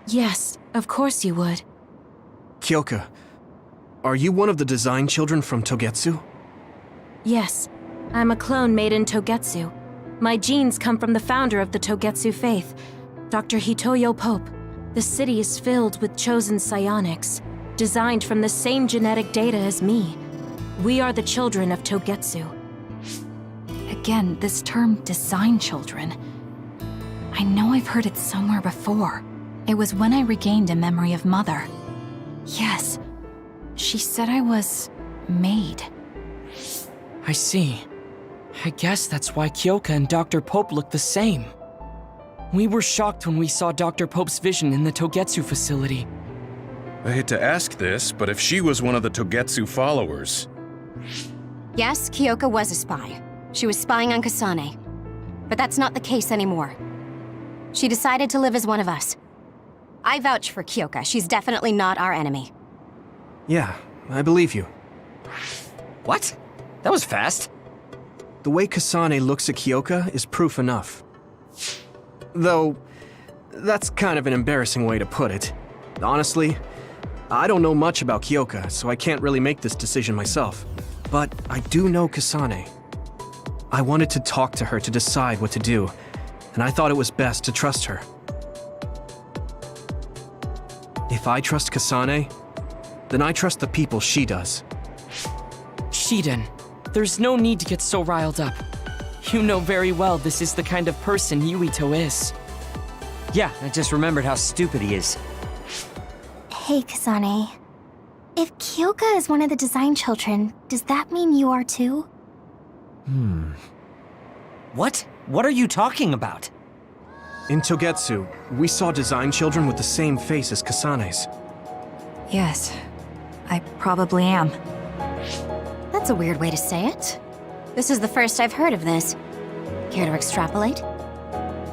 Yes, of course you would. Kyoka, are you one of the design children from Togetsu? Yes, I'm a clone made in Togetsu. My genes come from the founder of the Togetsu faith, Dr. Hitoyo Pope. The city is filled with chosen psionics, designed from the same genetic data as me. We are the children of Togetsu. Again, this term, design children. I know I've heard it somewhere before. It was when I regained a memory of Mother. Yes, she said I was made. I see. I guess that's why Kyoka and Dr. Pope look the same. We were shocked when we saw Dr. Pope's vision in the Togetsu facility. I hate to ask this, but if she was one of the Togetsu followers... Yes, Kyoka was a spy. She was spying on Kasane. But that's not the case anymore. She decided to live as one of us. I vouch for Kyoka. She's definitely not our enemy. Yeah, I believe you. What? That was fast. The way Kasane looks at Kyoka is proof enough. Though, that's kind of an embarrassing way to put it. Honestly, I don't know much about Kyoka, so I can't really make this decision myself. But I do know Kasane. I wanted to talk to her to decide what to do, and I thought it was best to trust her. If I trust Kasane, then I trust the people she does. Shiden, there's no need to get so riled up. You know very well this is the kind of person Yuito is. Yeah, I just remembered how stupid he is. Hey, Kasane. If Kyoka is one of the design children, does that mean you are too? What? What are you talking about? In Togetsu, we saw design children with the same face as Kasane's. Yes, I probably am. That's a weird way to say it. This is the first I've heard of this. Care to extrapolate?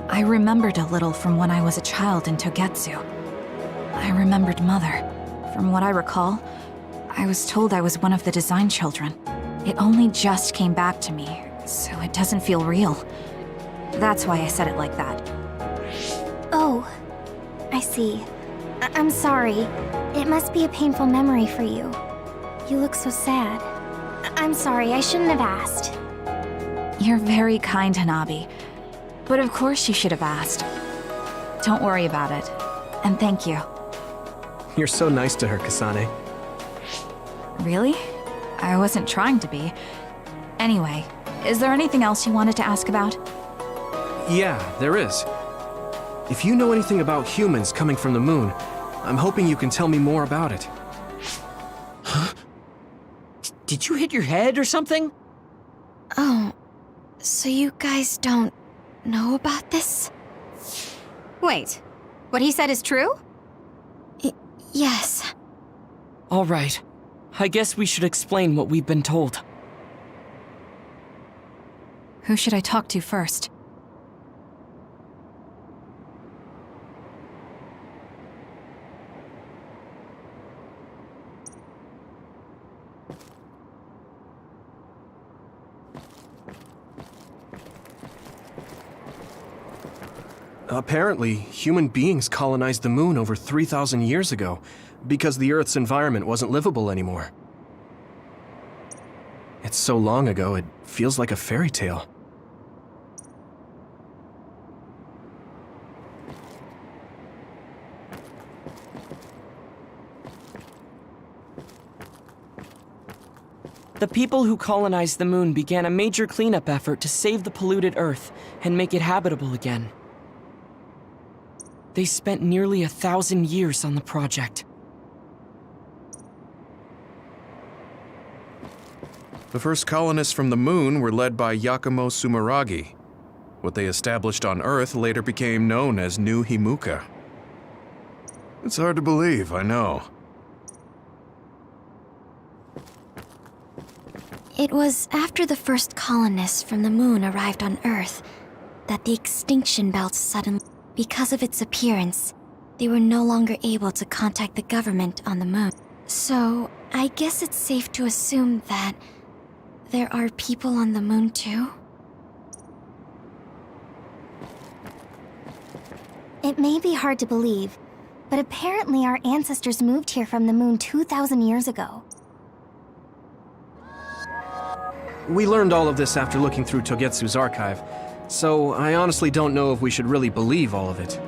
I remembered a little from when I was a child in Togetsu. I remembered Mother. From what I recall, I was told I was one of the design children. It only just came back to me, so it doesn't feel real. That's why I said it like that. Oh, I see. I'm sorry. It must be a painful memory for you. You look so sad. I'm sorry, I shouldn't have asked. You're very kind, Hanabi. But of course you should have asked. Don't worry about it. And thank you. You're so nice to her, Kasane. Really? I wasn't trying to be. Anyway, is there anything else you wanted to ask about? Yeah, there is. If you know anything about humans coming from the moon, I'm hoping you can tell me more about it. Huh? Did you hit your head or something? Oh, so you guys don't know about this? Wait, what he said is true? Yes. All right. I guess we should explain what we've been told. Who should I talk to first? Apparently, human beings colonized the moon over 3,000 years ago, because the Earth's environment wasn't livable anymore. It's so long ago, it feels like a fairy tale. The people who colonized the moon began a major cleanup effort to save the polluted Earth and make it habitable again. They spent nearly 1,000 years on the project. The first colonists from the moon were led by Yakumo Sumeragi. What they established on Earth later became known as New Himuka. It's hard to believe, I know. It was after the first colonists from the moon arrived on Earth that the extinction belt suddenly... Because of its appearance, they were no longer able to contact the government on the moon. So, I guess it's safe to assume that there are people on the moon too? It may be hard to believe, but apparently our ancestors moved here from the moon 2,000 years ago. We learned all of this after looking through Togetsu's archive, so I honestly don't know if we should really believe all of it.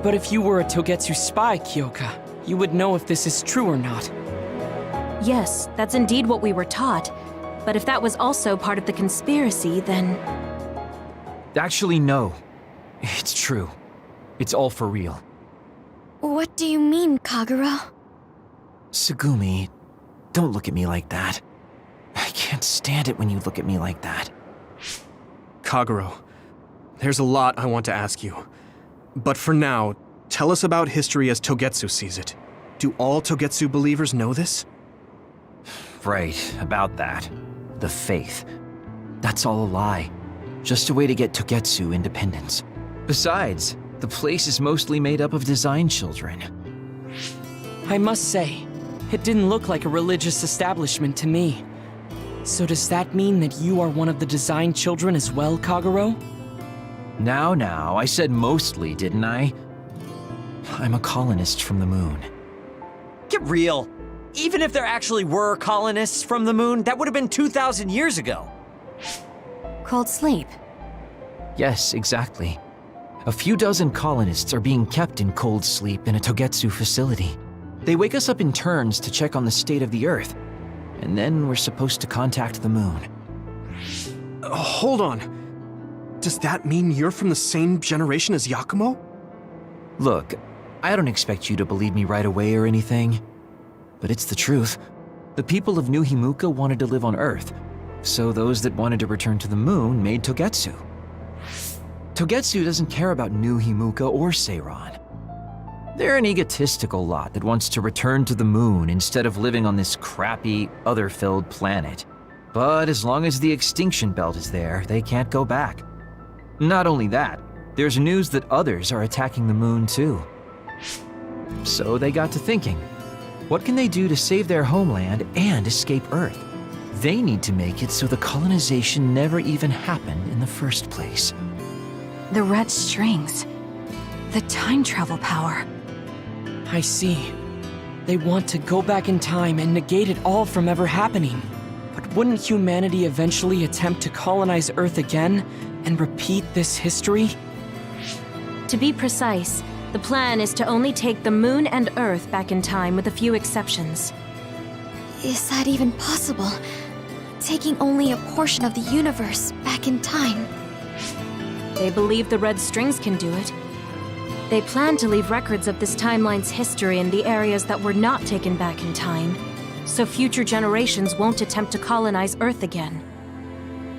But if you were a Togetsu spy, Kyoka, you would know if this is true or not. Yes, that's indeed what we were taught. But if that was also part of the conspiracy, then... Actually, no. It's true. It's all for real. What do you mean, Kagura? Tsugumi, don't look at me like that. I can't stand it when you look at me like that. Kaguro, there's a lot I want to ask you. But for now, tell us about history as Togetsu sees it. Do all Togetsu believers know this? Right, about that. The faith. That's all a lie. Just a way to get Togetsu independence. Besides, the place is mostly made up of design children. I must say, it didn't look like a religious establishment to me. So does that mean that you are one of the design children as well, Kaguro? Now, I said mostly, didn't I? I'm a colonist from the moon. Get real. Even if there actually were colonists from the moon, that would have been 2,000 years ago. Cold sleep. Yes, exactly. A few dozen colonists are being kept in cold sleep in a Togetsu facility. They wake us up in turns to check on the state of the Earth, and then we're supposed to contact the moon. Hold on. Does that mean you're from the same generation as Yakumo? Look, I don't expect you to believe me right away or anything, but it's the truth. The people of New Himuka wanted to live on Earth, so those that wanted to return to the moon made Togetsu. Togetsu doesn't care about New Himuka or Seiran. They're an egotistical lot that wants to return to the moon instead of living on this crappy, other-filled planet. But as long as the extinction belt is there, they can't go back. Not only that, there's news that others are attacking the moon too. So they got to thinking, what can they do to save their homeland and escape Earth? They need to make it so the colonization never even happened in the first place. The red strings. The time travel power. I see. They want to go back in time and negate it all from ever happening. But wouldn't humanity eventually attempt to colonize Earth again and repeat this history? To be precise, the plan is to only take the moon and Earth back in time with a few exceptions. Is that even possible? Taking only a portion of the universe back in time? They believe the red strings can do it. They plan to leave records of this timeline's history in the areas that were not taken back in time, so future generations won't attempt to colonize Earth again.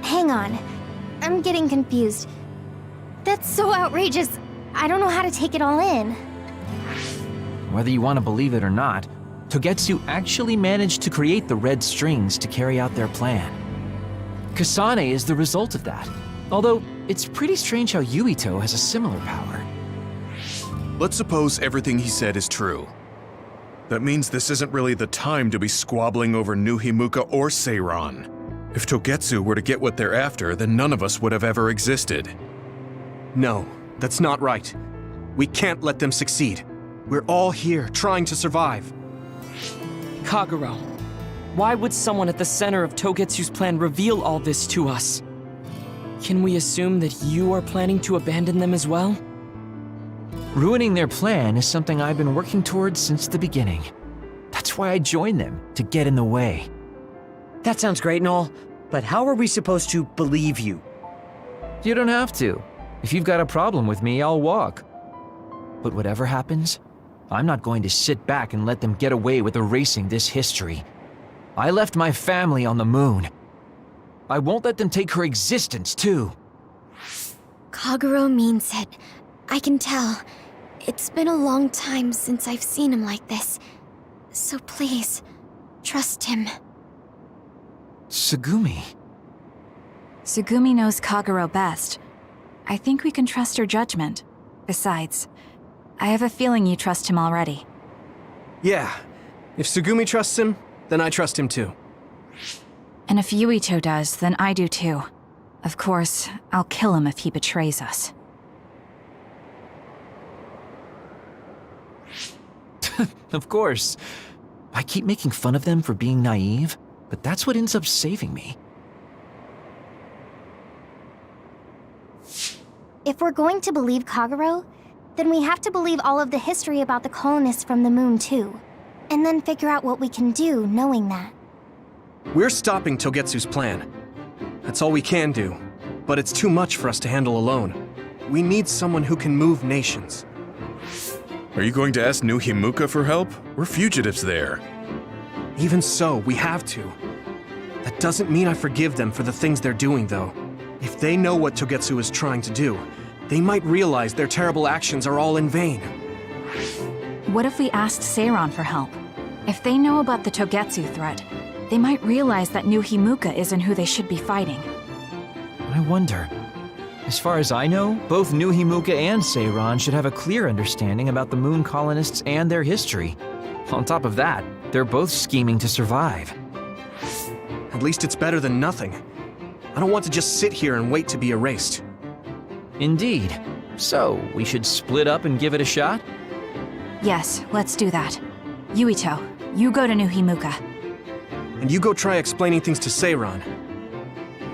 Hang on. I'm getting confused. That's so outrageous. I don't know how to take it all in. Whether you want to believe it or not, Togetsu actually managed to create the red strings to carry out their plan. Kasane is the result of that, although it's pretty strange how Yuito has a similar power. Let's suppose everything he said is true. That means this isn't really the time to be squabbling over New Himuka or Seiran. If Togetsu were to get what they're after, then none of us would have ever existed. No, that's not right. We can't let them succeed. We're all here, trying to survive. Kaguro, why would someone at the center of Togetsu's plan reveal all this to us? Can we assume that you are planning to abandon them as well? Ruining their plan is something I've been working towards since the beginning. That's why I joined them, to get in the way. That sounds great and all, but how are we supposed to believe you? You don't have to. If you've got a problem with me, I'll walk. But whatever happens, I'm not going to sit back and let them get away with erasing this history. I left my family on the moon. I won't let them take her existence, too. Kagero means it. I can tell. It's been a long time since I've seen him like this. So please, trust him. Tsugumi. Tsugumi knows Kagero best. I think we can trust her judgment. Besides, I have a feeling you trust him already. Yeah. If Tsugumi trusts him, then I trust him too. And if Yuito does, then I do too. Of course, I'll kill him if he betrays us. Of course. I keep making fun of them for being naive, but that's what ends up saving me. If we're going to believe Kagero, then we have to believe all of the history about the colonists from the moon too. And then figure out what we can do knowing that. We're stopping Togetsu's plan. That's all we can do. But it's too much for us to handle alone. We need someone who can move nations. Are you going to ask New Himuka for help? We're fugitives there. Even so, we have to. That doesn't mean I forgive them for the things they're doing, though. If they know what Togetsu is trying to do, they might realize their terrible actions are all in vain. What if we asked Seiran for help? If they know about the Togetsu threat, they might realize that New Himuka isn't who they should be fighting. I wonder. As far as I know, both New Himuka and Seiran should have a clear understanding about the moon colonists and their history. On top of that, they're both scheming to survive. At least it's better than nothing. I don't want to just sit here and wait to be erased. Indeed. So, we should split up and give it a shot? Yes, let's do that. Yuito, you go to New Himuka. And you go try explaining things to Seiran.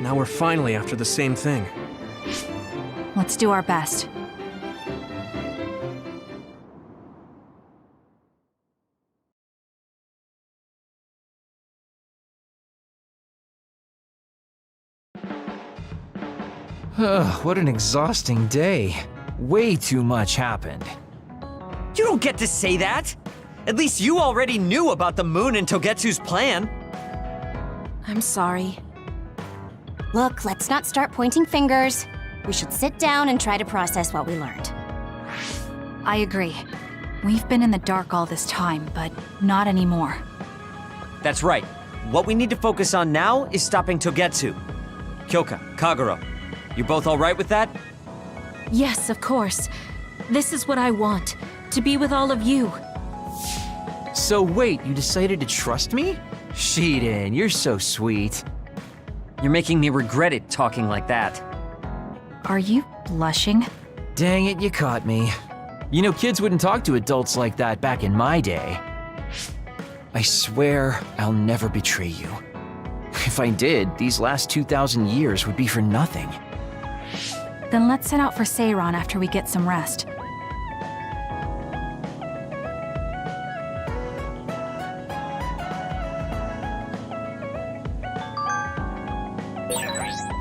Now we're finally after the same thing. Let's do our best. What an exhausting day. Way too much happened. You don't get to say that! At least you already knew about the moon and Togetsu's plan. I'm sorry. Look, let's not start pointing fingers. We should sit down and try to process what we learned. I agree. We've been in the dark all this time, but not anymore. That's right. What we need to focus on now is stopping Togetsu. Kyoka, Kagero, you both alright with that? Yes, of course. This is what I want, to be with all of you. So wait, you decided to trust me? Shiden, you're so sweet. You're making me regret it talking like that. Are you blushing? Dang it, you caught me. You know, kids wouldn't talk to adults like that back in my day. I swear I'll never betray you. If I did, these last 2,000 years would be for nothing. Then let's set out for Seiran after we get some rest.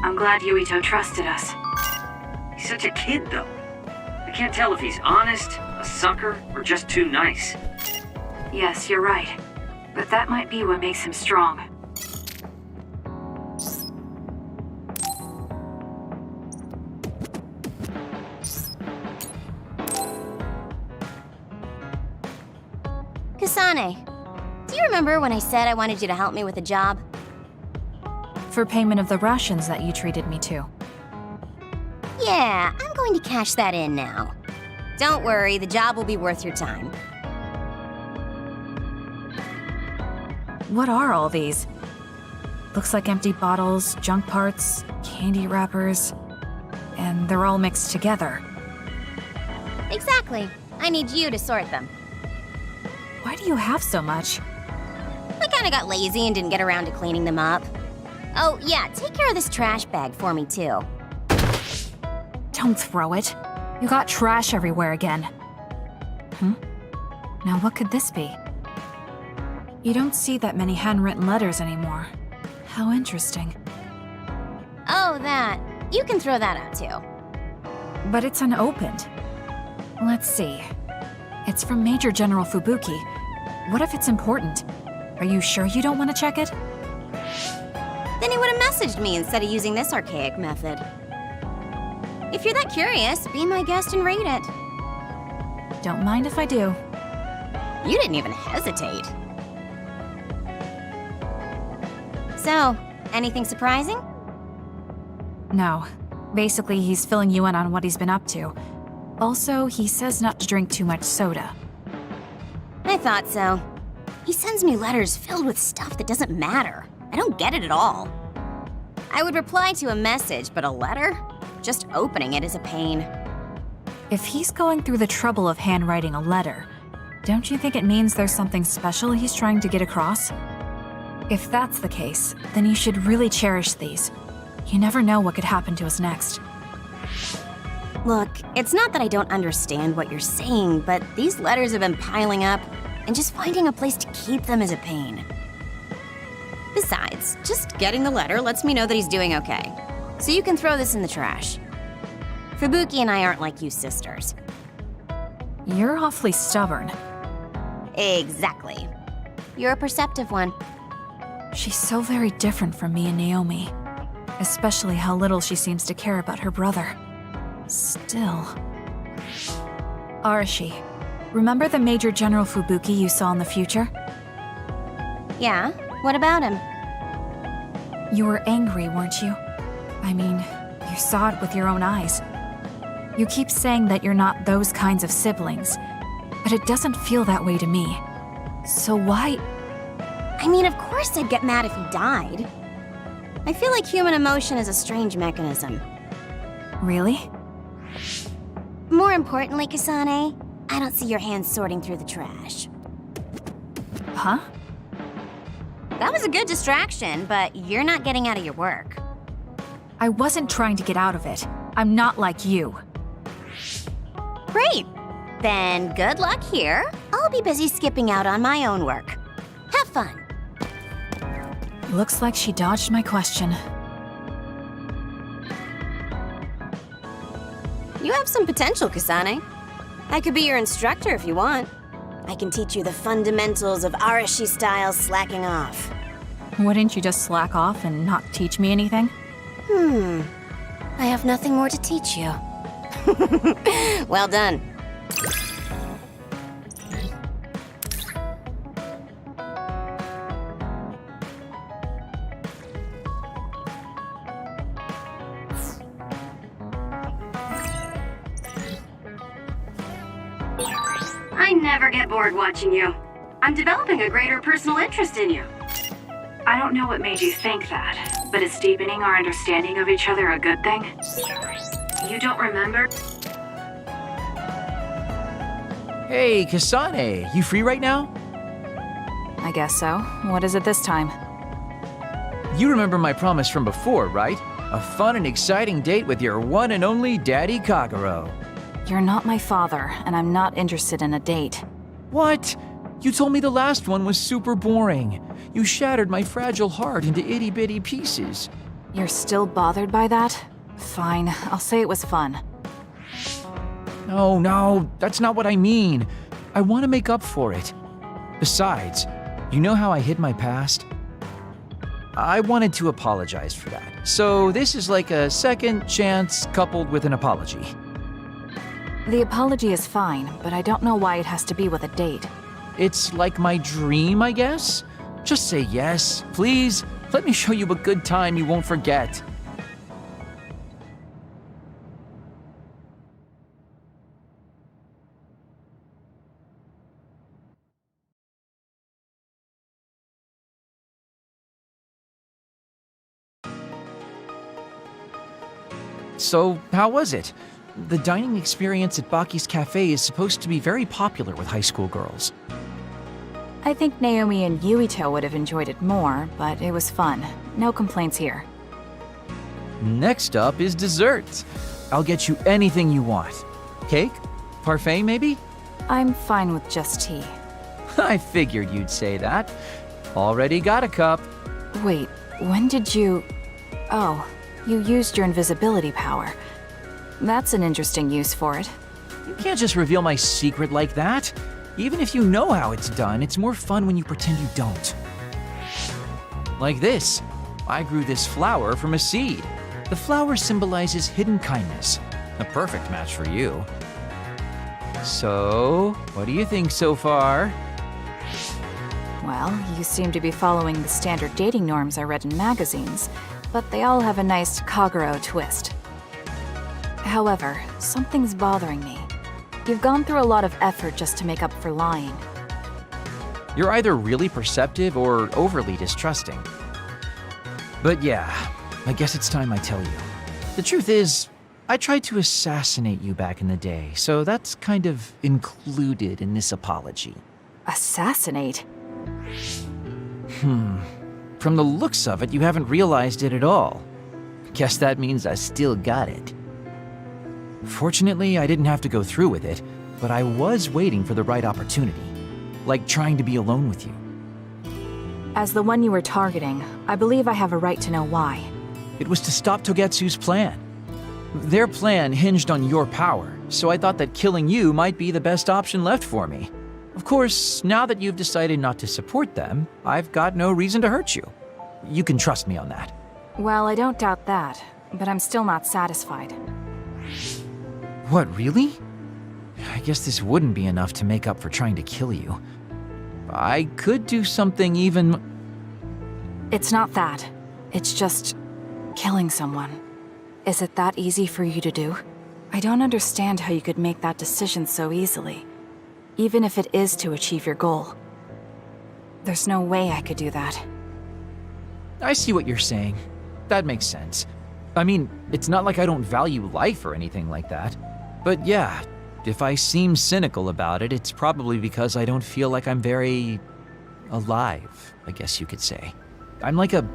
I'm glad Yuito trusted us. He's such a kid, though. I can't tell if he's honest, a sucker, or just too nice. Yes, you're right. But that might be what makes him strong. Kasane, do you remember when I said I wanted you to help me with a job? For payment of the rations that you treated me to. Yeah, I'm going to cash that in now. Don't worry, the job will be worth your time. What are all these? Looks like empty bottles, junk parts, candy wrappers, and they're all mixed together. Exactly. I need you to sort them. Why do you have so much? I kinda got lazy and didn't get around to cleaning them up. Oh, yeah, take care of this trash bag for me, too. Don't throw it. You got trash everywhere again. Now what could this be? You don't see that many handwritten letters anymore. How interesting. Oh, that. You can throw that out too. But it's unopened. Let's see. It's from Major General Fubuki. What if it's important? Are you sure you don't want to check it? Then he would have messaged me instead of using this archaic method. If you're that curious, be my guest and read it. Don't mind if I do. You didn't even hesitate. So, anything surprising? No. Basically, he's filling you in on what he's been up to. Also, he says not to drink too much soda. I thought so. He sends me letters filled with stuff that doesn't matter. I don't get it at all. I would reply to a message, but a letter? Just opening it is a pain. If he's going through the trouble of handwriting a letter, don't you think it means there's something special he's trying to get across? If that's the case, then you should really cherish these. You never know what could happen to us next. Look, it's not that I don't understand what you're saying, but these letters have been piling up, and just finding a place to keep them is a pain. Besides, just getting the letter lets me know that he's doing okay. So you can throw this in the trash. Fubuki and I aren't like you sisters. You're awfully stubborn. Exactly. You're a perceptive one. She's so very different from me and Naomi. Especially how little she seems to care about her brother. Still... Arashi, remember the Major General Fubuki you saw in the future? Yeah? What about him? You were angry, weren't you? I mean, you saw it with your own eyes. You keep saying that you're not those kinds of siblings, but it doesn't feel that way to me. So why... I mean, of course I'd get mad if he died. I feel like human emotion is a strange mechanism. Really? More importantly, Kasane, I don't see your hands sorting through the trash. Huh? That was a good distraction, but you're not getting out of your work. I wasn't trying to get out of it. I'm not like you. Great. Then good luck here. I'll be busy skipping out on my own work. Have fun. Looks like she dodged my question. You have some potential, Kasane. I could be your instructor if you want. I can teach you the fundamentals of Arashi-style slacking off. Wouldn't you just slack off and not teach me anything? I have nothing more to teach you. Well done. I never get bored watching you. I'm developing a greater personal interest in you. I don't know what made you think that, but is deepening our understanding of each other a good thing? You don't remember? Hey, Kasane, you free right now? I guess so. What is it this time? You remember my promise from before, right? A fun and exciting date with your one and only Daddy Kagero. You're not my father, and I'm not interested in a date. What? You told me the last one was super boring. You shattered my fragile heart into itty-bitty pieces. You're still bothered by that? Fine, I'll say it was fun. No, that's not what I mean. I want to make up for it. Besides, you know how I hid my past? I wanted to apologize for that. So this is like a second chance coupled with an apology. The apology is fine, but I don't know why it has to be with a date. It's like my dream, I guess? Just say yes, please. Let me show you a good time you won't forget. So, how was it? The dining experience at Baki's Cafe is supposed to be very popular with high school girls. I think Naomi and Yuito would have enjoyed it more, but it was fun. No complaints here. Next up is desserts. I'll get you anything you want. Cake? Parfait, maybe? I'm fine with just tea. I figured you'd say that. Already got a cup. Wait, When did you... Oh, you used your invisibility power. That's an interesting use for it. You can't just reveal my secret like that. Even if you know how it's done, it's more fun when you pretend you don't. Like this. I grew this flower from a seed. The flower symbolizes hidden kindness. A perfect match for you. So, what do you think so far? Well, you seem to be following the standard dating norms I read in magazines, but they all have a nice Kagero twist. However, something's bothering me. You've gone through a lot of effort just to make up for lying. You're either really perceptive or overly distrusting. But yeah, I guess it's time I tell you. The truth is, I tried to assassinate you back in the day, so that's kind of included in this apology. Assassinate? From the looks of it, you haven't realized it at all. Guess that means I still got it. Fortunately, I didn't have to go through with it, but I was waiting for the right opportunity. Like trying to be alone with you. As the one you were targeting, I believe I have a right to know why. It was to stop Togetsu's plan. Their plan hinged on your power, so I thought that killing you might be the best option left for me. Of course, now that you've decided not to support them, I've got no reason to hurt you. You can trust me on that. Well, I don't doubt that, but I'm still not satisfied. What, really? I guess this wouldn't be enough to make up for trying to kill you. I could do something even... It's not that. It's just... killing someone. Is it that easy for you to do? I don't understand how you could make that decision so easily. Even if it is to achieve your goal. There's no way I could do that. I see what you're saying. That makes sense. I mean, it's not like I don't value life or anything like that. But yeah, if I seem cynical about it, it's probably because I don't feel like I'm very... alive, I guess you could say. I'm like a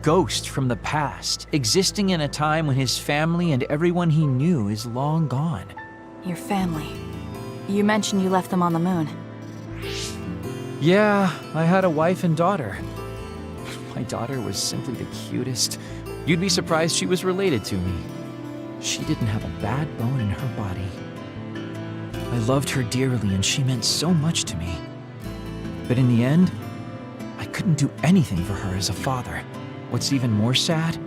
ghost from the past, existing in a time when his family and everyone he knew is long gone. Your family. You mentioned you left them on the moon. Yeah, I had a wife and daughter. My daughter was simply the cutest. You'd be surprised she was related to me. She didn't have a bad bone in her body. I loved her dearly and she meant so much to me. But in the end, I couldn't do anything for her as a father. What's even more sad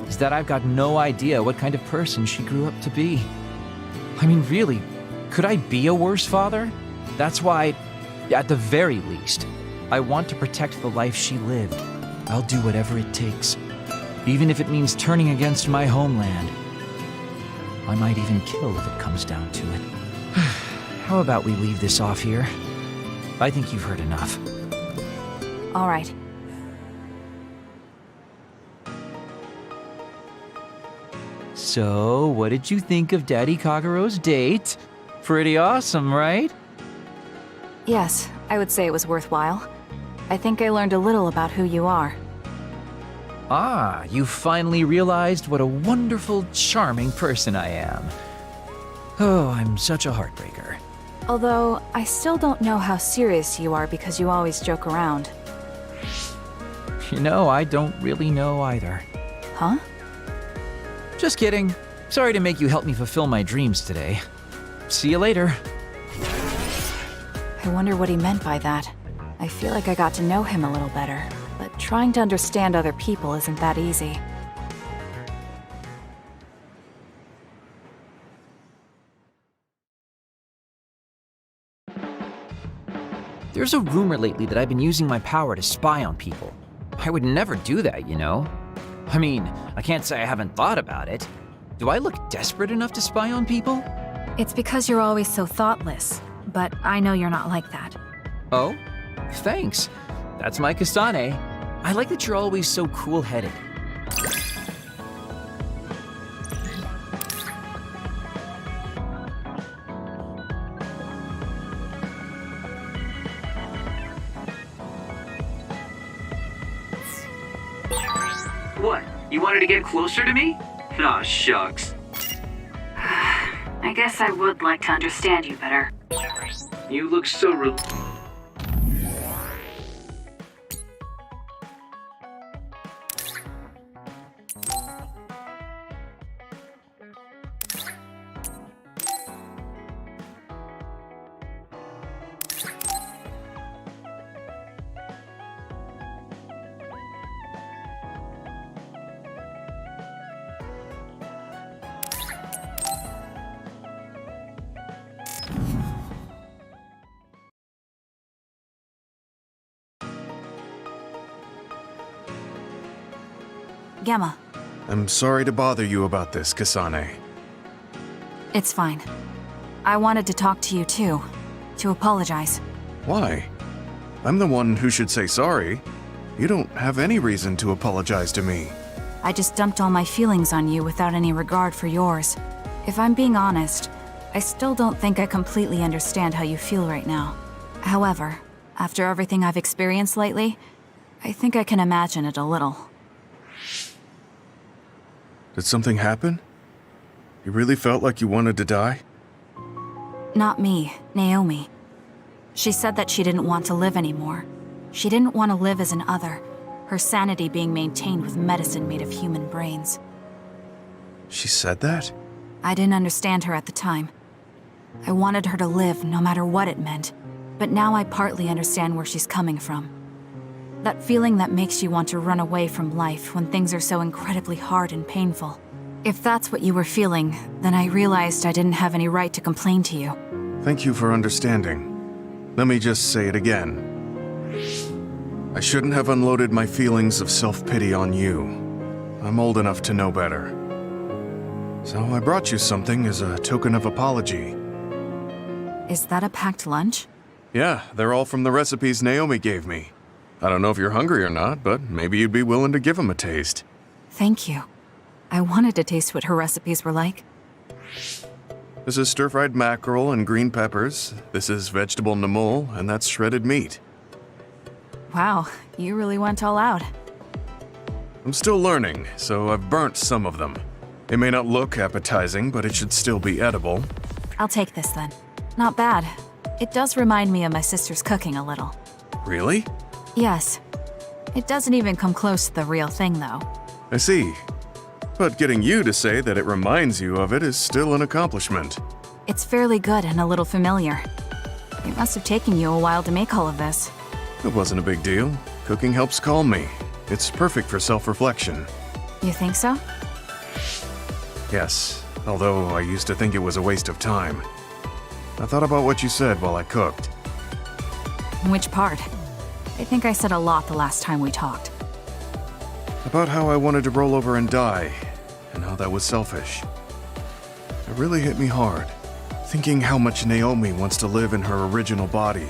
is that I've got no idea what kind of person she grew up to be. I mean, really, could I be a worse father? That's why, at the very least, I want to protect the life she lived. I'll do whatever it takes, even if it means turning against my homeland. I might even kill if it comes down to it. How about we leave this off here? I think you've heard enough. All right. So, what did you think of Daddy Kagero's date? Pretty awesome, right? Yes, I would say it was worthwhile. I think I learned a little about who you are. Ah, you finally realized what a wonderful, charming person I am. Oh, I'm such a heartbreaker. Although, I still don't know how serious you are because you always joke around. You know, I don't really know either. Huh? Just kidding. Sorry to make you help me fulfill my dreams today. See you later. I wonder what he meant by that. I feel like I got to know him a little better, but trying to understand other people isn't that easy. There's a rumor lately that I've been using my power to spy on people. I would never do that, you know? I mean, I can't say I haven't thought about it. Do I look desperate enough to spy on people? It's because you're always so thoughtless, but I know you're not like that. Oh? Thanks. That's my Kasane. I like that you're always so cool-headed. What? You wanted to get closer to me? Aw, shucks. I guess I would like to understand you better. You look so Gemma. I'm sorry to bother you about this, Kasane. It's fine. I wanted to talk to you too. To apologize. Why? I'm the one who should say sorry. You don't have any reason to apologize to me. I just dumped all my feelings on you without any regard for yours. If I'm being honest, I still don't think I completely understand how you feel right now. However, after everything I've experienced lately, I think I can imagine it a little. Did something happen? You really felt like you wanted to die? Not me, Naomi. She said that she didn't want to live anymore. She didn't want to live as an other, her sanity being maintained with medicine made of human brains. She said that? I didn't understand her at the time. I wanted her to live no matter what it meant, but now I partly understand where she's coming from. That feeling that makes you want to run away from life when things are so incredibly hard and painful. If that's what you were feeling, then I realized I didn't have any right to complain to you. Thank you for understanding. Let me just say it again. I shouldn't have unloaded my feelings of self-pity on you. I'm old enough to know better. So I brought you something as a token of apology. Is that a packed lunch? Yeah, they're all from the recipes Naomi gave me. I don't know if you're hungry or not, but maybe you'd be willing to give them a taste. Thank you. I wanted to taste what her recipes were like. This is stir-fried mackerel and green peppers. This is vegetable namul, and that's shredded meat. Wow, you really went all out. I'm still learning, so I've burnt some of them. It may not look appetizing, but it should still be edible. I'll take this then. Not bad. It does remind me of my sister's cooking a little. Really? Yes. It doesn't even come close to the real thing, though. I see. But getting you to say that it reminds you of it is still an accomplishment. It's fairly good and a little familiar. It must have taken you a while to make all of this. It wasn't a big deal. Cooking helps calm me. It's perfect for self-reflection. You think so? Yes, although I used to think it was a waste of time. I thought about what you said while I cooked. Which part? I think I said a lot the last time we talked. About how I wanted to roll over and die, and how that was selfish. It really hit me hard, thinking how much Naomi wants to live in her original body.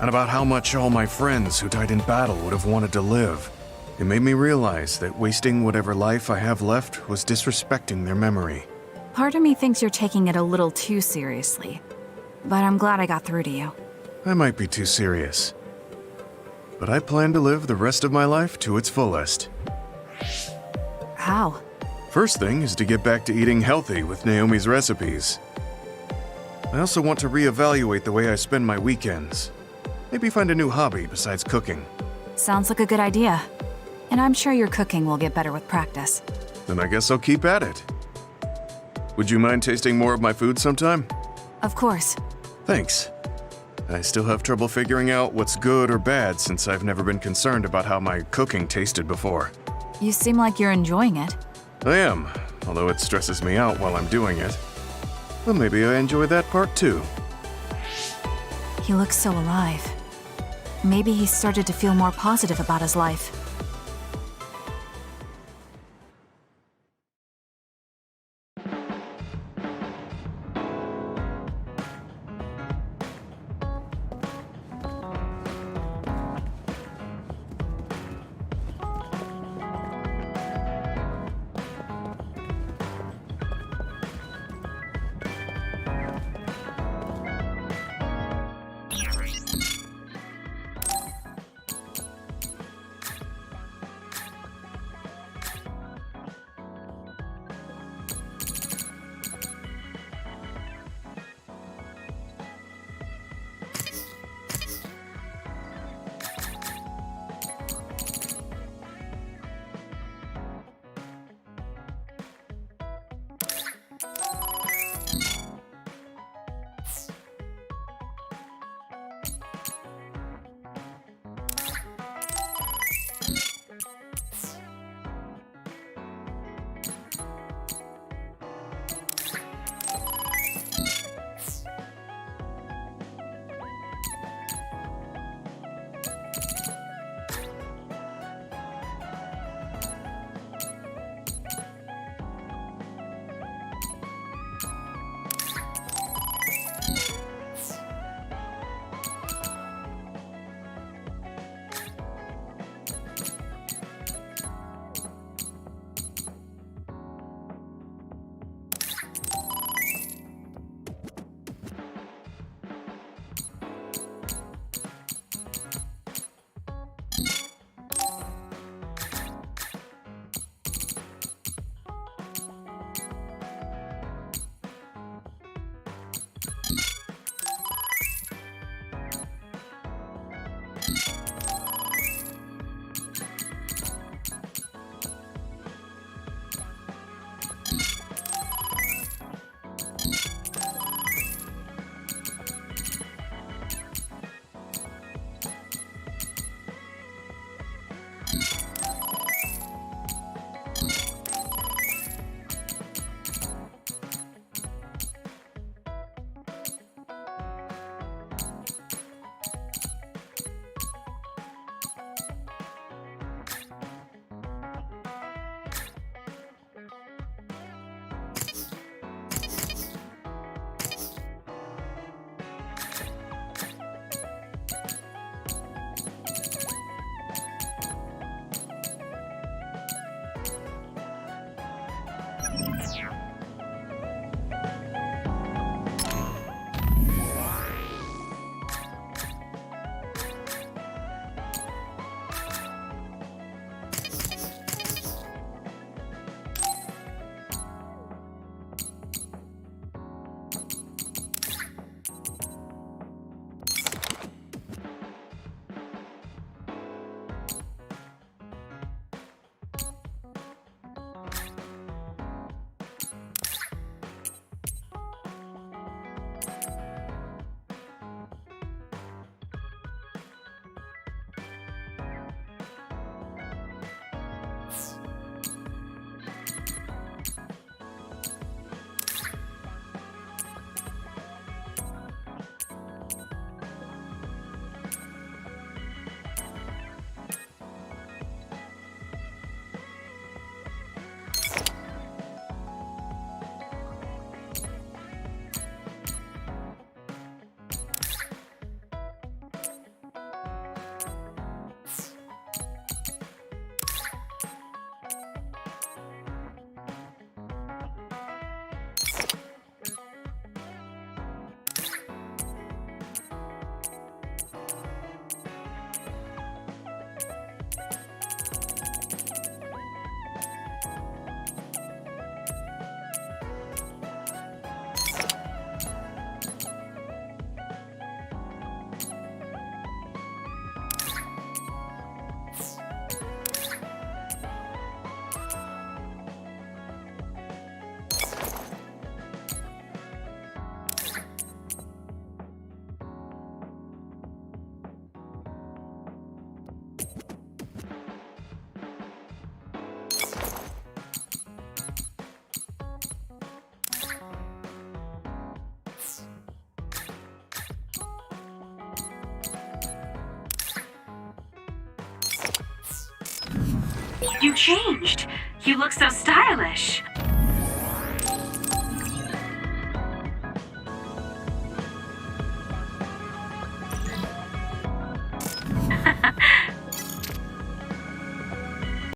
And about how much all my friends who died in battle would have wanted to live. It made me realize that wasting whatever life I have left was disrespecting their memory. Part of me thinks you're taking it a little too seriously, but I'm glad I got through to you. I might be too serious, but I plan to live the rest of my life to its fullest. How? First thing is to get back to eating healthy with Naomi's recipes. I also want to reevaluate the way I spend my weekends. Maybe find a new hobby besides cooking. Sounds like a good idea. And I'm sure your cooking will get better with practice. Then I guess I'll keep at it. Would you mind tasting more of my food sometime? Of course. Thanks. I still have trouble figuring out what's good or bad since I've never been concerned about how my cooking tasted before. You seem like you're enjoying it. I am, although it stresses me out while I'm doing it. Well, maybe I enjoy that part too. He looks so alive. Maybe he started to feel more positive about his life. You changed. You look so stylish.